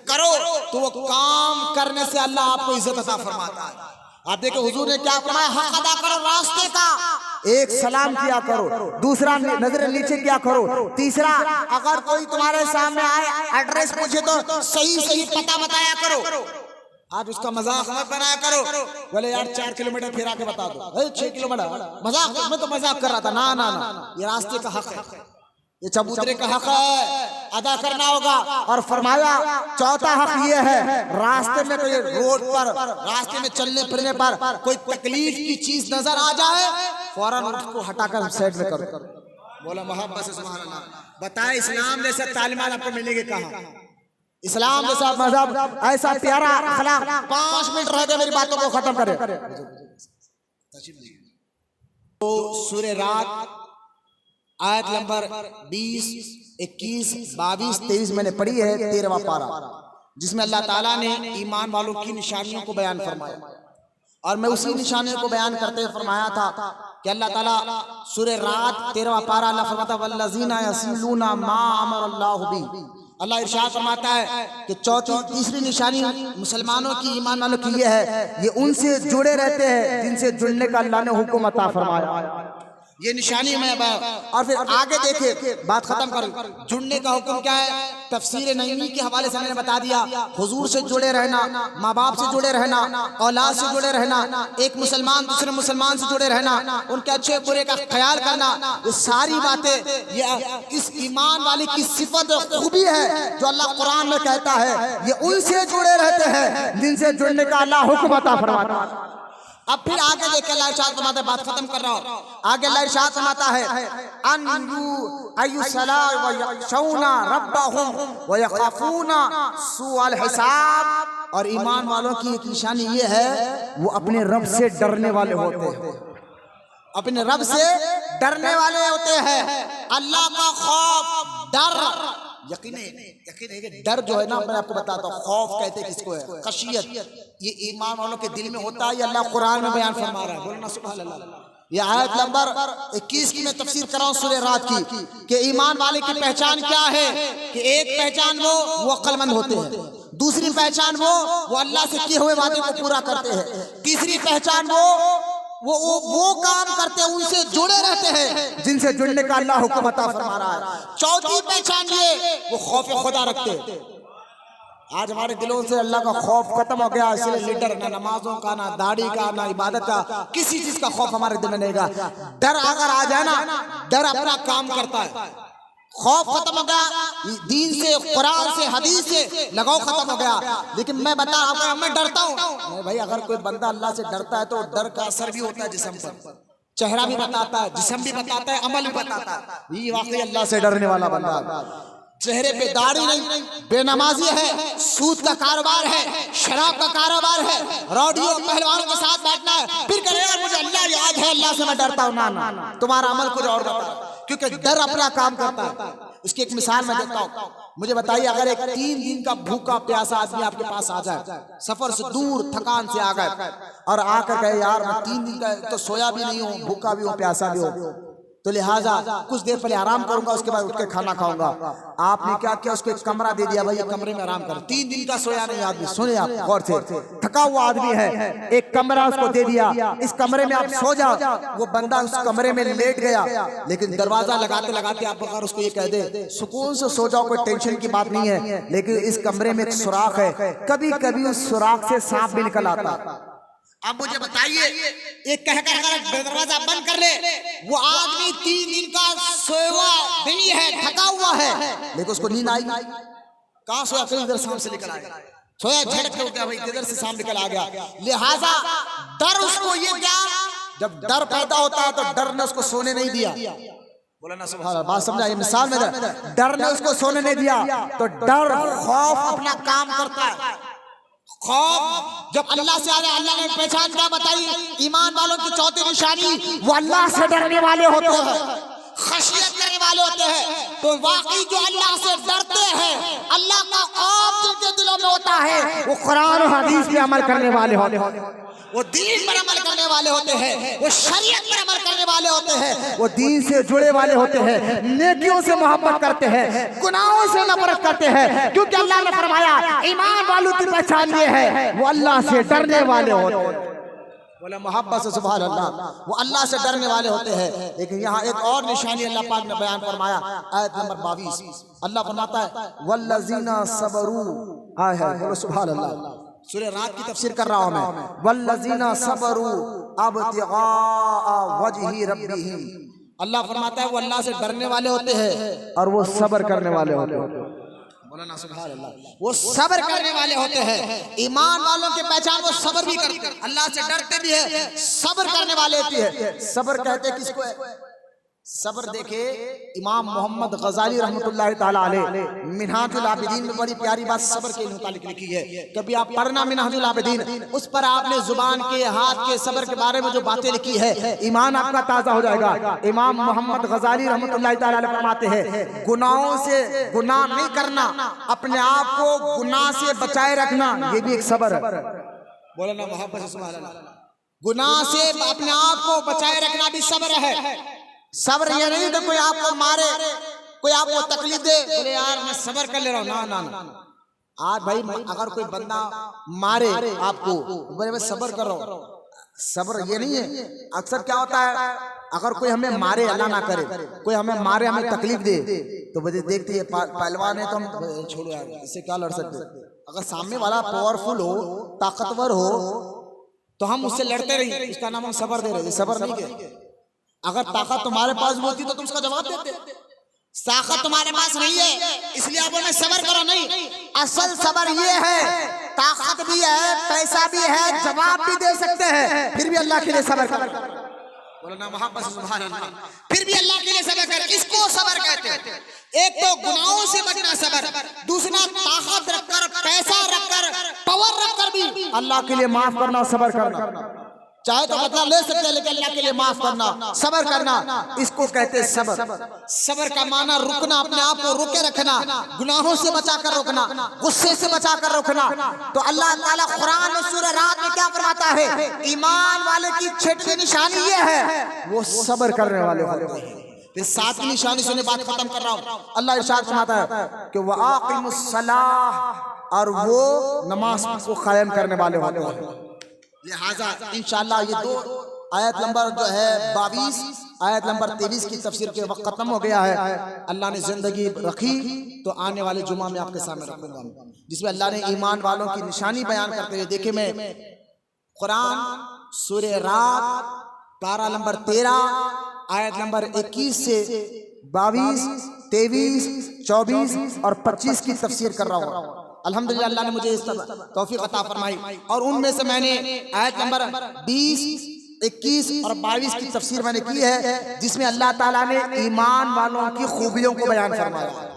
करो तो वो काम करने से अल्लाह आपको इज्जत अता फरमाता है। आप देखो हुजूर ने क्या फरमाया, हक अदा करो रास्ते का। एक सलाम किया करो, दूसरा नजर नीचे किया करो, तीसरा अगर कोई तुम्हारे सामने आए एड्रेस पूछे तो सही पता बताया करो। आज उसका मजाक मत बनाया करो, बोले यार 4 किलोमीटर फिर आके बता दो, 6 किलोमीटर मजाक, मैं तो मजाक कर रहा था। ना, ये रास्ते का हक है, ये चबूतरे का हक है, अदा करना होगा। और फरमाया चौथा हक ये है, रास्ते में कोई रोड पर, रास्ते में चलने फिरने पर कोई तकलीफ की चीज नजर आ जाए, फौरन उसको हटाकर साइड में करो। बोला मोहब्बत से सुभान अल्लाह। बताए इस्लाम जैसे तालीमात आपको मिलेंगे कहाँ? इस्लाम जैसा मजहब, ऐसा प्यारा अखलाक। 5 मिनट रह गए, मेरी बातों को खत्म करें। तो सूरह रात आयत नंबर 20, 21, 22, 23 मैंने पढ़ी है, 13वां पारा, जिसमें अल्लाह ताला ने ईमान वालों की निशानियों को बयान फरमाया। और मैं उसी निशानियों को बयान करते हुए फरमाया था कि अल्लाह ताला सूरह रात 13वां पारा अल्लाह फरमाता वल्लज़ीना यसीलूना मा अमरल्लाहु बि। अल्लाह इरशाद फरमाता है कि तीसरी निशानी मुसलमानों की, ईमान वालों की ये है, ये उनसे जुड़े रहते हैं जिनसे जुड़ने का अल्लाह ने हुक्म अता फरमाया। ये निशानी में। और फिर आगे देखे, बात खत्म कर, जुड़ने का हुक्म क्या है? तफसीर नईमी के हवाले से मैंने बता दिया, हुजूर से जुड़े रहना, माँ बाप से जुड़े रहना, औलाद से जुड़े रहना, एक मुसलमान दूसरे मुसलमान से जुड़े रहना, उनके अच्छे बुरे का ख्याल करना, ये सारी बातें ये इस ईमान वाले की सिफत खूबी है जो अल्लाह कुरान में कहता है ये उनसे जुड़े रहते हैं जिनसे जुड़ने का अल्लाह हुक्म अता फरमाता है। अब फिर आगे देखे अल्लाह इरशाद फरमाता है, बात खत्म कर रहा हूं, आगे अल्लाह इरशाद फरमाता है अय्युसला व यखशौना रब्बहुम व यखाफूना सुअल हिसाब। और ईमान वालों की एक निशानी ये है, वो अपने रब से डरने वाले होते हैं, अपने रब से डरने वाले होते हैं। अल्लाह का खौफ, डर, यकीन है कि डर जो है ना, मैं आपको बताता हूँ, खौफ कहते हैं किसको है, खशियत, ये ईमान वालों के दिल में होता है। ये अल्लाह कुरान में बयान फरमा रहा है, बोलना सुभान अल्लाह। ये आयत नंबर 21 की मैं तफसीर कर रहा हूँ सूरह रात की, कि ईमान वाले की पहचान क्या है। कि एक पहचान वो अक्लमंद होते हैं, दूसरी पहचान वो अल्लाह से किए हुए वादे को पूरा करते हैं, तीसरी पहचान वो काम करते हैं, उनसे जुड़े रहते हैं जिनसे जुड़ने का अल्लाह हुक्म अता फरमा रहा है। चौथी पहचान ये, वो खौफ खुदा रखते हैं। आज हमारे दिलों से अल्लाह का खौफ खत्म हो गया, इसलिए लीडर ना नमाजों का, ना दाढ़ी का, ना इबादत का, किसी चीज का खौफ हमारे दिल में नहीं गा। डर अगर आ जाए ना, डर अपना काम करता है। खौफ खत्म हो गया, दीन से, कुरान से, हदीस से लगाव खत्म हो गया। लेकिन मैं बता रहा हूं, मैं डरता हूं भाई। अगर कोई बंदा अल्लाह से डरता है तो डर का असर भी होता है जिस्म पर, चेहरा भी बताता है, जिस्म भी बताता है, अमल भी बताता है। ये वाकई अल्लाह से डरने वाला बंदा। चेहरे पे दाढ़ी नहीं, बेनमाजी है, सूद का कारोबार है, शराब का कारोबार है, रोडियो पहलवानों के साथ बैठना है, फिर कहे यार मुझे अल्लाह याद है, अल्लाह से मैं डरता हूं। ना, तुम्हारा अमल कुछ और होता है, क्योंकि डर अपना काम करता है। उसकी एक मिसाल मैं देता हूँ। मुझे बताइए, अगर एक 3 दिन का भूखा प्यासा आदमी आपके पास आ जाए, सफर से दूर थकान से आ गए और आकर कहे यार मैं 3 दिन का तो सोया भी नहीं हूँ, भूखा भी हूँ, प्यासा भी हूँ, तो लिहाजा कुछ देर पहले आराम करूंगा, उसके बाद उठ के खाना खाऊंगा। आपने क्या किया, उसको एक कमरा दे दिया, भाई कमरे में आराम कर। 3 दिन का सोया नहीं आदमी, सुने आप गौर से, थका हुआ आदमी है, एक कमरा उसको दे दिया, इस कमरे में आप सो जाओ। वो बंदा उस कमरे में लेट गया, लेकिन दरवाजा लगाते लगाते आप अगर उसको ये कह दे सुकून से सो जाओ, कोई टेंशन की बात नहीं है, लेकिन इस कमरे में एक सुराख है, कभी कभी उस सुराख से सांप भी निकल आता। अब मुझे बताइए, एक कहकर अगर दरवाजा बंद कर ले, वो आदमी 3 दिन का सोया नहीं है, थका हुआ है, लेकिन उसको नींद आई, कहां सोया, कहीं इधर सांप से निकल आया, सोया झटक के उठा, भाई इधर से सांप निकल आ गया। लिहाजा डर उसको, ये क्या, जब डर पैदा होता है तो डर ने उसको सोने नहीं दिया। बोला ना सुभान अल्लाह, बात समझा। ये मिसाल में डर ने उसको सोने नहीं दिया, तो डर, खौफ अपना काम करता है। खौफ जब अल्लाह से आ रहा है, अल्लाह ने पहचान क्या बताई, ईमान वालों की चौथी निशानी, वो अल्लाह से डरने वाले होते हैं, खशियत करने वाले होते हैं। तो वाकई जो अल्लाह से डरते हैं, अल्लाह का खौफ जिनके दिलों में होता है, वो कुरान और हदीस पे अमल करने वाले होते हैं, वो दीन पर अमल करने वाले होते हैं, वो शरीयत पर अमल करने वाले होते हैं, वो दीन से जुड़े वाले होते हैं, नेकियों से मोहब्बत करते हैं, गुनाहों से नफरत करते हैं। क्योंकि अल्लाह ने फरमाया ईमान वालों की पहचान ये है, वो अल्लाह से डरने वाले होते हैं। बोला मोहब्बत से सुभान अल्लाह, वो अल्लाह से डरने वाले होते हैं। लेकिन यहाँ एक और निशानी अल्लाह पाक ने बयान फरमाया, आयत नंबर 22, अल्लाह फरमाता है वल्लज़ीना सबरू, बोलो सुभान अल्लाह। सूरह रात की तफसीर कर रहा हूं मैं, वल्लज़ीना सबरू अब्तिगा वजही रब्बिहिम। अल्लाह फरमाता है वो अल्लाह से डरने वाले होते हैं और वो सब्र करने वाले होते हैं। बोला ना सुभान अल्लाह, वो सब्र करने वाले होते हैं। ईमान वालों की पहचान, वो सब्र भी करते हैं, अल्लाह से डरते भी है, सब्र करने वाले होते हैं। सब्र कहते हैं किसको है, सब्र देखे इमाम मोहम्मद गजाली रहमतुल्लाह ताला अलैह मिनहाजुल आबिदीन में बड़ी प्यारी बात सब्र के मुतालिक लिखी है। कभी आप पढ़ना मिनहाजुल आबिदीन, उस पर आपने जुबान के, हाथ के, सब्र के बारे में जो बातें लिखी है, ईमान आपका ताजा हो जाएगा। इमाम मोहम्मद गजाली रहमतुल्लाह ताला अलैह फरमाते हैं, गुनाहों से, गुनाह नहीं करना, अपने आप को गुनाह से बचाए रखना, ये भी एक सब्र है। बोला ना मोहब्बत से सुभान अल्लाह, गुनाह से अपने आप को बचाए रखना भी सब्र है। सब्र ये नहीं तो कोई आपको मारे, कोई आपको तकलीफ दे, बोले यार मैं सब्र कर ले रहा हूँ, ना ना ना। आज भाई अगर कोई बंदा मारे आपको, बोले मैं सब्र कर रहा हूँ, सब्र ये नहीं है। अक्सर क्या होता है, अगर कोई हमें मारे, अल्लाह ना करे, कोई हमें मारे, हमें तकलीफ दे, तो वजह देखते है पहलवान है तो हम छोड़ो यार, इससे क्या लड़ सकते। अगर सामने वाला पावरफुल हो, ताकतवर हो, तो हम उससे लड़ते रहिए, इसका नाम हम सब्र दे रहे, सब्र नहीं के। अगर ताकत तुम्हारे पास होती तो तुम उसका जवाब देते। ताकत तुम्हारे पास नहीं है इसलिए आप उन्हें सबर करो, नहीं। असल सबर ये है, ताकत भी है, पैसा भी है, जवाब भी दे सकते हैं, फिर भी अल्लाह के लिए सबर करो। बोलो ना मोहब्बत से सुभान अल्लाह। फिर भी अल्लाह के लिए सबर कर, इसको सबर कहते हैं। एक तो गुनाहों से बचना सबर, दूसरा ताकत रखकर, पैसा रखकर, पावर रखकर भी अल्लाह के लिए माफ करना, सबर करना। चाहे तो बदला ले सकते हैं लेकिन अल्लाह के लिए माफ करना, सबर करना, इसको कहते हैं सबर। सबर का माना रुकना, अपने आप को रुके रखना, गुनाहों से बचाकर रोकना, गुस्से से बचाकर रोकना। तो अल्लाह ताला कुरान में सूरह रात में क्या फरमाता है? ईमान वाले की छठी निशानी ये है, वो सबर करने वाले होते हैं। फिर सातवीं निशानी से बात खत्म कर रहा हूँ। अल्लाह इरशाद फरमाता है कि वआक़िमुस सलाह, और वो नमाज को कायम करने वाले होते हैं। लिहाजा इंशाअल्लाह ये दो आयत नंबर जो है 22, आयत नंबर 23 की तफसीर के वक्त खत्म हो गया है। अल्लाह ने जिंदगी रखी तो आने वाले जुमा में आपके सामने रखूंगा, जिसमें अल्लाह ने ईमान वालों की निशानी बयान करते हुए, देखिए मैं कुरान सूरह रात पारा नंबर 13 आयत नंबर 21 से 22, 23, 24 और 25 की तफसीर कर रहा हूँ। अल्हम्दुलिल्लाह अल्लाह ने मुझे इस तौफीक अता फरमाई, और उनमें से मैंने आयत नंबर 20, 21 और 22 की तफसीर मैंने की है, जिसमें अल्लाह ताला ने ईमान वालों की खूबियों को बयान फरमाया है,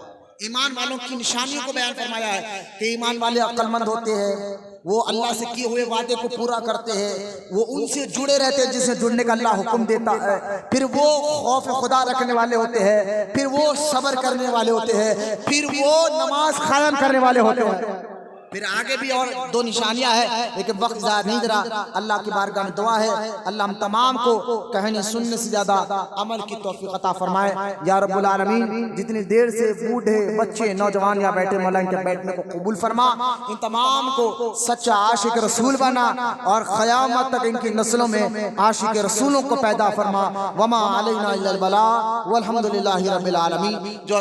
ईमान वालों की निशानियों को बयान फरमाया है कि ईमान वाले अक्लमंद होते हैं, वो अल्लाह से किए हुए वादे को पूरा करते हैं, वो उनसे जुड़े रहते हैं जिससे जुड़ने का अल्लाह हुक्म देता है, फिर वो खौफ खुदा रखने वाले होते हैं, फिर वो सब्र करने वाले होते हैं, फिर वो नमाज कायम करने वाले होते हैं। फिर आगे भी और दो निशानियां हैं, लेकिन वक्त ज़्यादा नहीं रहा। अल्लाह की बारगाह में दुआ है, अल्लाह हम तमाम को कहने सुनने से ज्यादा अमल की तौफीक अता फरमाए या रब्बुल आलमीन। जितनी देर से बूढ़े बच्चे नौजवान यहाँ बैठे, मौला इनके बैठने को कबूल फरमा, इन तमाम को सच्चा आशिक रसूल बना, और क़यामत तक इनकी नस्लों में आशिक रसूलों को पैदा फरमा। वमा अलैना इल्लल बलाग वल्हम्दुलिल्लाहि रब्बिल आलमीन। जो